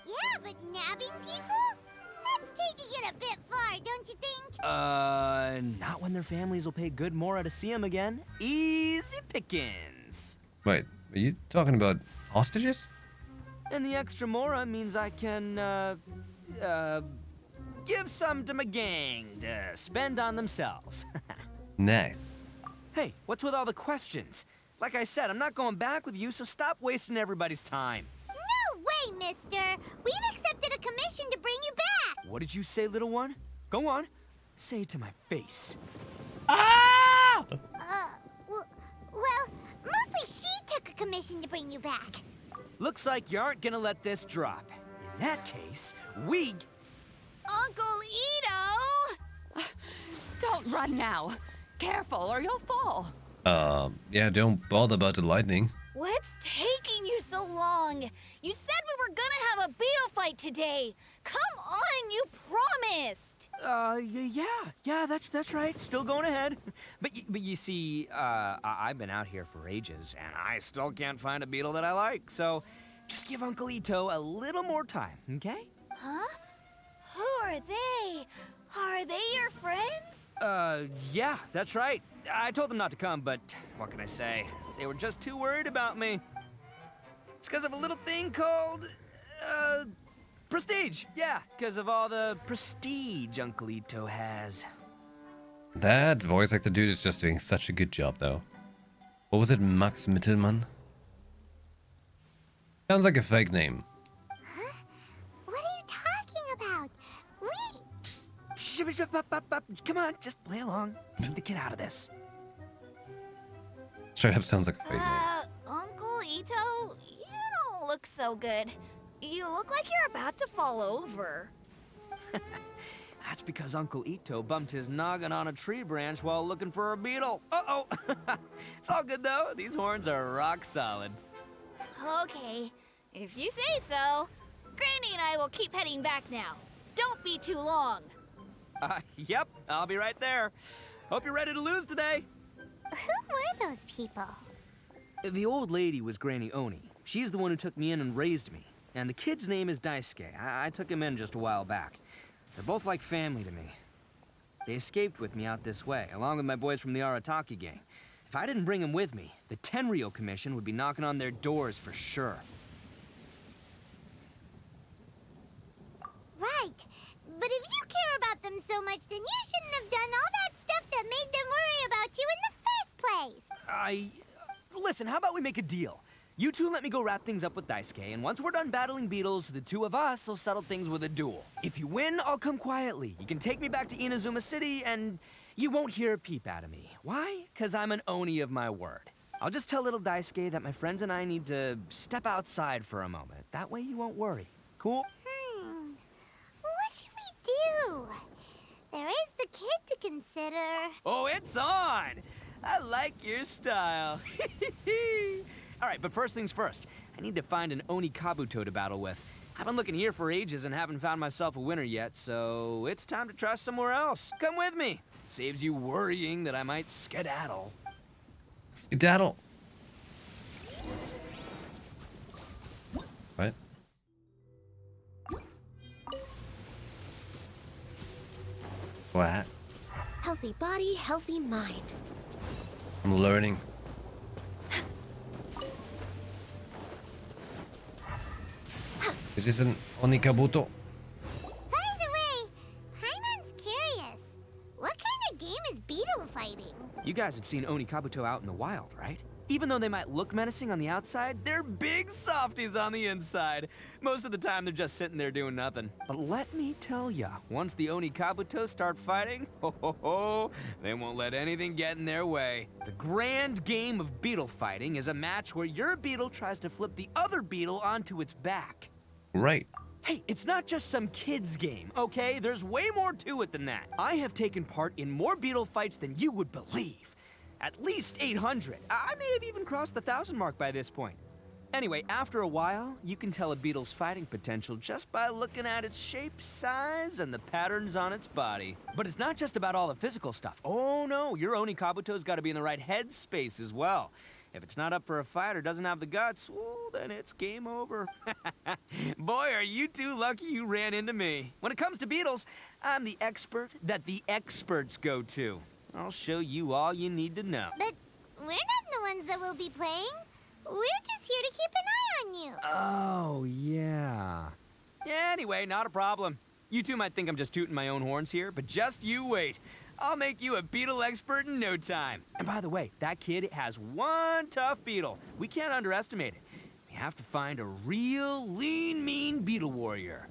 S2: Yeah, but nabbing people? That's taking it a bit far, don't you think?
S14: Not when their families will pay good mora to see them again. Easy pickings.
S1: Wait, are you talking about hostages?
S14: And the extra mora means I can, give some to my gang to spend on themselves.
S1: Nice.
S14: Hey, what's with all the questions? Like I said, I'm not going back with you, so stop wasting everybody's time.
S2: No way, mister! We've accepted a commission to bring you back!
S14: What did you say, little one? Go on. Say it to my face.
S2: Ah! Well, mostly she took a commission to bring you back.
S14: Looks like you aren't gonna let this drop. In that case, we...
S15: Uncle Ito! Don't run now. Careful or you'll fall.
S1: Yeah, don't bother about the lightning.
S15: What's taking you so long? You said we were gonna have a beetle fight today. Come on, you promised.
S14: Yeah, that's right. Still going ahead. But you see, I've been out here for ages, and I still can't find a beetle that I like. So, just give Uncle Ito a little more time, okay?
S15: Huh? Who are they? Are they your friends?
S14: Yeah, that's right. I told them not to come, but what can I say? They were just too worried about me. It's because of a little thing called, prestige. Yeah, because of all the prestige Uncle Ito has.
S1: That voice actor dude is just doing such a good job, though. What was it, Max Mittelmann? Sounds like a fake name.
S2: Huh? What are you talking about?
S14: Come on, just play along. Take the kid out of this.
S1: Straight up sounds like a fake name.
S15: Uncle Ito, you don't look so good. You look like you're about to fall over.
S14: That's because Uncle Ito bumped his noggin on a tree branch while looking for a beetle. Uh-oh. It's all good, though. These horns are rock solid.
S15: Okay, if you say so. Granny and I will keep heading back now. Don't be too long.
S14: Yep, I'll be right there. Hope you're ready to lose today.
S2: Who were those people?
S14: The old lady was Granny Oni. She's the one who took me in and raised me. And the kid's name is Daisuke. I took him in just a while back. They're both like family to me. They escaped with me out this way, along with my boys from the Arataki gang. If I didn't bring them with me, the Tenryou Commission would be knocking on their doors for sure.
S2: Right. But if you care about them so much, then you shouldn't have done all that stuff that made them worry about you in the first place.
S14: Listen, how about we make a deal? You two let me go wrap things up with Daisuke, and once we're done battling beetles, the two of us will settle things with a duel. If you win, I'll come quietly. You can take me back to Inazuma City, and you won't hear a peep out of me. Why? 'Cause I'm an Oni of my word. I'll just tell little Daisuke that my friends and I need to step outside for a moment. That way you won't worry. Cool?
S2: What should we do? There is the kid to consider.
S14: Oh, it's on! I like your style. All right, but first things first. I need to find an Oni Kabuto to battle with. I've been looking here for ages and haven't found myself a winner yet, so it's time to try somewhere else. Come with me. Saves you worrying that I might skedaddle.
S1: Skedaddle. What? What?
S11: Healthy body, healthy mind.
S1: I'm learning. Is this an Oni Kabuto?
S2: By the way, Paimon's curious. What kind of game is beetle fighting?
S14: You guys have seen Onikabuto out in the wild, right? Even though they might look menacing on the outside, they're big softies on the inside. Most of the time, they're just sitting there doing nothing. But let me tell ya, once the Onikabuto start fighting, they won't let anything get in their way. The grand game of beetle fighting is a match where your beetle tries to flip the other beetle onto its back.
S1: Right.
S14: Hey, it's not just some kid's game, okay? There's way more to it than that. I have taken part in more beetle fights than you would believe. At least 800. I may have even crossed the 1,000 mark by this point. Anyway, after a while, you can tell a beetle's fighting potential just by looking at its shape, size, and the patterns on its body. But it's not just about all the physical stuff. Oh no, your Onikabuto's got to be in the right headspace as well. If it's not up for a fight or doesn't have the guts, well, then it's game over. Boy, are you two lucky you ran into me. When it comes to beetles, I'm the expert that the experts go to. I'll show you all you need to know.
S2: But we're not the ones that will be playing. We're just here to keep an eye on you.
S14: Oh, yeah. Yeah, anyway, not a problem. You two might think I'm just tooting my own horns here, but just you wait. I'll make you a beetle expert in no time. And by the way, that kid has one tough beetle. We can't underestimate it. We have to find a real lean, mean beetle warrior.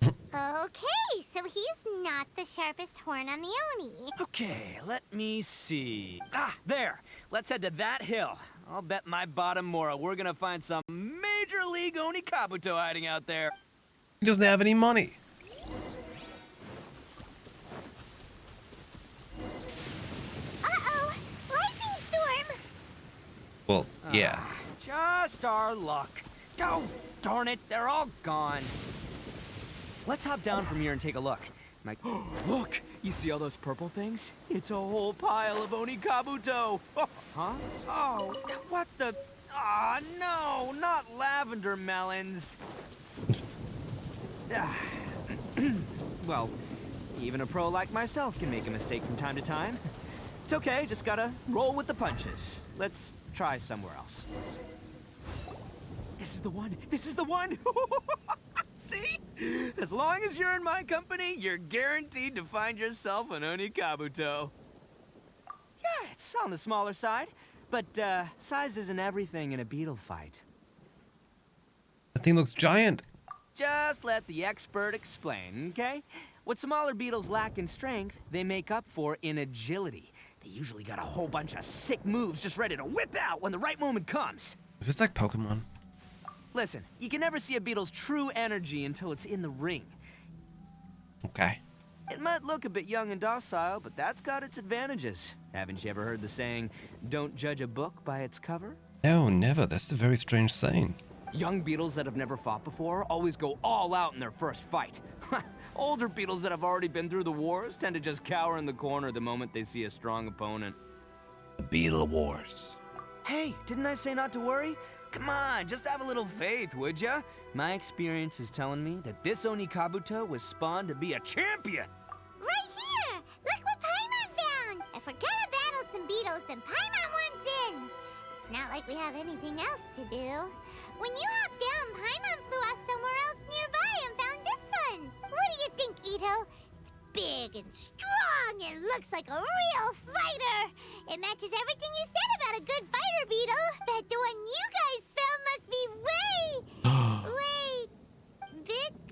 S2: Okay, so he's not the sharpest horn on the Oni.
S14: Okay, let me see. Ah, there. Let's head to that hill. I'll bet my bottom Mora we're gonna find some major league Onikabuto hiding out there.
S1: He doesn't have any money.
S2: Uh-oh! Lightning storm!
S1: Well, yeah.
S14: Just our luck. Oh, darn it, they're all gone. Let's hop down from here and take a look. Like, look, you see all those purple things? It's a whole pile of Onikabuto. Oh, huh? Oh, what the? Ah, no, not lavender melons. Well, even a pro like myself can make a mistake from time to time. It's okay, just gotta roll with the punches. Let's try somewhere else. This is the one. This is the one. See? As long as you're in my company, you're guaranteed to find yourself an Onikabuto. Yeah, it's on the smaller side, but size isn't everything in a beetle fight.
S1: That thing looks giant.
S14: Just let the expert explain, okay? What smaller beetles lack in strength, they make up for in agility. They usually got a whole bunch of sick moves just ready to whip out when the right moment comes.
S1: Is this like Pokemon?
S14: Listen, you can never see a beetle's true energy until it's in the ring.
S1: Okay.
S14: It might look a bit young and docile, but that's got its advantages. Haven't you ever heard the saying, don't judge a book by its cover?
S1: No, never. That's a very strange saying.
S14: Young beetles that have never fought before always go all out in their first fight. Older beetles that have already been through the wars tend to just cower in the corner the moment they see a strong opponent.
S1: The Beetle Wars.
S14: Hey, didn't I say not to worry? Come on, just have a little faith, would ya? My experience is telling me that this Onikabuto was spawned to be a champion.
S2: Right here! Look what Paimon found! If we're gonna battle some beetles, then Paimon wants in! It's not like we have anything else to do. When you hopped down, Paimon flew off somewhere else nearby and found this one. What do you think, Ito? It's big and strong and looks like a real fighter. It matches everything you said about a good fighter beetle. Bet the one you guys found must be way,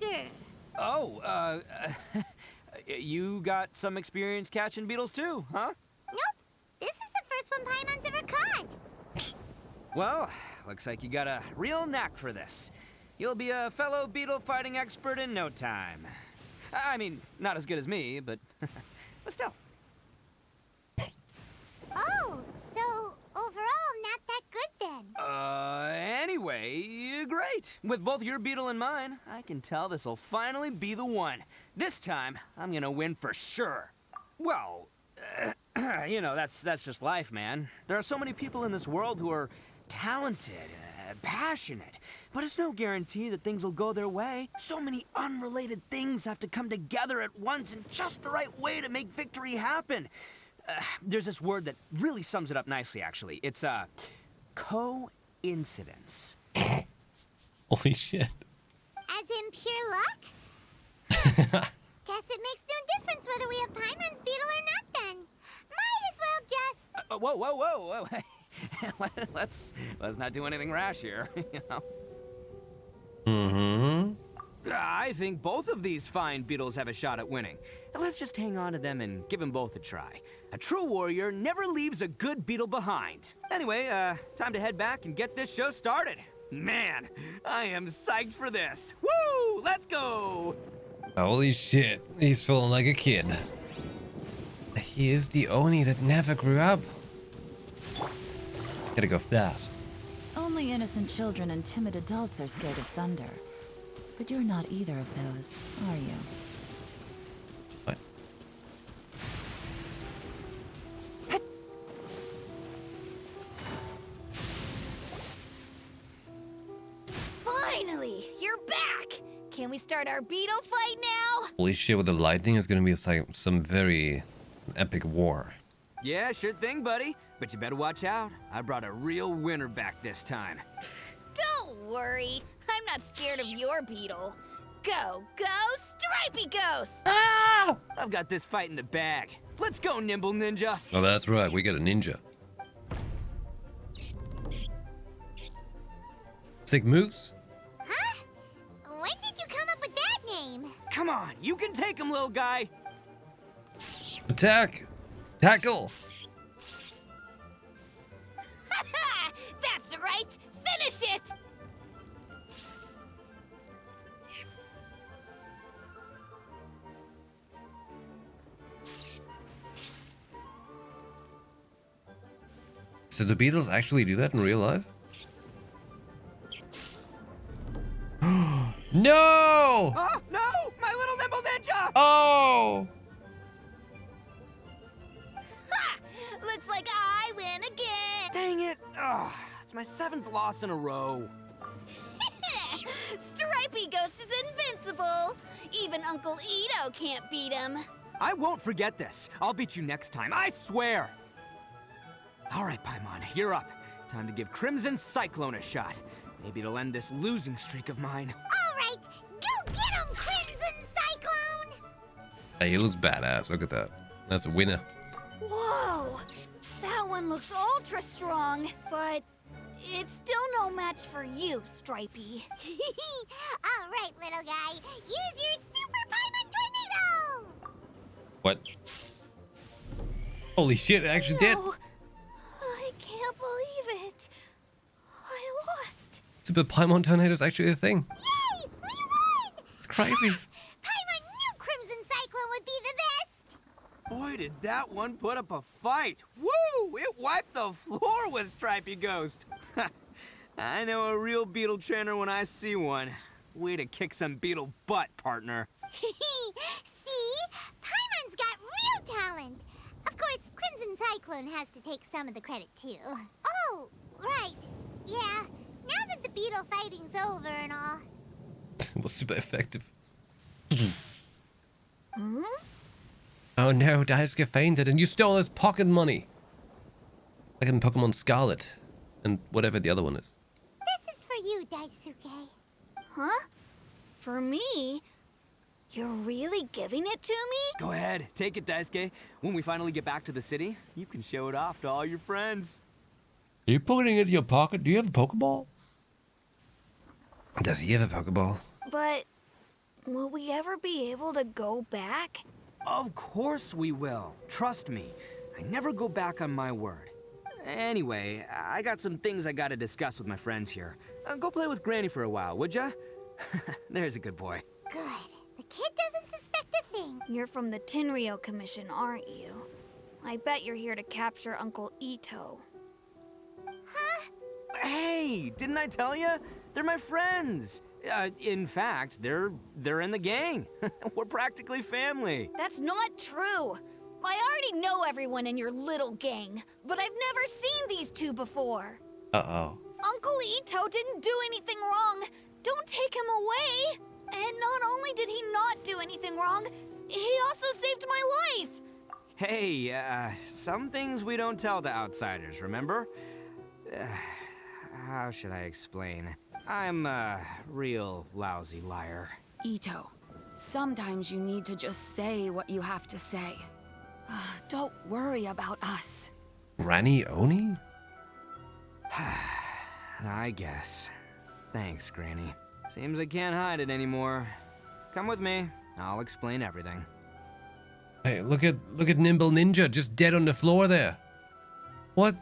S2: bigger.
S14: Oh, you got some experience catching beetles too, huh?
S2: Nope. This is the first one Paimon's ever caught.
S14: Well, looks like you got a real knack for this. You'll be a fellow beetle fighting expert in no time. I mean, not as good as me, but still.
S2: Oh, so overall not that good then.
S14: Anyway, great. With both your beetle and mine, I can tell this'll finally be the one. This time, I'm gonna win for sure. Well, you know, that's just life, man. There are so many people in this world who are talented, passionate, but it's no guarantee that things will go their way. So many unrelated things have to come together at once in just the right way to make victory happen. There's this word that really sums it up nicely, actually. It's, coincidence.
S1: Holy shit.
S2: As in pure luck? Guess it makes no difference whether we have Paimon's beetle or not then. Might as well
S14: Whoa, whoa, whoa, whoa. let's not do anything rash here, you know?
S1: Mm-hmm.
S14: I think both of these fine beetles have a shot at winning. Let's just hang on to them and give them both a try. A true warrior never leaves a good beetle behind. Anyway, time to head back and get this show started. Man, I am psyched for this. Woo! Let's go!
S1: Holy shit, he's feeling like a kid. He is the Oni that never grew up. Gotta go fast.
S5: Only innocent children and timid adults are scared of thunder. But you're not either of those, are you?
S1: What?
S15: Finally, you're back! Can we start our beetle fight now?
S1: Holy shit, with the lightning is gonna be like some very epic war.
S14: Yeah, sure thing, buddy. But you better watch out. I brought a real winner back this time.
S15: Don't worry. I'm not scared of your beetle. Go, Stripey Ghost!
S14: Ah! I've got this fight in the bag. Let's go, Nimble Ninja.
S1: Oh, that's right. We got a ninja. Sick moves.
S2: Huh? When did you come up with that name?
S14: Come on, you can take him, little guy.
S1: Attack. Tackle.
S15: That's right. Finish it.
S1: So the beetles actually do that in real life? No!
S14: Oh, no! My little Nimble Ninja!
S1: Oh!
S15: Ha! Looks like I win again.
S14: Dang it! Oh, it's my 7th loss in a row.
S15: Stripey Ghost is invincible. Even Uncle Ito can't beat him.
S14: I won't forget this. I'll beat you next time, I swear. All right, Paimon, you're up. Time to give Crimson Cyclone a shot. Maybe it'll end this losing streak of mine.
S2: All right, go get him, Crimson Cyclone!
S1: Hey, he looks badass. Look at that. That's a winner.
S15: Whoa! That one looks ultra strong, but it's still no match for you, Stripey.
S2: All right, little guy, use your Super Paimon Tornado!
S1: What? Holy shit, it actually did.
S15: No, I can't believe it. I lost.
S1: Super Paimon Tornado is actually a thing.
S2: Yay! We won!
S1: It's crazy.
S2: Paimon knew Crimson Cyclone would be the best!
S14: Boy, did that one put up a fight. Woo! It wiped the floor with Stripey Ghost. I know a real beetle trainer when I see one. Way to kick some beetle butt, partner.
S2: See? Paimon's got real talent. Of course, Crimson Cyclone has to take some of the credit, too. Oh, right. Yeah, now that the beetle fighting's over and all.
S1: It was super effective.
S15: Hmm?
S1: Oh no, Daisuke fainted and you stole his pocket money. Like in Pokemon Scarlet. And whatever the other one is.
S2: This is for you, Daisuke.
S15: Huh? For me? You're really giving it to me?
S14: Go ahead, take it, Daisuke. When we finally get back to the city, you can show it off to all your friends.
S1: Are you putting it in your pocket? Do you have a Pokeball? Does he have a Pokeball?
S15: But will we ever be able to go back?
S14: Of course we will. Trust me. I never go back on my word. Anyway, I got some things I gotta discuss with my friends here. Go play with Granny for a while, would ya? There's a good boy.
S2: Good. The kid doesn't suspect a thing.
S15: You're from the Tenryou Commission, aren't you? I bet you're here to capture Uncle Ito.
S2: Huh?
S14: Hey, didn't I tell you? They're my friends. In fact, they're in the gang. We're practically family.
S15: That's not true. I already know everyone in your little gang, but I've never seen these two before.
S1: Uh-oh.
S15: Uncle Ito didn't do anything wrong. Don't take him away. And not only did he not do anything wrong, he also saved my life.
S14: Hey, some things we don't tell to outsiders, remember? How should I explain? I'm a real lousy liar.
S11: Ito, sometimes you need to just say what you have to say. Don't worry about us.
S1: Granny Oni?
S14: I guess. Thanks, Granny. Seems I can't hide it anymore. Come with me. I'll explain everything.
S1: Hey, look at Nimble Ninja just dead on the floor there. What?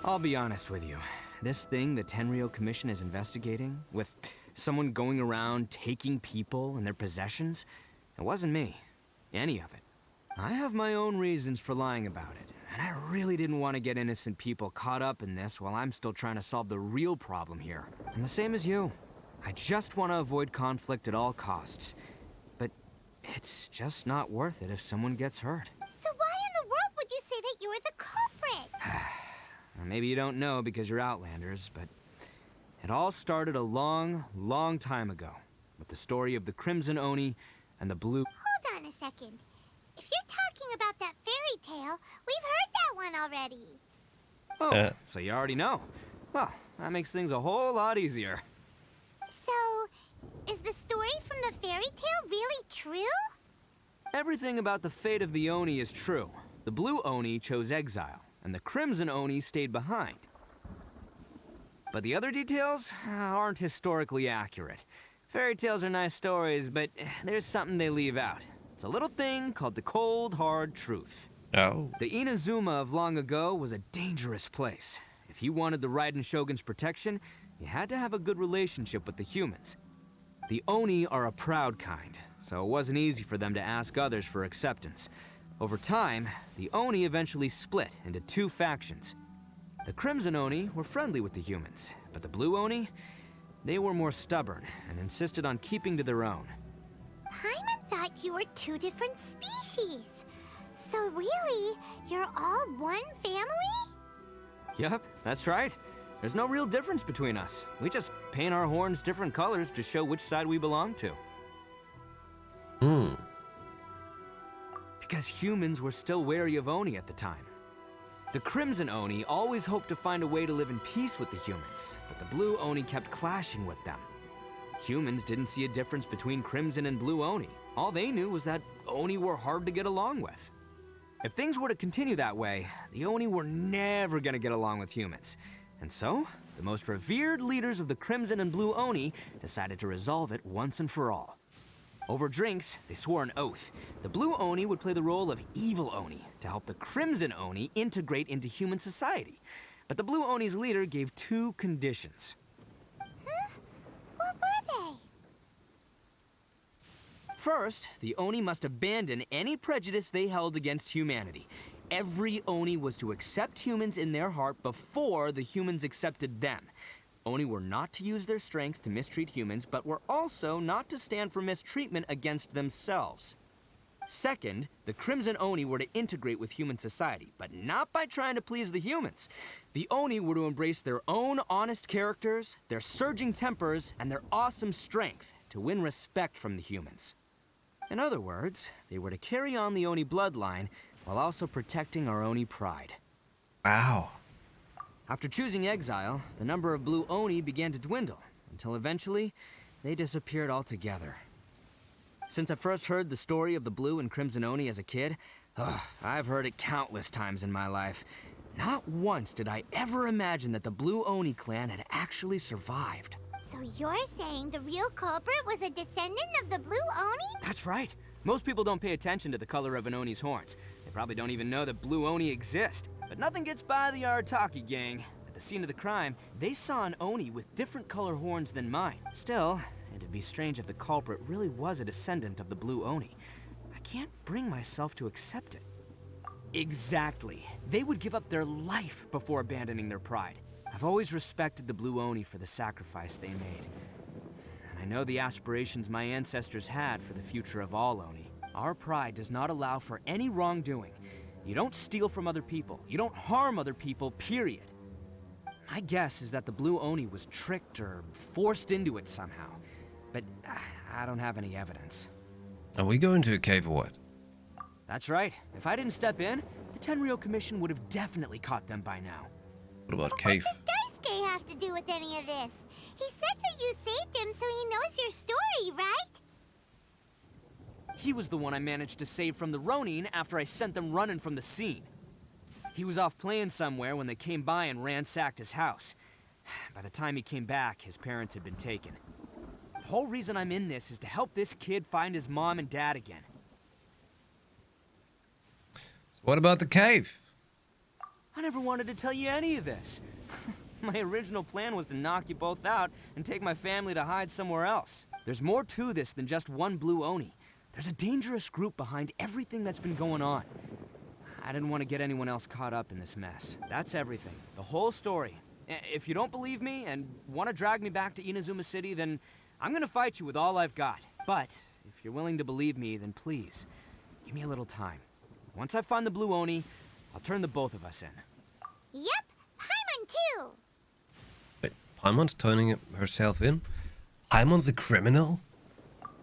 S14: I'll be honest with you. This thing the Tenryou Commission is investigating, with someone going around taking people and their possessions, it wasn't me. Any of it. I have my own reasons for lying about it, and I really didn't want to get innocent people caught up in this while I'm still trying to solve the real problem here. And the same as you. I just want to avoid conflict at all costs. But it's just not worth it if someone gets hurt.
S2: So why in the world would you say that you're the culprit?
S14: Maybe you don't know because you're Outlanders, but it all started a long, long time ago with the story of the Crimson Oni and the Blue...
S2: Hold on a second. If you're talking about that fairy tale, we've heard that one already.
S14: Oh, so you already know. Well, that makes things a whole lot easier.
S2: So, is the story from the fairy tale really true?
S14: Everything about the fate of the Oni is true. The Blue Oni chose exile, and the Crimson Oni stayed behind. But the other details aren't historically accurate. Fairy tales are nice stories, but there's something they leave out. It's a little thing called the cold, hard truth.
S1: Oh.
S14: The Inazuma of long ago was a dangerous place. If you wanted the Raiden Shogun's protection, you had to have a good relationship with the humans. The Oni are a proud kind, so it wasn't easy for them to ask others for acceptance. Over time, the Oni eventually split into two factions. The Crimson Oni were friendly with the humans, but the Blue Oni, they were more stubborn and insisted on keeping to their own.
S2: Paimon thought you were two different species. So really, you're all one family?
S14: Yep, that's right. There's no real difference between us. We just paint our horns different colors to show which side we belong to. Because humans were still wary of Oni at the time. The Crimson Oni always hoped to find a way to live in peace with the humans, but the Blue Oni kept clashing with them. Humans didn't see a difference between Crimson and Blue Oni. All they knew was that Oni were hard to get along with. If things were to continue that way, the Oni were never gonna get along with humans. And so, the most revered leaders of the Crimson and Blue Oni decided to resolve it once and for all. Over drinks, they swore an oath. The Blue Oni would play the role of evil Oni to help the Crimson Oni integrate into human society. But the Blue Oni's leader gave two conditions.
S2: What were they?
S14: First, the Oni must abandon any prejudice they held against humanity. Every Oni was to accept humans in their heart before the humans accepted them. Oni were not to use their strength to mistreat humans, but were also not to stand for mistreatment against themselves. Second, the Crimson Oni were to integrate with human society, but not by trying to please the humans. The Oni were to embrace their own honest characters, their surging tempers, and their awesome strength to win respect from the humans. In other words, they were to carry on the Oni bloodline while also protecting our Oni pride.
S1: Wow.
S14: After choosing exile, the number of Blue Oni began to dwindle, until eventually, they disappeared altogether. Since I first heard the story of the Blue and Crimson Oni as a kid, I've heard it countless times in my life. Not once did I ever imagine that the Blue Oni clan had actually survived.
S2: So you're saying the real culprit was a descendant of the Blue Oni?
S14: That's right. Most people don't pay attention to the color of an Oni's horns. They probably don't even know that Blue Oni exist. But nothing gets by the Arataki gang. At the scene of the crime, they saw an Oni with different color horns than mine. Still, it'd be strange if the culprit really was a descendant of the Blue Oni. I can't bring myself to accept it. Exactly. They would give up their life before abandoning their pride. I've always respected the Blue Oni for the sacrifice they made. And I know the aspirations my ancestors had for the future of all Oni. Our pride does not allow for any wrongdoing. You don't steal from other people. You don't harm other people, period. My guess is that the Blue Oni was tricked or forced into it somehow. But I don't have any evidence.
S1: Are we going to a cave or what?
S14: That's right. If I didn't step in, the Tenryou Commission would have definitely caught them by now.
S1: What about cave?
S2: What does Daisuke have to do with any of this? He said that you saved him so he knows your story, right?
S14: He was the one I managed to save from the Ronin after I sent them running from the scene. He was off playing somewhere when they came by and ransacked his house. By the time he came back, his parents had been taken. The whole reason I'm in this is to help this kid find his mom and dad again.
S1: What about the cave?
S14: I never wanted to tell you any of this. My original plan was to knock you both out and take my family to hide somewhere else. There's more to this than just one blue Oni. There's a dangerous group behind everything that's been going on. I didn't want to get anyone else caught up in this mess. That's everything. The whole story. If you don't believe me and want to drag me back to Inazuma City, then I'm gonna fight you with all I've got. But if you're willing to believe me, then please, give me a little time. Once I find the blue Oni, I'll turn the both of us in.
S2: Yep, Paimon too.
S1: Wait, Paimon's turning herself in? Paimon's a criminal?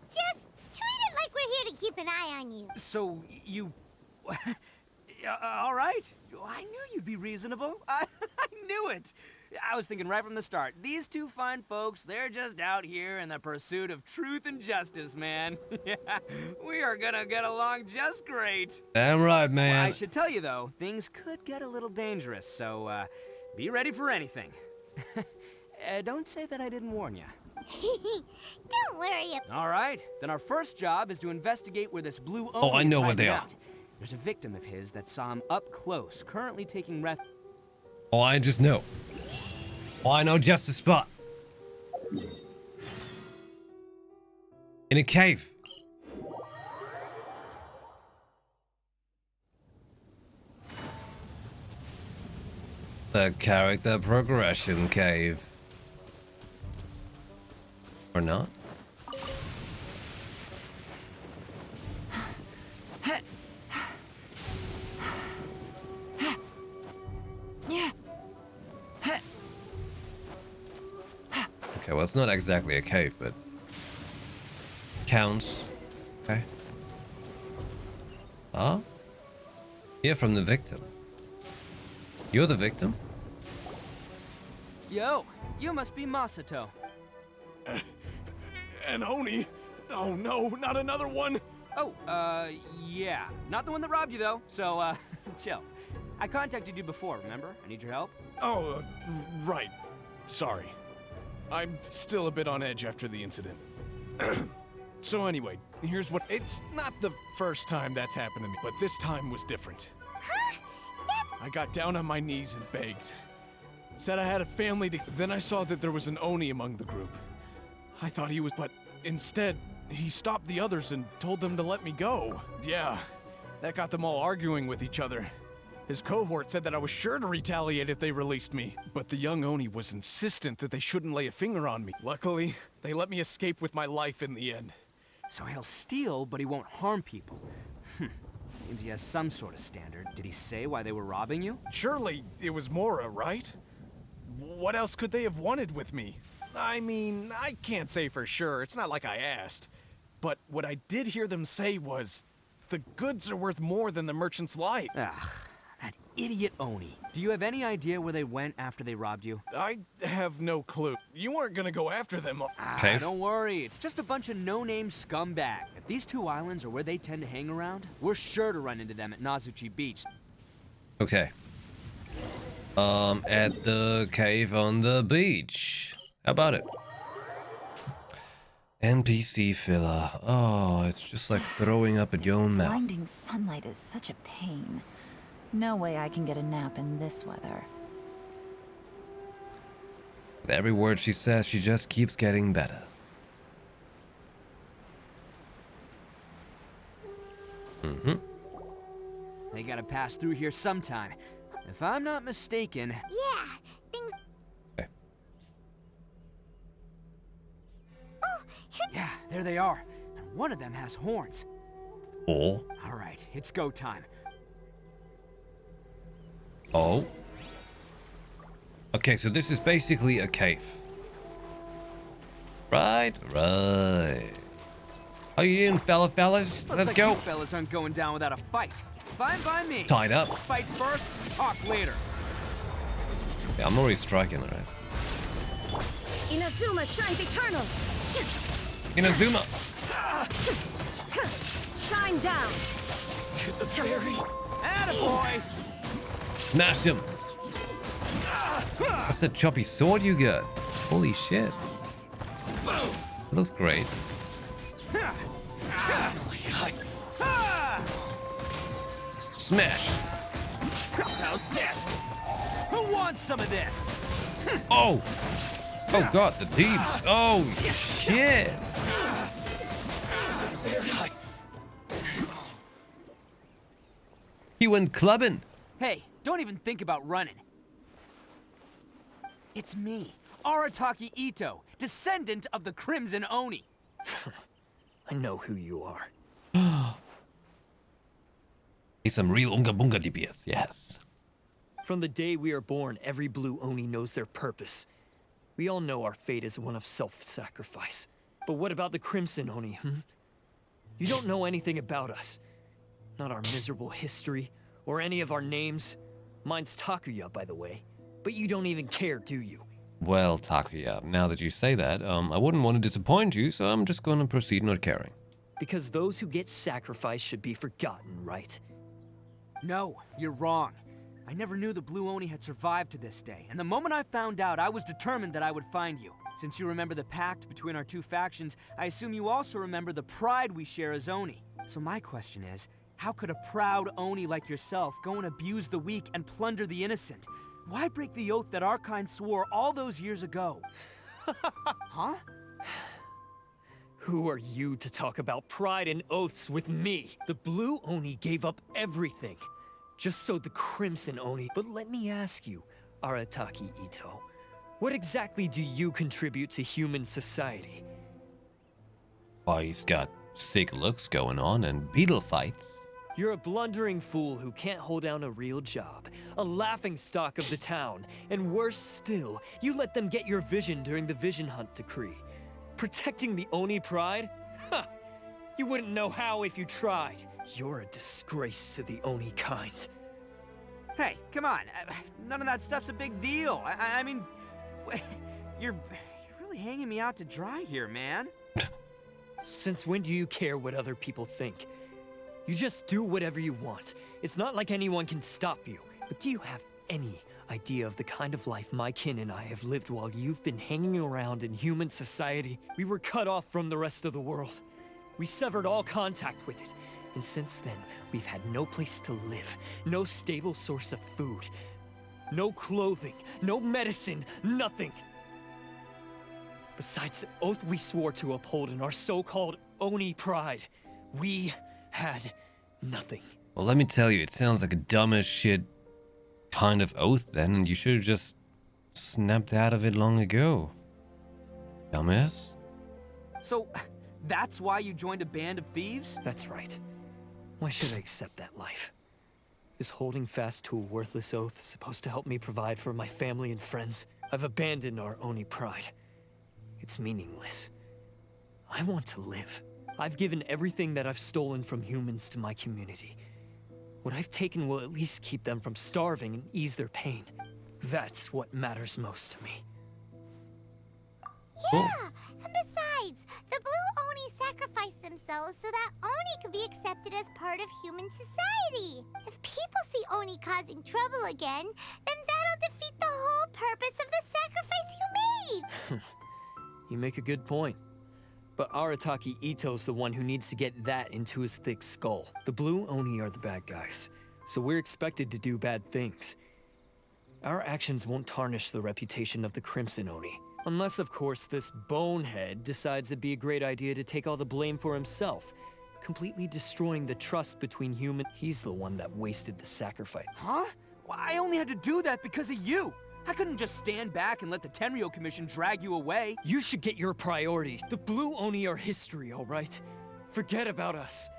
S2: Just treat it like we're here to keep an eye on you.
S14: So, you... all right. I knew you'd be reasonable. I knew it. I was thinking right from the start. These two fine folks, they're just out here in the pursuit of truth and justice, man. Yeah, we are gonna get along just great.
S1: Damn right, man.
S14: Well, I should tell you, though, things could get a little dangerous, so be ready for anything. Don't say that I didn't warn you.
S2: Don't worry.
S14: All right, then our first job is to investigate where this blue Oni
S1: Oh, I know
S14: is
S1: where they
S14: hiding
S1: are.
S14: out. There's a victim of his that saw him up close, currently taking refuge.
S1: Oh, I just know. Oh, I know just the spot. In a cave. The character progression cave. Or not? Okay, well, it's not exactly a cave, but counts. Okay. Huh? Hear from the victim. You're the victim?
S14: Yo, you must be Masato.
S16: An Oni? Oh no, not another one!
S14: Oh, yeah. Not the one that robbed you, though, so, chill. I contacted you before, remember? I need your help.
S16: Oh, right. Sorry. I'm still a bit on edge after the incident. So anyway, here's what... It's not the first time that's happened to me, but this time was different. I got down on my knees and begged. Said I had a family to... Then I saw that there was an Oni among the group. I thought he was... But instead, he stopped the others and told them to let me go. Yeah, that got them all arguing with each other. His cohort said that I was sure to retaliate if they released me, but the young Oni was insistent that they shouldn't lay a finger on me. Luckily, they let me escape with my life in the end.
S14: So he'll steal, but he won't harm people. Seems he has some sort of standard. Did he say why they were robbing you?
S16: Surely it was Mora, right? What else could they have wanted with me? I mean, I can't say for sure. It's not like I asked. But what I did hear them say was, the goods are worth more than the merchant's life.
S14: Ugh. That idiot Oni. Do you have any idea where they went after they robbed you?
S16: I have no clue. You weren't gonna go after them.
S14: Ah, don't worry. It's just a bunch of no-name scumbag. If these two islands are where they tend to hang around, we're sure to run into them at Nazuchi Beach.
S1: Okay. At the cave on the beach. How about it? NPC filler. Oh, it's just like throwing up at your own mouth.
S5: Blinding sunlight is such a pain. No way I can get a nap in this weather.
S1: With every word she says, she just keeps getting better. Mm-hmm.
S14: They gotta pass through here sometime. If I'm not mistaken...
S2: Yeah, things...
S1: Okay.
S2: Oh,
S14: yeah, there they are. And one of them has horns.
S1: Oh.
S14: Alright, it's go time.
S1: Oh. Okay, so this is basically a cave. Right, right. How you doing, fellas?
S14: Looks
S1: Let's
S14: like
S1: go.
S14: You fellas aren't going down without a fight. Fine by me.
S1: Tied up.
S14: Let's fight first, talk later.
S1: Yeah, I'm already striking, alright.
S8: Inazuma shines eternal.
S1: Inazuma.
S8: shine down.
S14: The fairy. Attaboy!
S1: Smash him! What's that choppy sword you got? Holy shit. It looks great. Smash!
S14: How's this? Who wants some of this?
S1: Oh! Oh god, the thieves! Oh shit! He went clubbing.
S14: Hey, don't even think about running. It's me, Arataki Ito, descendant of the Crimson Oni.
S12: I know who you are.
S1: He's some real Unga Bunga DPS, yes.
S12: From the day we are born, every blue Oni knows their purpose. We all know our fate is one of self-sacrifice. But what about the Crimson Oni, You don't know anything about us. Not our miserable history, or any of our names. Mine's Takuya, by the way. But you don't even care, do you?
S1: Well, Takuya, now that you say that, I wouldn't want to disappoint you, so I'm just gonna proceed not caring.
S12: Because those who get sacrificed should be forgotten, right?
S14: No, you're wrong. I never knew the Blue Oni had survived to this day, and the moment I found out, I was determined that I would find you. Since you remember the pact between our two factions, I assume you also remember the pride we share as Oni. So my question is, how could a proud Oni like yourself go and abuse the weak and plunder the innocent? Why break the oath that our kind swore all those years ago? Huh?
S12: Who are you to talk about pride and oaths with me? The Blue Oni gave up everything, just so the Crimson Oni. But let me ask you, Arataki Ito, what exactly do you contribute to human society?
S1: Oh, he's got sick looks going on and beetle fights.
S12: You're a blundering fool who can't hold down a real job, a laughingstock of the town, and worse still, you let them get your vision during the Vision Hunt decree. Protecting the Oni pride? Ha! You wouldn't know how if you tried. You're a disgrace to the Oni kind.
S14: Hey, come on. None of that stuff's a big deal. I mean, you're really hanging me out to dry here, man.
S12: Since when do you care what other people think? You just do whatever you want. It's not like anyone can stop you. But do you have any idea of the kind of life my kin and I have lived while you've been hanging around in human society? We were cut off from the rest of the world. We severed all contact with it. And since then, we've had no place to live, no stable source of food, no clothing, no medicine, nothing. Besides the oath we swore to uphold in our so-called Oni pride, we had nothing.
S1: Well, let me tell you, it sounds like a dumb as shit kind of oath then, and you should have just snapped out of it long ago. Dumbass.
S14: So, that's why you joined a band of thieves?
S12: That's right. Why should I accept that life? Is holding fast to a worthless oath supposed to help me provide for my family and friends? I've abandoned our Oni pride. It's meaningless. I want to live. I've given everything that I've stolen from humans to my community. What I've taken will at least keep them from starving and ease their pain. That's what matters most to me.
S2: Yeah, and besides, the Blue Oni sacrificed themselves so that Oni could be accepted as part of human society. If people see Oni causing trouble again, then that'll defeat the whole purpose of the sacrifice you made.
S12: You make a good point. But Arataki Ito's the one who needs to get that into his thick skull. The Blue Oni are the bad guys, so we're expected to do bad things. Our actions won't tarnish the reputation of the Crimson Oni. Unless, of course, this bonehead decides it'd be a great idea to take all the blame for himself, completely destroying the trust between humans. He's the one that wasted the sacrifice.
S14: Huh? Well, I only had to do that because of you. I couldn't just stand back and let the Tenryo Commission drag you away.
S12: You should get your priorities. The Blue Oni are history, all right? Forget about us.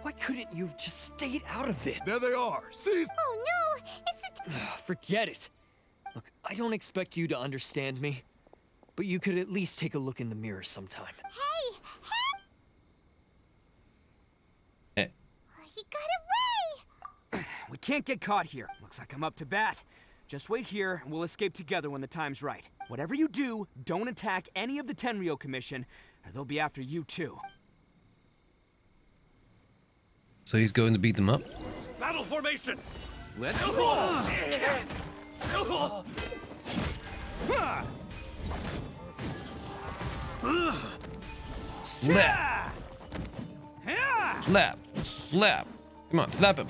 S12: Why couldn't you have just stayed out of it?
S16: There they are. See?
S2: Oh no, it's the...
S12: Forget it. Look, I don't expect you to understand me, but you could at least take a look in the mirror sometime.
S2: Hey!
S1: Eh.
S2: He got away!
S14: We can't get caught here. Looks like I'm up to bat. Just wait here, and we'll escape together when the time's right. Whatever you do, don't attack any of the Tenryo Commission, or they'll be after you too.
S1: So he's going to beat them up?
S14: Battle formation!
S6: Let's roll!
S1: Slap! Slap! Slap! Come on, slap him!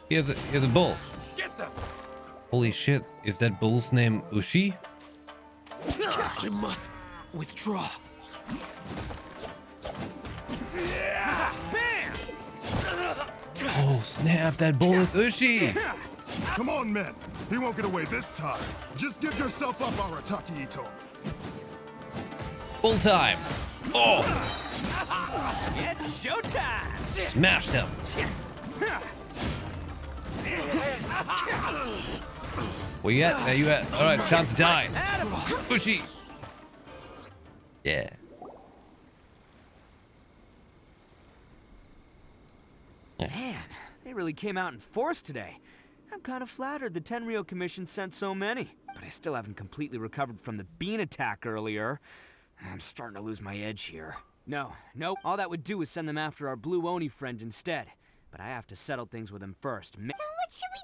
S1: He has a bull.
S14: Get them!
S1: Holy shit, is that bull's name Ushi?
S16: I must withdraw.
S1: Oh snap, that bull is Ushi!
S17: Come on, men. He won't get away this time. Just give yourself up, Arataki Ito.
S1: Full time! Oh!
S14: It's showtime!
S1: Smashed him! Where you at? There you at? Alright, it's time to die. Ushi! Yeah.
S14: Man, they really came out in force today. I'm kind of flattered the Tenryou Commission sent so many. But I still haven't completely recovered from the bean attack earlier. I'm starting to lose my edge here. No, all that would do is send them after our Blue Oni friend instead. But I have to settle things with him first.
S2: Then what should we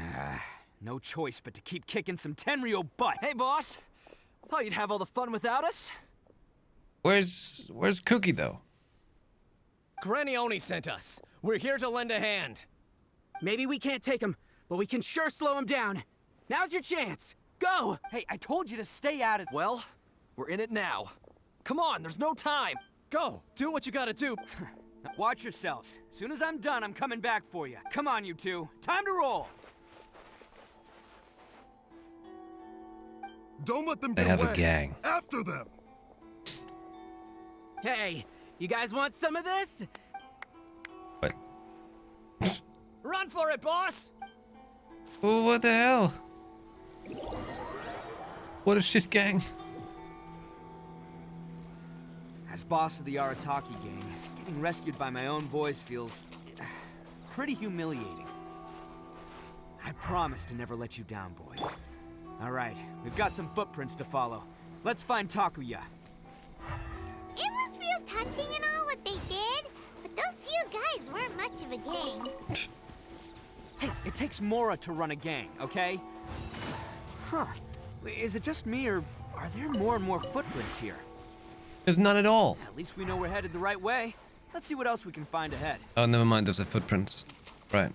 S2: do?
S14: No choice but to keep kicking some Tenryou butt. Hey, boss. Thought you'd have all the fun without us?
S1: Where's Cookie though?
S18: Granny Oni sent us. We're here to lend a hand.
S14: Maybe we can't take him, but we can sure slow him down. Now's your chance. Go! Hey, I told you to stay out of—
S18: Well, we're in it now. Come on, there's no time. Go, do what you gotta do.
S14: Watch yourselves. As soon as I'm done, I'm coming back for you. Come on, you two. Time to roll.
S17: Don't let them
S1: They
S17: get
S1: have
S17: away.
S1: a gang.
S17: After them.
S14: Hey, you guys want some of this?
S1: What?
S18: Run for it, boss!
S1: Oh, what the hell? What a shit gang.
S14: As boss of the Arataki gang, getting rescued by my own boys feels pretty humiliating. I promise to never let you down, boys. All right, we've got some footprints to follow. Let's find Takuya.
S2: It was real touching and all what they did, but those few guys weren't much of a gang.
S14: Hey, it takes Mora to run a gang, okay? Huh. Is it just me, or are there more and more footprints here?
S1: There's none at all.
S14: At least we know we're headed the right way. Let's see what else we can find ahead.
S1: Oh, never mind, those are footprints. Right.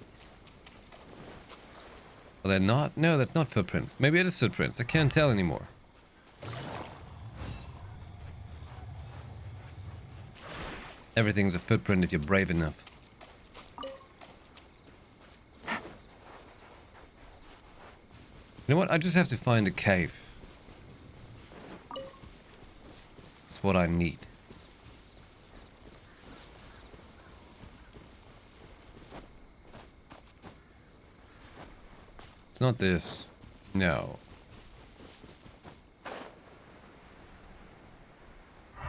S1: Well, they're not? No, that's not footprints. Maybe it is footprints. I can't tell anymore. Everything's a footprint if you're brave enough. You know what? I just have to find a cave. That's what I need. It's not this. No.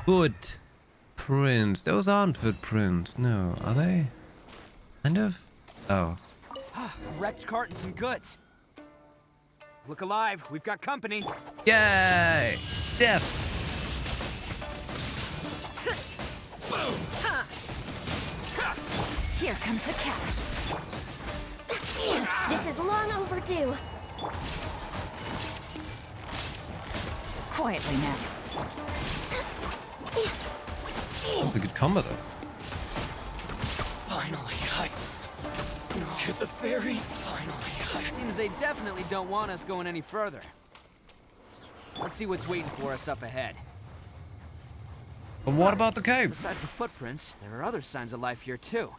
S1: Footprints. Those aren't footprints. No, are they? Kind of? Oh.
S14: A wrecked cart and some goods. Look alive, we've got company.
S1: Yay! Death!
S15: Here comes the cash. This is long overdue.
S5: Quietly now.
S1: That's a good combo though.
S14: Finally, you're the fairy. Finally, Seems they definitely don't want us going any further. Let's see what's waiting for us up ahead.
S1: But what about the cave?
S14: Besides the footprints, there are other signs of life here too.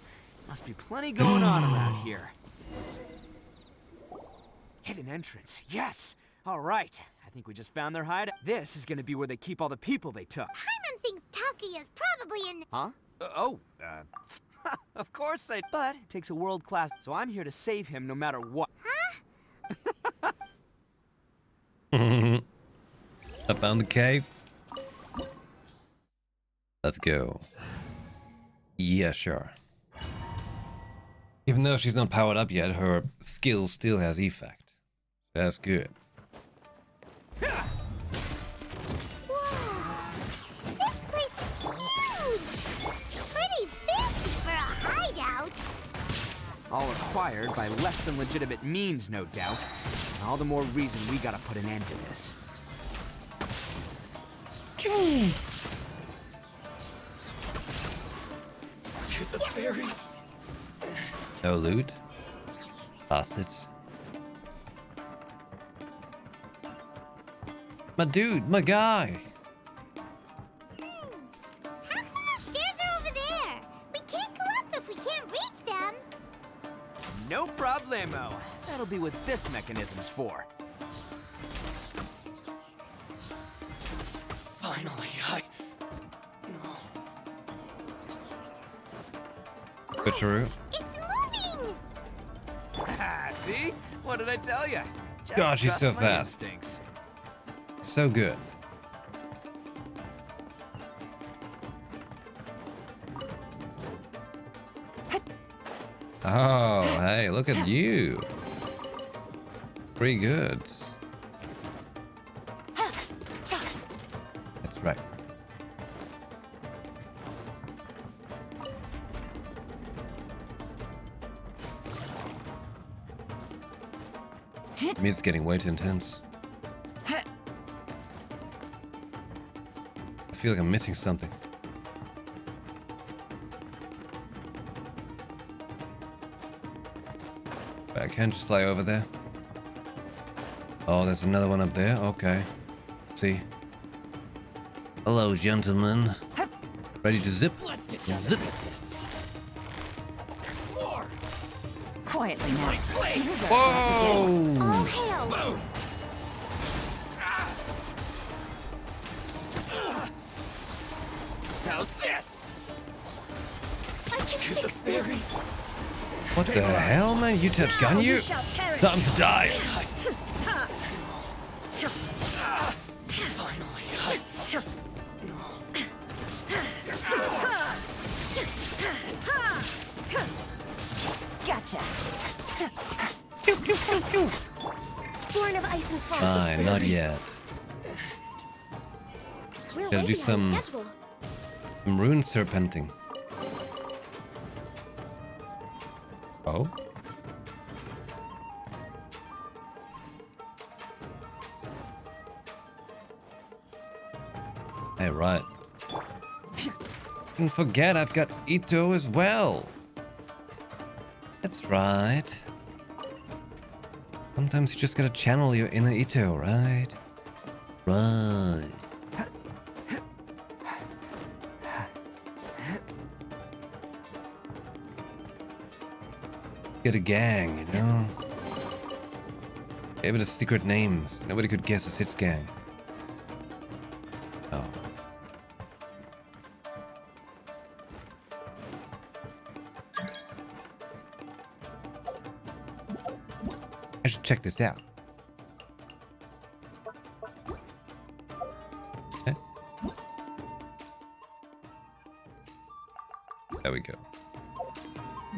S14: Must be plenty going on around here. Hidden entrance, yes! All right, I think we just found their hide. This is gonna be where they keep all the people they took.
S2: Paimon thinks Takuya's probably in—
S14: Huh? Of course but it takes a world-class, so I'm here to save him no matter what.
S2: Huh?
S1: I found the cave. Let's go. Yeah, sure. Even though she's not powered up yet, her skill still has effect. That's good.
S2: This place is huge! Pretty fancy for a hidey.
S14: All acquired by less than legitimate means, no doubt. And all the more reason we gotta put an end to this.
S1: Hmm.
S18: To the ferry.
S1: No loot. Bastards. My dude, my guy.
S2: How come the stairs are over there? We can't go up if we can't reach them.
S14: No problemo. That'll be what this mechanism's for.
S18: Finally,
S1: Switcheroo.
S2: It's moving!
S14: See? What did I tell you?
S1: Gosh, he's so fast.
S14: Instincts.
S1: So good. Oh, hey, look at you. Pretty good. That's right. It's getting way too intense. I feel like I'm missing something. But I can't just fly over there. Oh, there's another one up there. Okay. See. Hello, gentlemen. Ready to zip? Zip.
S5: Quietly now.
S1: Whoa!
S2: All hail!
S18: how's this?
S2: I can fix this.
S1: What the hell, man? You touch gun you? Time to die.
S15: Gotcha. Born of ice and frost.
S1: Fine, not yet.
S15: We're
S1: Gotta do
S15: waiting on
S1: some
S15: schedule.
S1: rune serpenting. Oh? Hey, right. Don't forget, I've got Ito as well. That's right. Sometimes you just gotta channel your inner Ito, right? Right. Get a gang, you know? Gave it a secret names. Nobody could guess it's its gang. Oh. I should check this out. Okay. There we go.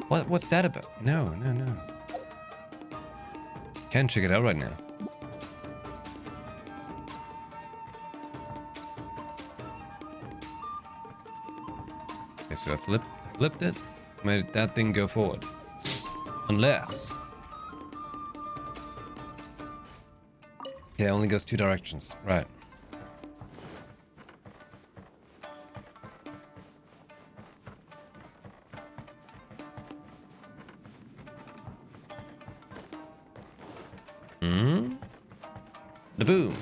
S1: What's that about? No. Can't check it out right now. Okay, so I flipped it, made that thing go forward. Unless. Yeah, it only goes two directions. Right. The boom.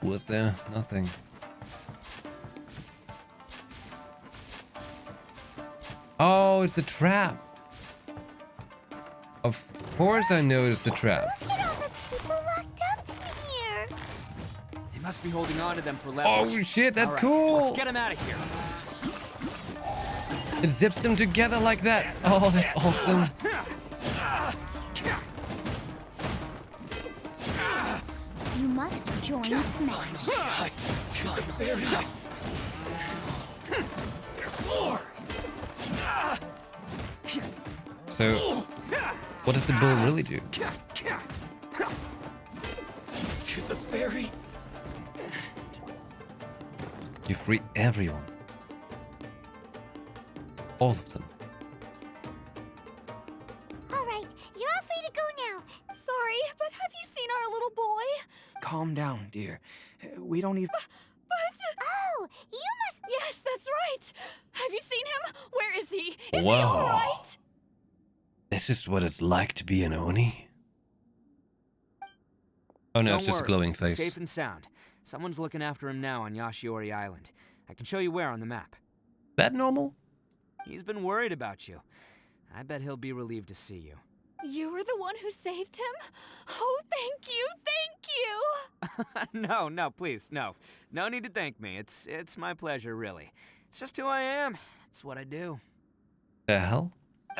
S1: Was there? Nothing. Oh, it's a trap. Of course I noticed the trap.
S2: Look at all the people locked up in here.
S14: They must be holding on to them for
S1: Oh
S14: leverage.
S1: shit, that's
S14: All right,
S1: cool.
S14: Let's get them out of here.
S1: It zips them together like that. Oh, that's awesome.
S15: You must join Smash.
S1: So, what does the bull really do?
S18: To the ferry.
S1: You free everyone. All of them.
S2: Alright, you're all free to go now.
S15: Sorry, but have you seen our little boy?
S14: Calm down, dear. We don't even...
S15: But...
S2: Oh, you must...
S15: Yes, that's right. Have you seen him? Where is he? Is he
S1: Whoa.
S15: alright?
S1: This is what it's like to be an Oni? Oh no,
S14: Don't
S1: it's just
S14: worry.
S1: a glowing
S14: He's
S1: face.
S14: safe and sound. Someone's looking after him now on Yashiori Island. I can show you where on the map.
S1: That normal?
S14: He's been worried about you. I bet he'll be relieved to see you.
S15: You were the one who saved him? Oh, thank you, thank you!
S14: No, please, no. No need to thank me. It's my pleasure, really. It's just who I am. It's what I do.
S1: The hell?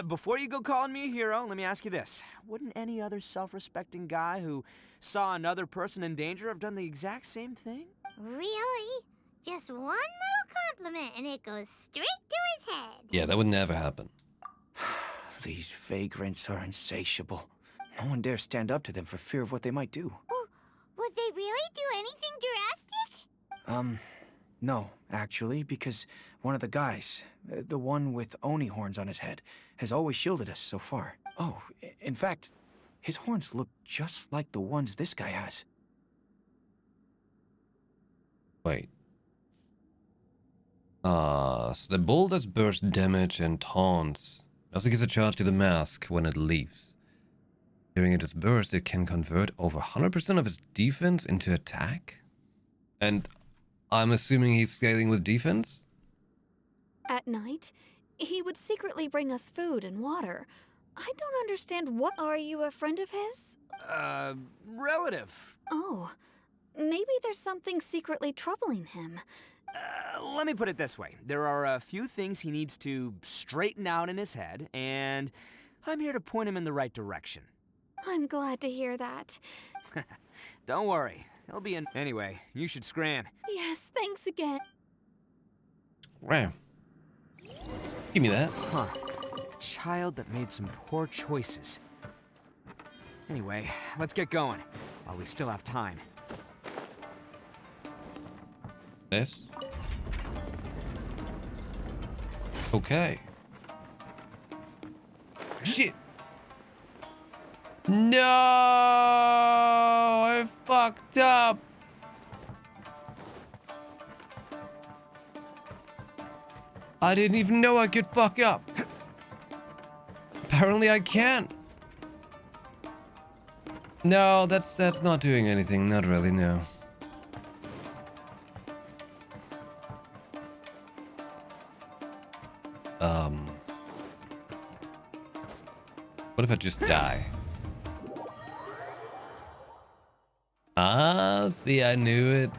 S14: Before you go calling me a hero, let me ask you this. Wouldn't any other self-respecting guy who saw another person in danger have done the exact same thing?
S2: Really? Just one little compliment and it goes straight to his head.
S1: Yeah, that would never happen.
S19: These vagrants are insatiable. No one dares stand up to them for fear of what they might do.
S2: Would they really do anything drastic?
S19: No, actually, because one of the guys, the one with Oni horns on his head, has always shielded us so far. Oh, in fact, his horns look just like the ones this guy has.
S1: Wait. So the bull does burst damage and taunts. It also gives a charge to the mask when it leaves. During its burst, it can convert over 100% of its defense into attack? And I'm assuming he's scaling with defense?
S8: At night, he would secretly bring us food and water. I don't understand what... Are you a friend of his?
S14: Relative.
S8: Oh, maybe there's something secretly troubling him.
S14: Let me put it this way. There are a few things he needs to straighten out in his head, and I'm here to point him in the right direction.
S8: I'm glad to hear that.
S14: Don't worry. He'll be in... Anyway, you should scram.
S8: Yes, thanks again.
S1: Ram. Give me that.
S14: Huh. Child that made some poor choices. Anyway, let's get going, while we still have time.
S1: This? Okay. Shit! No! I fucked up! I didn't even know I could fuck up. Apparently I can't. No, that's not doing anything. Not really, no. What if I just die? Ah, see, I knew it.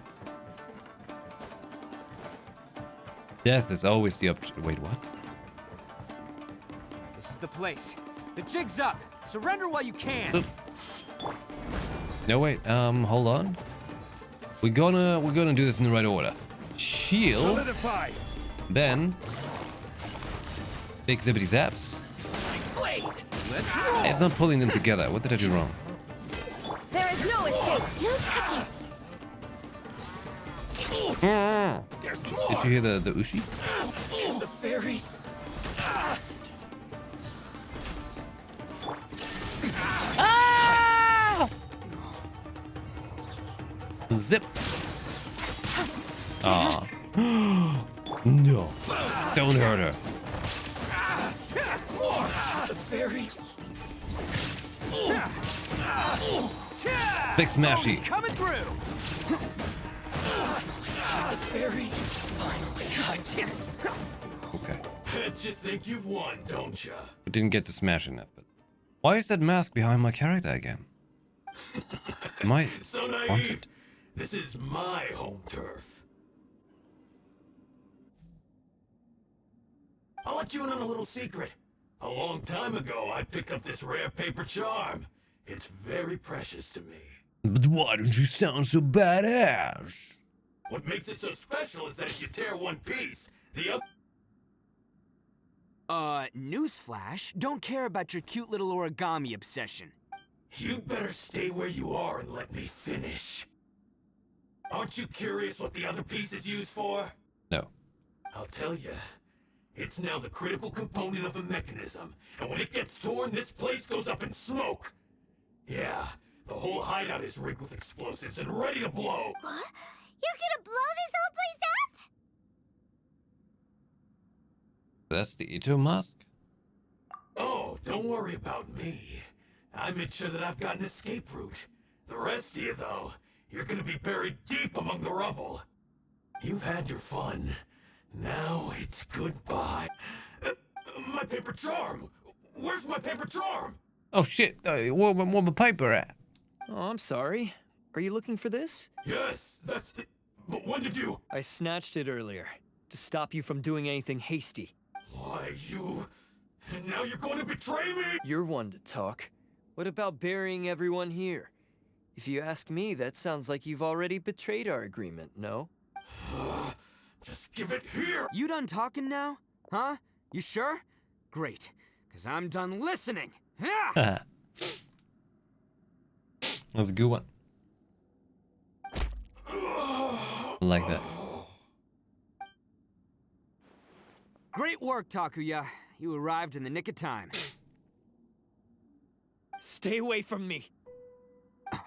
S1: Death is always the option. Wait, what?
S14: This is the place. The jig's up. Surrender while you can.
S1: No, wait. Hold on. We're gonna do this in the right order. Shield.
S16: Solidify.
S1: Then big zippity zaps.
S14: Let's
S1: Hey, it's not pulling them together. What did I do wrong?
S15: There is no escape.
S2: No touching.
S1: Did you hear the Ushi?
S19: The fairy.
S1: Ah! Zip. Ah. No. Don't hurt her.
S19: The fairy.
S1: Big smashy.
S14: Coming through.
S19: The fairy. Finally. God damn.
S1: Okay.
S16: Bet you think you've won, don't ya?
S1: We didn't get to smash enough, but why is that mask behind my character again? Am I
S16: So naive.
S1: wanted?
S16: This is my home turf. I'll let you in on a little secret. A long time ago, I picked up this rare paper charm. It's very precious to me.
S1: But why don't you sound so badass?
S16: What makes it so special is that if you tear one piece, the other...
S14: Newsflash, don't care about your cute little origami obsession.
S16: You better stay where you are and let me finish. Aren't you curious what the other piece is used for?
S1: No.
S16: I'll tell you.
S20: It's now the critical component of the mechanism, and when it gets torn, this place goes up in smoke. Yeah, the whole hideout is rigged with explosives and ready to blow.
S2: What? You're gonna blow this whole place up?
S1: That's the Ito mask?
S20: Oh, don't worry about me. I made sure that I've got an escape route. The rest of you, though, you're gonna be buried deep among the rubble. You've had your fun. Now it's goodbye. My paper charm! Where's my paper charm?
S1: Oh shit, where my paper at?
S21: Oh, I'm sorry. Are you looking for this?
S20: Yes, that's it. But when did you?
S21: I snatched it earlier, to stop you from doing anything hasty.
S20: Why, you... And now you're going to betray me?
S21: You're one to talk. What about burying everyone here? If you ask me, that sounds like you've already betrayed our agreement, no?
S20: Just give it here!
S14: You done talking now? Huh? You sure? Great, because I'm done listening.
S1: That's a good one. I like that.
S14: Great work, Takuya. You arrived in the nick of time.
S21: Stay away from me.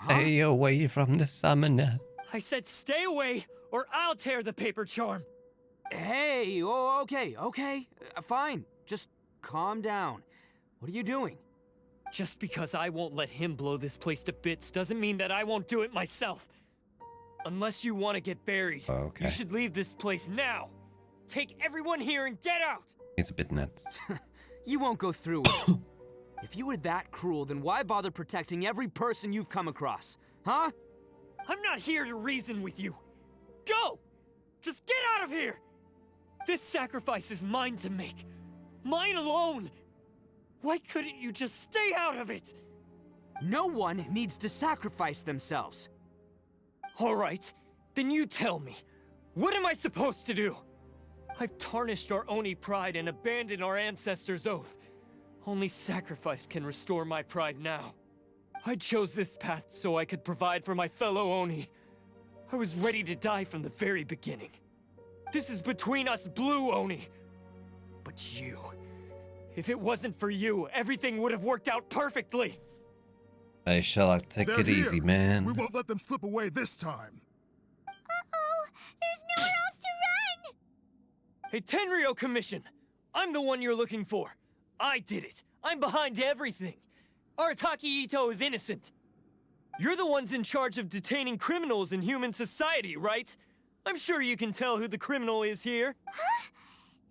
S1: Stay away from the summoner.
S21: I said stay away, or I'll tear the paper charm.
S14: Hey, oh, okay. Fine. Just calm down. What are you doing?
S21: Just because I won't let him blow this place to bits doesn't mean that I won't do it myself. Unless you want to get buried,
S1: okay.
S21: You should leave this place now. Take everyone here and get out!
S1: He's a bit nuts.
S14: You won't go through it. If you were that cruel, then why bother protecting every person you've come across? Huh?
S21: I'm not here to reason with you. Go! Just get out of here! This sacrifice is mine to make. Mine alone! Why couldn't you just stay out of it?
S14: No one needs to sacrifice themselves.
S21: All right, then you tell me. What am I supposed to do? I've tarnished our Oni pride and abandoned our ancestors' oath. Only sacrifice can restore my pride now. I chose this path so I could provide for my fellow Oni. I was ready to die from the very beginning. This is between us blue Oni. But you... If it wasn't for you, everything would have worked out perfectly.
S1: Hey, Sherlock, take
S17: They're
S1: it
S17: here.
S1: easy, man.
S17: We won't let them slip away this time.
S2: Uh-oh, there's nowhere else to run!
S21: Hey, Tenryo Commission! I'm the one you're looking for. I did it. I'm behind everything. Arataki Ito is innocent. You're the ones in charge of detaining criminals in human society, right? I'm sure you can tell who the criminal is here.
S2: Huh?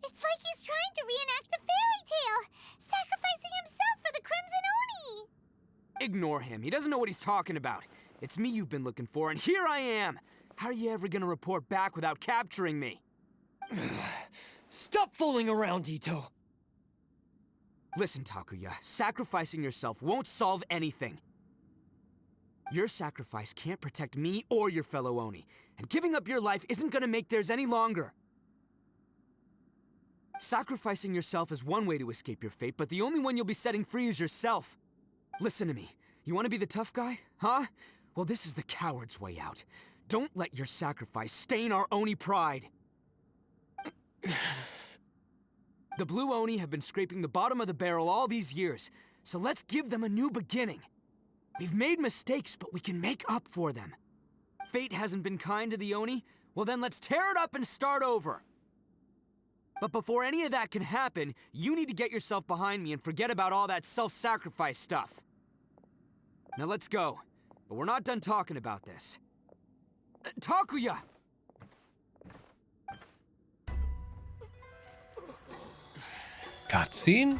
S2: It's like he's trying to reenact the fairy tale, sacrificing himself for the Crimson Oni!
S14: Ignore him. He doesn't know what he's talking about. It's me you've been looking for, and here I am! How are you ever gonna report back without capturing me?
S21: Stop fooling around, Ito!
S14: Listen, Takuya, sacrificing yourself won't solve anything. Your sacrifice can't protect me or your fellow Oni, and giving up your life isn't gonna make theirs any longer. Sacrificing yourself is one way to escape your fate, but the only one you'll be setting free is yourself. Listen to me. You want to be the tough guy? Huh? Well, this is the coward's way out. Don't let your sacrifice stain our Oni pride. The blue Oni have been scraping the bottom of the barrel all these years, so let's give them a new beginning. We've made mistakes, but we can make up for them. Fate hasn't been kind to the Oni? Well then let's tear it up and start over. But before any of that can happen, you need to get yourself behind me and forget about all that self-sacrifice stuff. Now let's go. But we're not done talking about this. Takuya!
S1: Cutscene?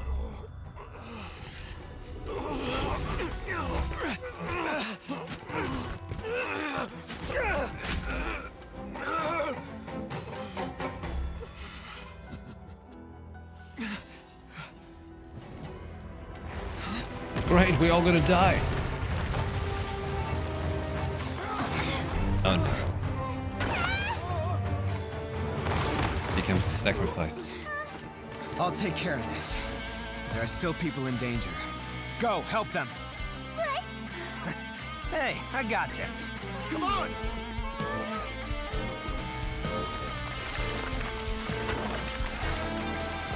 S1: Great, we all gonna die. Oh no. Here comes the sacrifice.
S14: I'll take care of this. There are still people in danger. Go, help them.
S2: What?
S14: Hey, I got this. Come on!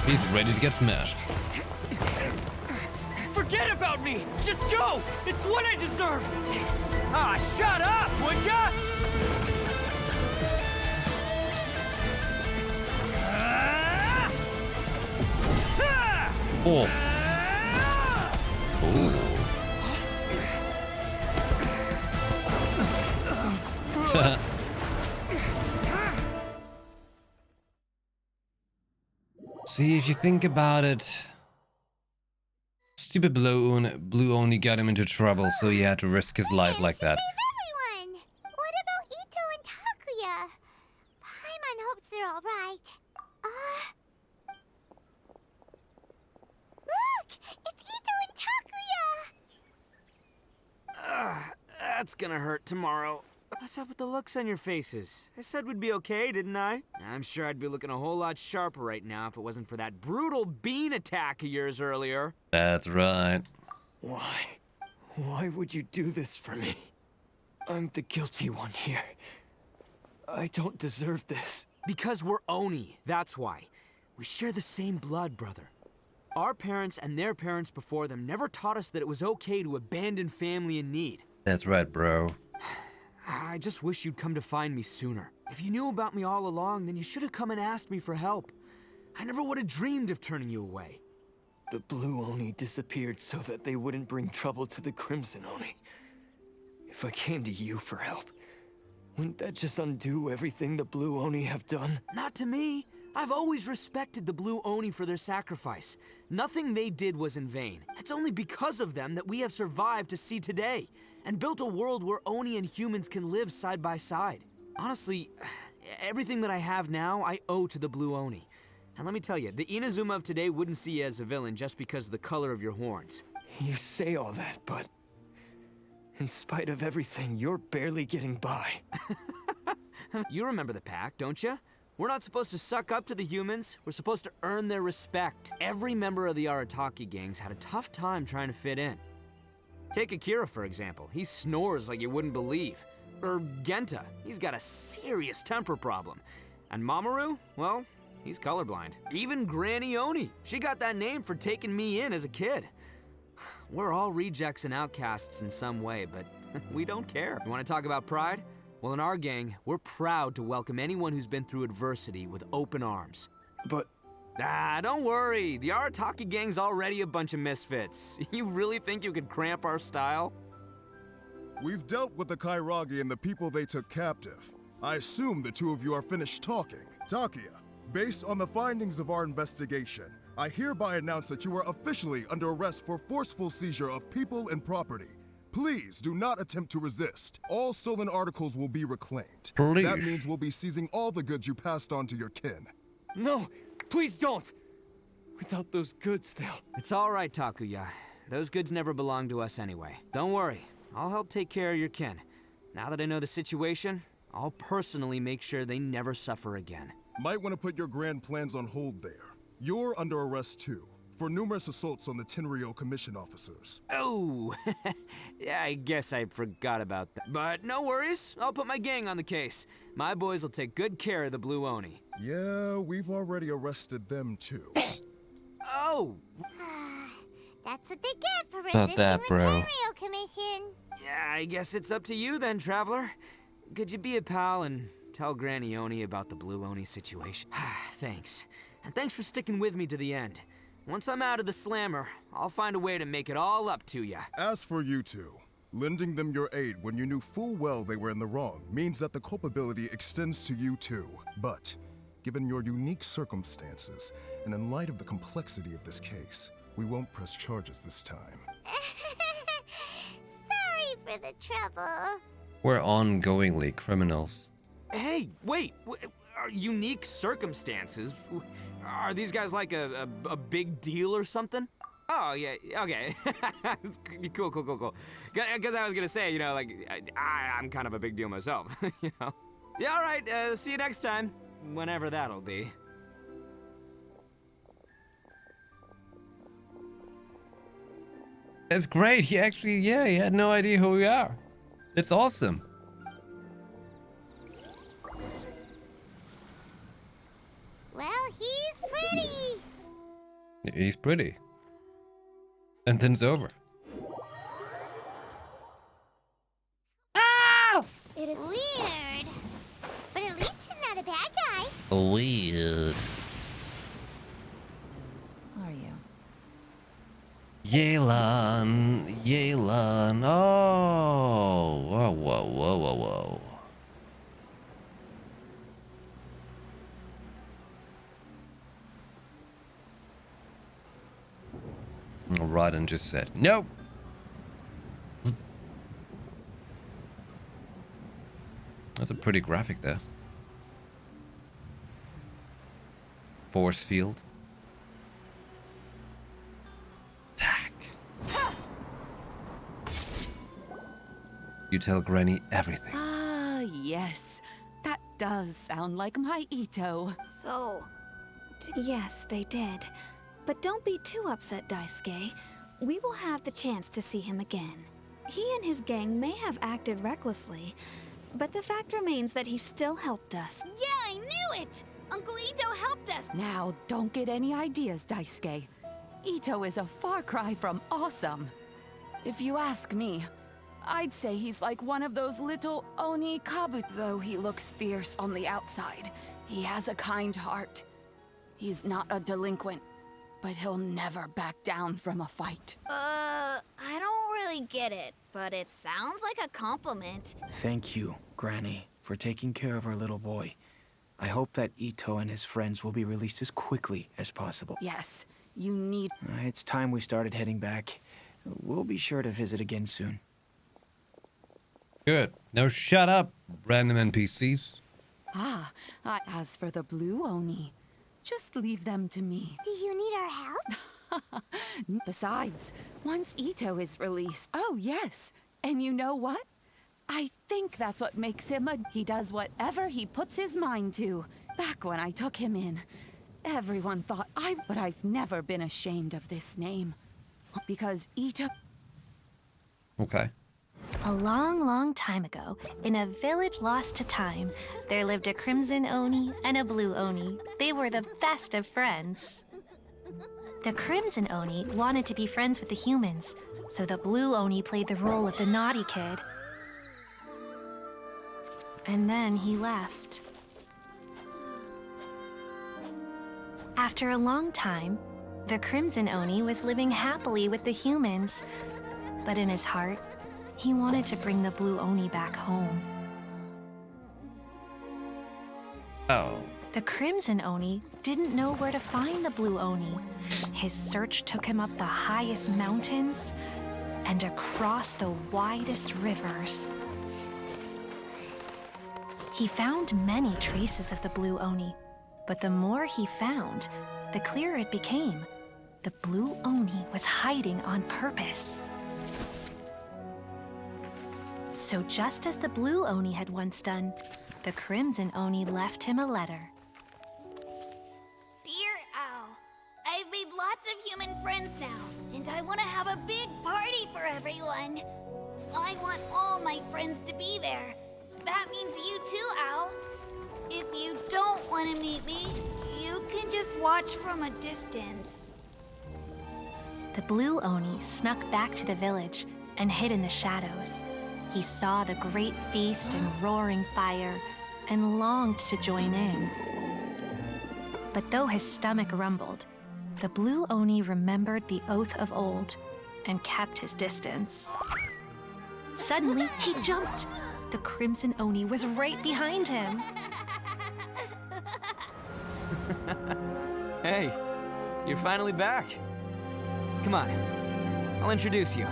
S1: He's ready to get smashed.
S21: Forget about me! Just go! It's what I deserve! Ah, shut up, would ya?
S1: Oh. Ooh. See, if you think about it, stupid Blue only got him into trouble, so he had to risk his life like that.
S2: Everyone! What about Ito and Takuya? Paimon hopes they're alright. Look! It's Ito and Takuya!
S14: That's gonna hurt tomorrow. What's up with the looks on your faces? I said we'd be okay, didn't I? I'm sure I'd be looking a whole lot sharper right now if it wasn't for that brutal bean attack of yours earlier.
S1: That's right.
S21: Why? Why would you do this for me? I'm the guilty one here. I don't deserve this.
S14: Because we're Oni, that's why. We share the same blood, brother. Our parents and their parents before them never taught us that it was okay to abandon family in need.
S1: That's right, bro.
S14: I just wish you'd come to find me sooner. If you knew about me all along, then you should have come and asked me for help. I never would have dreamed of turning you away.
S21: The Blue Oni disappeared so that they wouldn't bring trouble to the Crimson Oni. If I came to you for help, wouldn't that just undo everything the Blue Oni have done?
S14: Not to me. I've always respected the Blue Oni for their sacrifice. Nothing they did was in vain. It's only because of them that we have survived to see today, and built a world where Oni and humans can live side by side. Honestly, everything that I have now, I owe to the Blue Oni. And let me tell you, the Inazuma of today wouldn't see you as a villain just because of the color of your horns.
S21: You say all that, but in spite of everything, you're barely getting by.
S14: You remember the pack, don't you? We're not supposed to suck up to the humans. We're supposed to earn their respect. Every member of the Arataki gangs had a tough time trying to fit in. Take Akira, for example. He snores like you wouldn't believe. Or Genta. He's got a serious temper problem. And Mamoru? Well, he's colorblind. Even Granny Oni. She got that name for taking me in as a kid. We're all rejects and outcasts in some way, but we don't care. You want to talk about pride? Well, in our gang, we're proud to welcome anyone who's been through adversity with open arms.
S21: But...
S14: don't worry. The Arataki gang's already a bunch of misfits. You really think you could cramp our style?
S17: We've dealt with the Kairagi and the people they took captive. I assume the two of you are finished talking. Takuya, based on the findings of our investigation, I hereby announce that you are officially under arrest for forceful seizure of people and property. Please do not attempt to resist. All stolen articles will be reclaimed.
S1: Please.
S17: That means we'll be seizing all the goods you passed on to your kin.
S21: No, please don't. Without those goods, they'll...
S14: It's all right, Takuya. Those goods never belonged to us anyway. Don't worry. I'll help take care of your kin. Now that I know the situation, I'll personally make sure they never suffer again.
S17: Might want to put your grand plans on hold there. You're under arrest too, for numerous assaults on the Tenryo commission officers.
S14: Oh, yeah, I guess I forgot about that. But no worries, I'll put my gang on the case. My boys will take good care of the Blue Oni.
S17: Yeah, we've already arrested them too.
S14: Oh!
S2: That's what they get for
S1: About
S2: resisting
S1: that,
S2: the
S1: bro.
S2: Tenryo Commission.
S14: Yeah, I guess it's up to you then, Traveler. Could you be a pal and tell Granny Oni about the Blue Oni situation? Thanks. And thanks for sticking with me to the end. Once I'm out of the slammer, I'll find a way to make it all up to ya.
S17: As for you two, lending them your aid when you knew full well they were in the wrong means that the culpability extends to you too. But, given your unique circumstances, and in light of the complexity of this case, we won't press charges this time.
S2: Sorry for the trouble.
S1: We're ongoingly criminals.
S14: Hey, wait! Are unique circumstances? Are these guys like a big deal or something? Oh, yeah, okay. Cool. Because I was gonna say, you know, like, I'm kind of a big deal myself, you know? Yeah, all right, see you next time. Whenever that'll be.
S1: It's great. He actually, he had no idea who we are. It's awesome.
S2: Well, he's pretty.
S1: pretty. And then's over.
S2: It is weird. But at least he's not a bad guy.
S1: Weird.
S5: Are you?
S1: Yelan. Yelan. Oh. Whoa, whoa, whoa, whoa, whoa. Raiden just said, nope. That's a pretty graphic there. Force field. Attack. You tell Granny everything.
S5: Ah, yes. That does sound like my Ito.
S15: So,
S8: Yes, they did. But don't be too upset, Daisuke. We will have the chance to see him again. He and his gang may have acted recklessly, but the fact remains that he still helped us.
S15: yeah, I knew it! Uncle Ito helped us!
S5: Now, don't get any ideas, Daisuke. Ito is a far cry from awesome. If you ask me, I'd say he's like one of those little Oni Kabu. Though he looks fierce on the outside, he has a kind heart. He's not a delinquent, but he'll never back down from a fight.
S15: I don't really get it, but it sounds like a compliment.
S19: Thank you, Granny, for taking care of our little boy. I hope that Ito and his friends will be released as quickly as possible.
S5: Yes, you need...
S19: It's time we started heading back. We'll be sure to visit again soon.
S1: Good. Now shut up, random NPCs.
S5: As for the blue Oni, just leave them to me.
S2: Do you need our help?
S5: Besides, once Ito is released... Oh, yes. And you know what? I think that's what makes him a... He does whatever he puts his mind to. Back when I took him in, everyone thought But I've never been ashamed of this name. Because Ito...
S1: Okay.
S13: A long, long time ago, in a village lost to time, there lived a crimson Oni and a blue Oni. They were the best of friends. The crimson Oni wanted to be friends with the humans, so the blue Oni played the role of the naughty kid. And then he left. After a long time, the crimson Oni was living happily with the humans, but in his heart, he wanted to bring the blue Oni back home.
S1: Oh.
S13: The crimson Oni didn't know where to find the blue Oni. His search took him up the highest mountains and across the widest rivers. He found many traces of the blue Oni, but the more he found, the clearer it became. The blue Oni was hiding on purpose. So just as the blue Oni had once done, the crimson Oni left him a letter.
S15: Dear Al, I've made lots of human friends now, and I want to have a big party for everyone. I want all my friends to be there. That means you too, Al. If you don't want to meet me, you can just watch from a distance.
S13: The blue Oni snuck back to the village and hid in the shadows. He saw the great feast and roaring fire and longed to join in. But though his stomach rumbled, the blue Oni remembered the oath of old and kept his distance. Suddenly, he jumped. The crimson Oni was right behind him.
S14: Hey, you're finally back. Come on, I'll introduce you.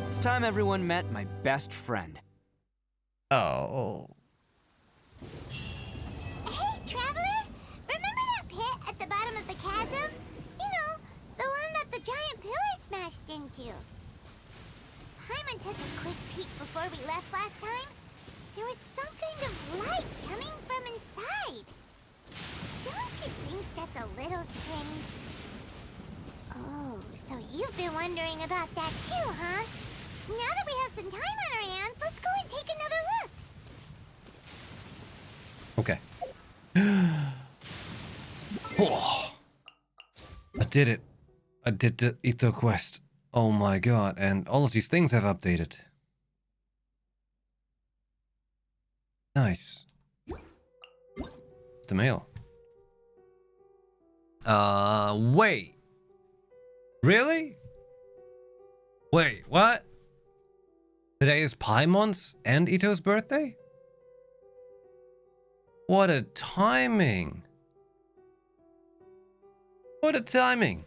S14: It's time everyone met my best friend.
S1: Oh.
S2: Hey, Traveler! Remember that pit at the bottom of the chasm? You know, the one that the giant pillar smashed into. Hyman took a quick peek before we left last time. There was some kind of light coming from inside. Don't you think that's a little strange? Oh, so you've been wondering about that too, huh? Now that we have some time on our hands, let's go and take another look.
S1: Okay. Oh. I did it. I did the Ito quest. Oh my god, and all of these things have updated. Nice. It's the mail. Wait. Really? Wait, what? Today is Paimon's and Ito's birthday? What a timing. What a timing.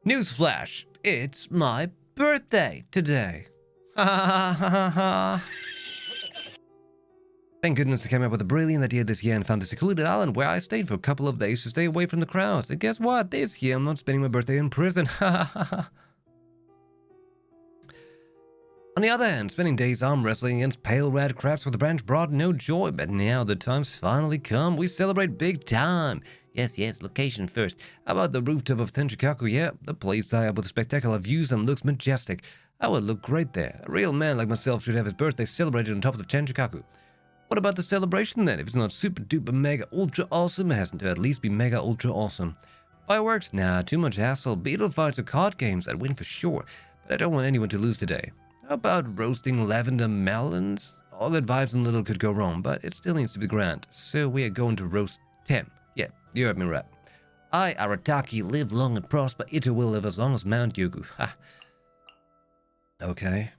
S1: Newsflash, it's my birthday today. Ha ha ha ha ha. Thank goodness I came up with a brilliant idea this year and found a secluded island where I stayed for a couple of days to stay away from the crowds. And guess what? This year I'm not spending my birthday in prison. Ha ha ha. On the other hand, spending days arm wrestling against pale red crabs with the branch brought no joy, but now the time's finally come. We celebrate big time. Yes, location first. How about the rooftop of Tenchikaku? Yeah, the place high up with spectacular views and looks majestic. I would look great there. A real man like myself should have his birthday celebrated on top of Tenchikaku. What about the celebration then? If it's not super duper mega ultra awesome, it has to at least be mega ultra awesome. Fireworks? Nah, too much hassle. Beetle fights or card games, I'd win for sure. But I don't want anyone to lose today. How about roasting lavender melons? All good vibes and little could go wrong, but it still needs to be grand. So we are going to roast 10. Yeah, you heard me right. I, Arataki, live long and prosper. Ito will live as long as Mount Yugu. Ha. Okay.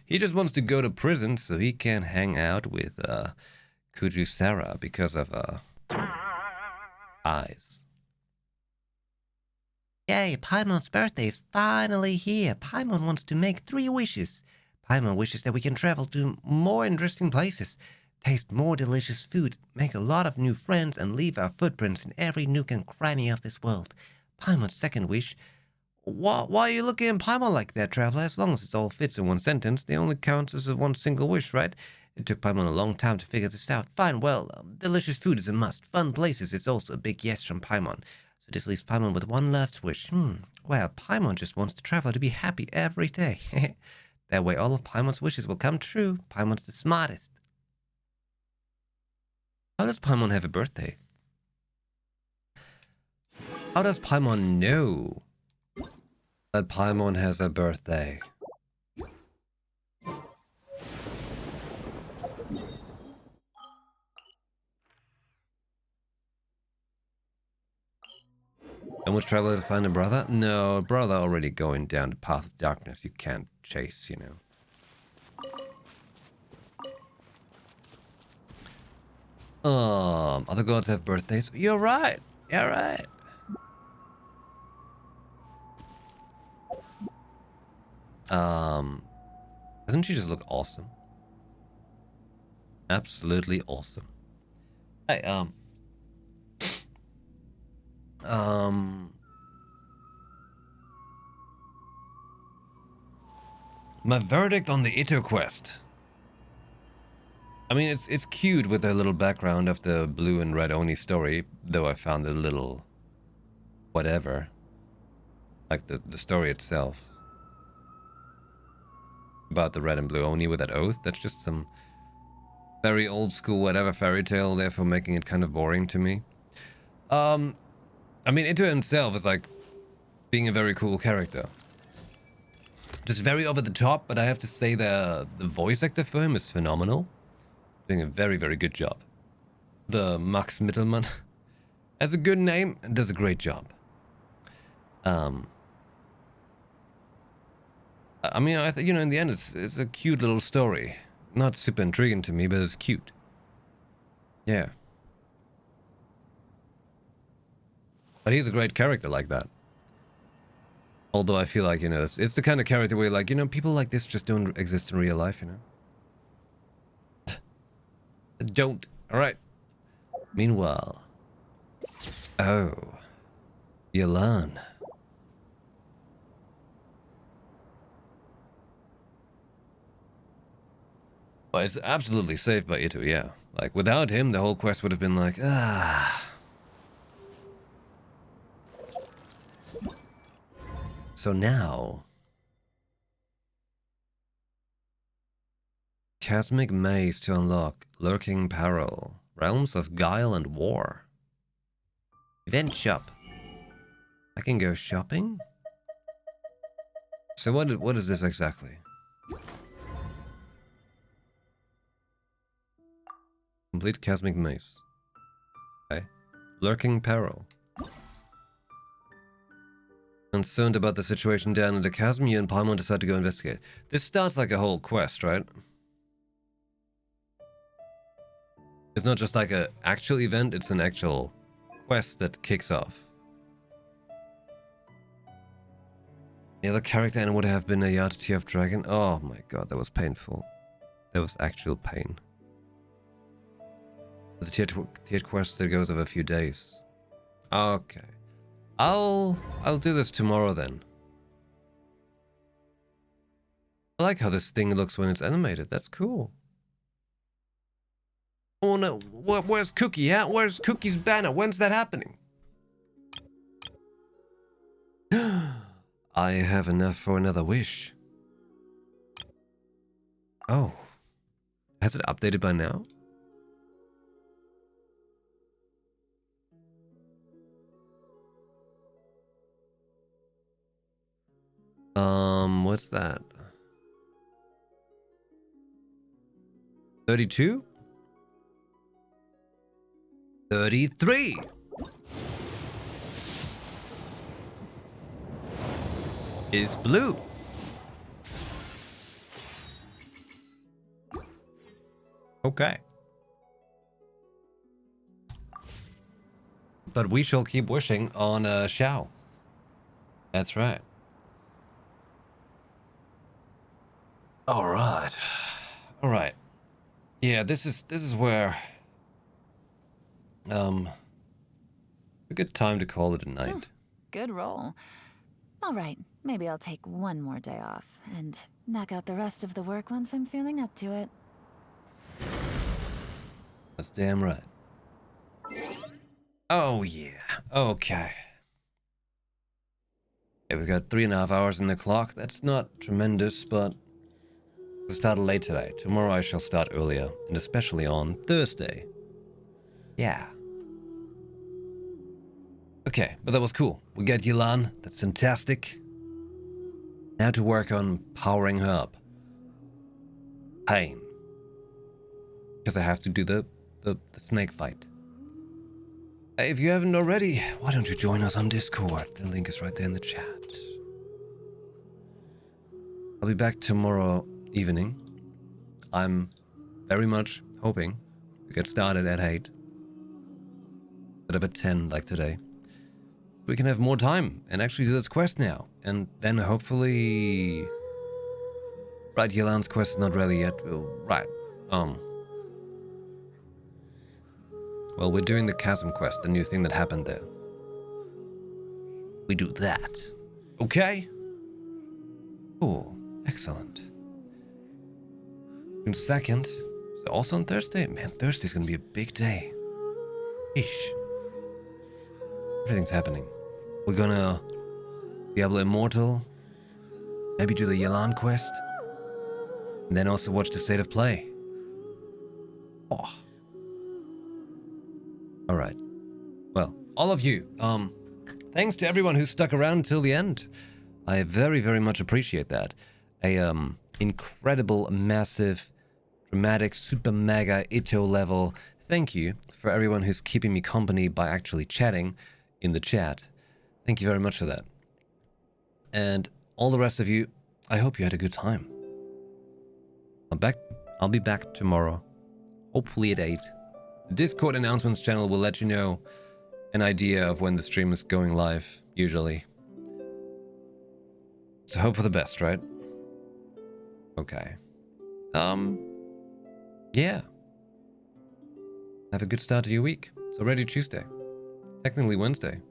S1: He just wants to go to prison so he can hang out with Kujusara because of eyes. Yay, Paimon's birthday is finally here. Paimon wants to make 3 wishes. Paimon wishes that we can travel to more interesting places, taste more delicious food, make a lot of new friends, and leave our footprints in every nook and cranny of this world. Paimon's second wish... Why are you looking at Paimon like that, traveler? As long as it all fits in one sentence, they only counts as one single wish, right? It took Paimon a long time to figure this out. Fine, well, delicious food is a must. Fun places, it's also a big yes from Paimon. So this leaves Paimon with one last wish. Well, Paimon just wants the traveler to be happy every day. That way all of Paimon's wishes will come true. Paimon's the smartest. How does Paimon have a birthday? How does Paimon know that Paimon has a birthday? And which traveler to find a brother? No, a brother already going down the path of darkness. You can't chase, you know. Other gods have birthdays. You're right. You're right. Doesn't she just look awesome? Absolutely awesome. Hey, my verdict on the Ito quest. I mean, it's cute with a little background of the blue and red Oni story, though I found it a little whatever. Like the story itself. About the red and blue Oni with that oath, that's just some very old school whatever fairy tale, therefore making it kind of boring to me. I mean, Ito himself is like being a very cool character. Just very over the top, but I have to say the voice actor for him is phenomenal. Doing a very, very good job. The Max Mittelmann has a good name and does a great job. I mean, you know, in the end, it's a cute little story. Not super intriguing to me, but it's cute. Yeah. But he's a great character like that. Although I feel like, you know, it's the kind of character where, like, you know, people like this just don't exist in real life, you know? Don't. Alright. Meanwhile. Oh. Yolan. Well, it's absolutely safe by Ito, yeah. Like, without him, the whole quest would have been like, ah. So now... Cosmic Maze to unlock. Lurking Peril. Realms of Guile and War. Event shop. I can go shopping? So what is this exactly? Complete Cosmic Maze. Okay. Lurking Peril. Concerned about the situation down in the chasm, you and Paimon decide to go investigate. This starts like a whole quest, right? It's not just like a actual event, it's an actual quest that kicks off. The other character and would have been a Yard Tear of Dragon. Oh my god, that was painful. That was actual pain. There's a tiered quest that goes over a few days. Okay. I'll do this tomorrow then. I like how this thing looks when it's animated. That's cool. Oh no, where's Cookie at? Where's Cookie's banner? When's that happening? I have enough for another wish. Oh. Has it updated by now? What's that? 32? 33! Is blue. Okay. But we shall keep wishing on Xiao. That's right. Alright. Alright. Yeah, this is where a good time to call it a night.
S5: Oh, good roll. All right, maybe I'll take one more day off and knock out the rest of the work once I'm feeling up to it.
S1: That's damn right. Oh yeah. Okay. Yeah, we've got 3.5 hours in the clock. That's not tremendous, but I started late today. Tomorrow I shall start earlier, and especially on Thursday. Yeah. Okay, but that was cool. We got Yelan. That's fantastic. Now to work on powering her up. Pain. Because I have to do the snake fight. If you haven't already, why don't you join us on Discord? The link is right there in the chat. I'll be back tomorrow evening. I'm very much hoping to get started at 8. Instead of at 10 like today. We can have more time and actually do this quest now. And then hopefully... Right, Yelan's quest is not ready yet. Right. Well, we're doing the Chasm quest, the new thing that happened there. We do that. Okay? Cool. Excellent. June 2nd. So also on Thursday? Man, Thursday's gonna be a big day. Ish. Everything's happening. We're gonna Diablo Immortal. Maybe do the Yelan quest. And then also watch the State of Play. Oh. Alright. Well, all of you, thanks to everyone who stuck around until the end. I very, very much appreciate that. Incredible, massive, dramatic, super mega Ito level thank you for everyone who's keeping me company by actually chatting in the chat. Thank you very much for that. And all the rest of you, I hope you had a good time. I'll be back tomorrow, hopefully at 8. The Discord announcements channel will let you know an idea of when the stream is going live, usually. So hope for the best, right? Okay. Yeah. Have a good start to your week. It's already Tuesday. Technically Wednesday.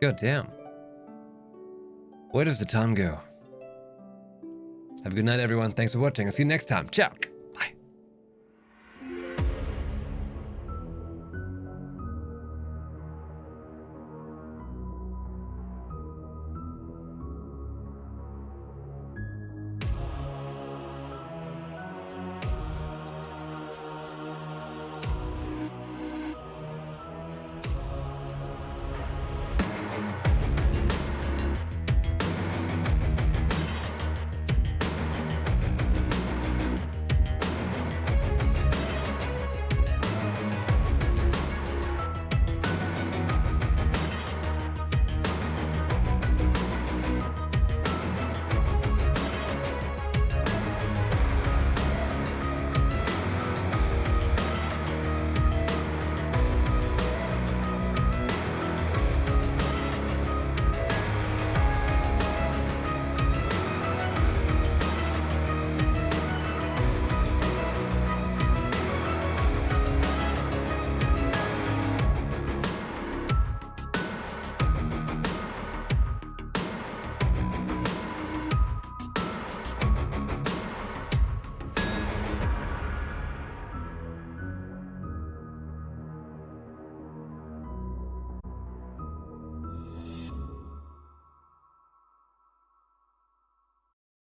S1: God damn. Where does the time go? Have a good night, everyone. Thanks for watching. I'll see you next time. Ciao.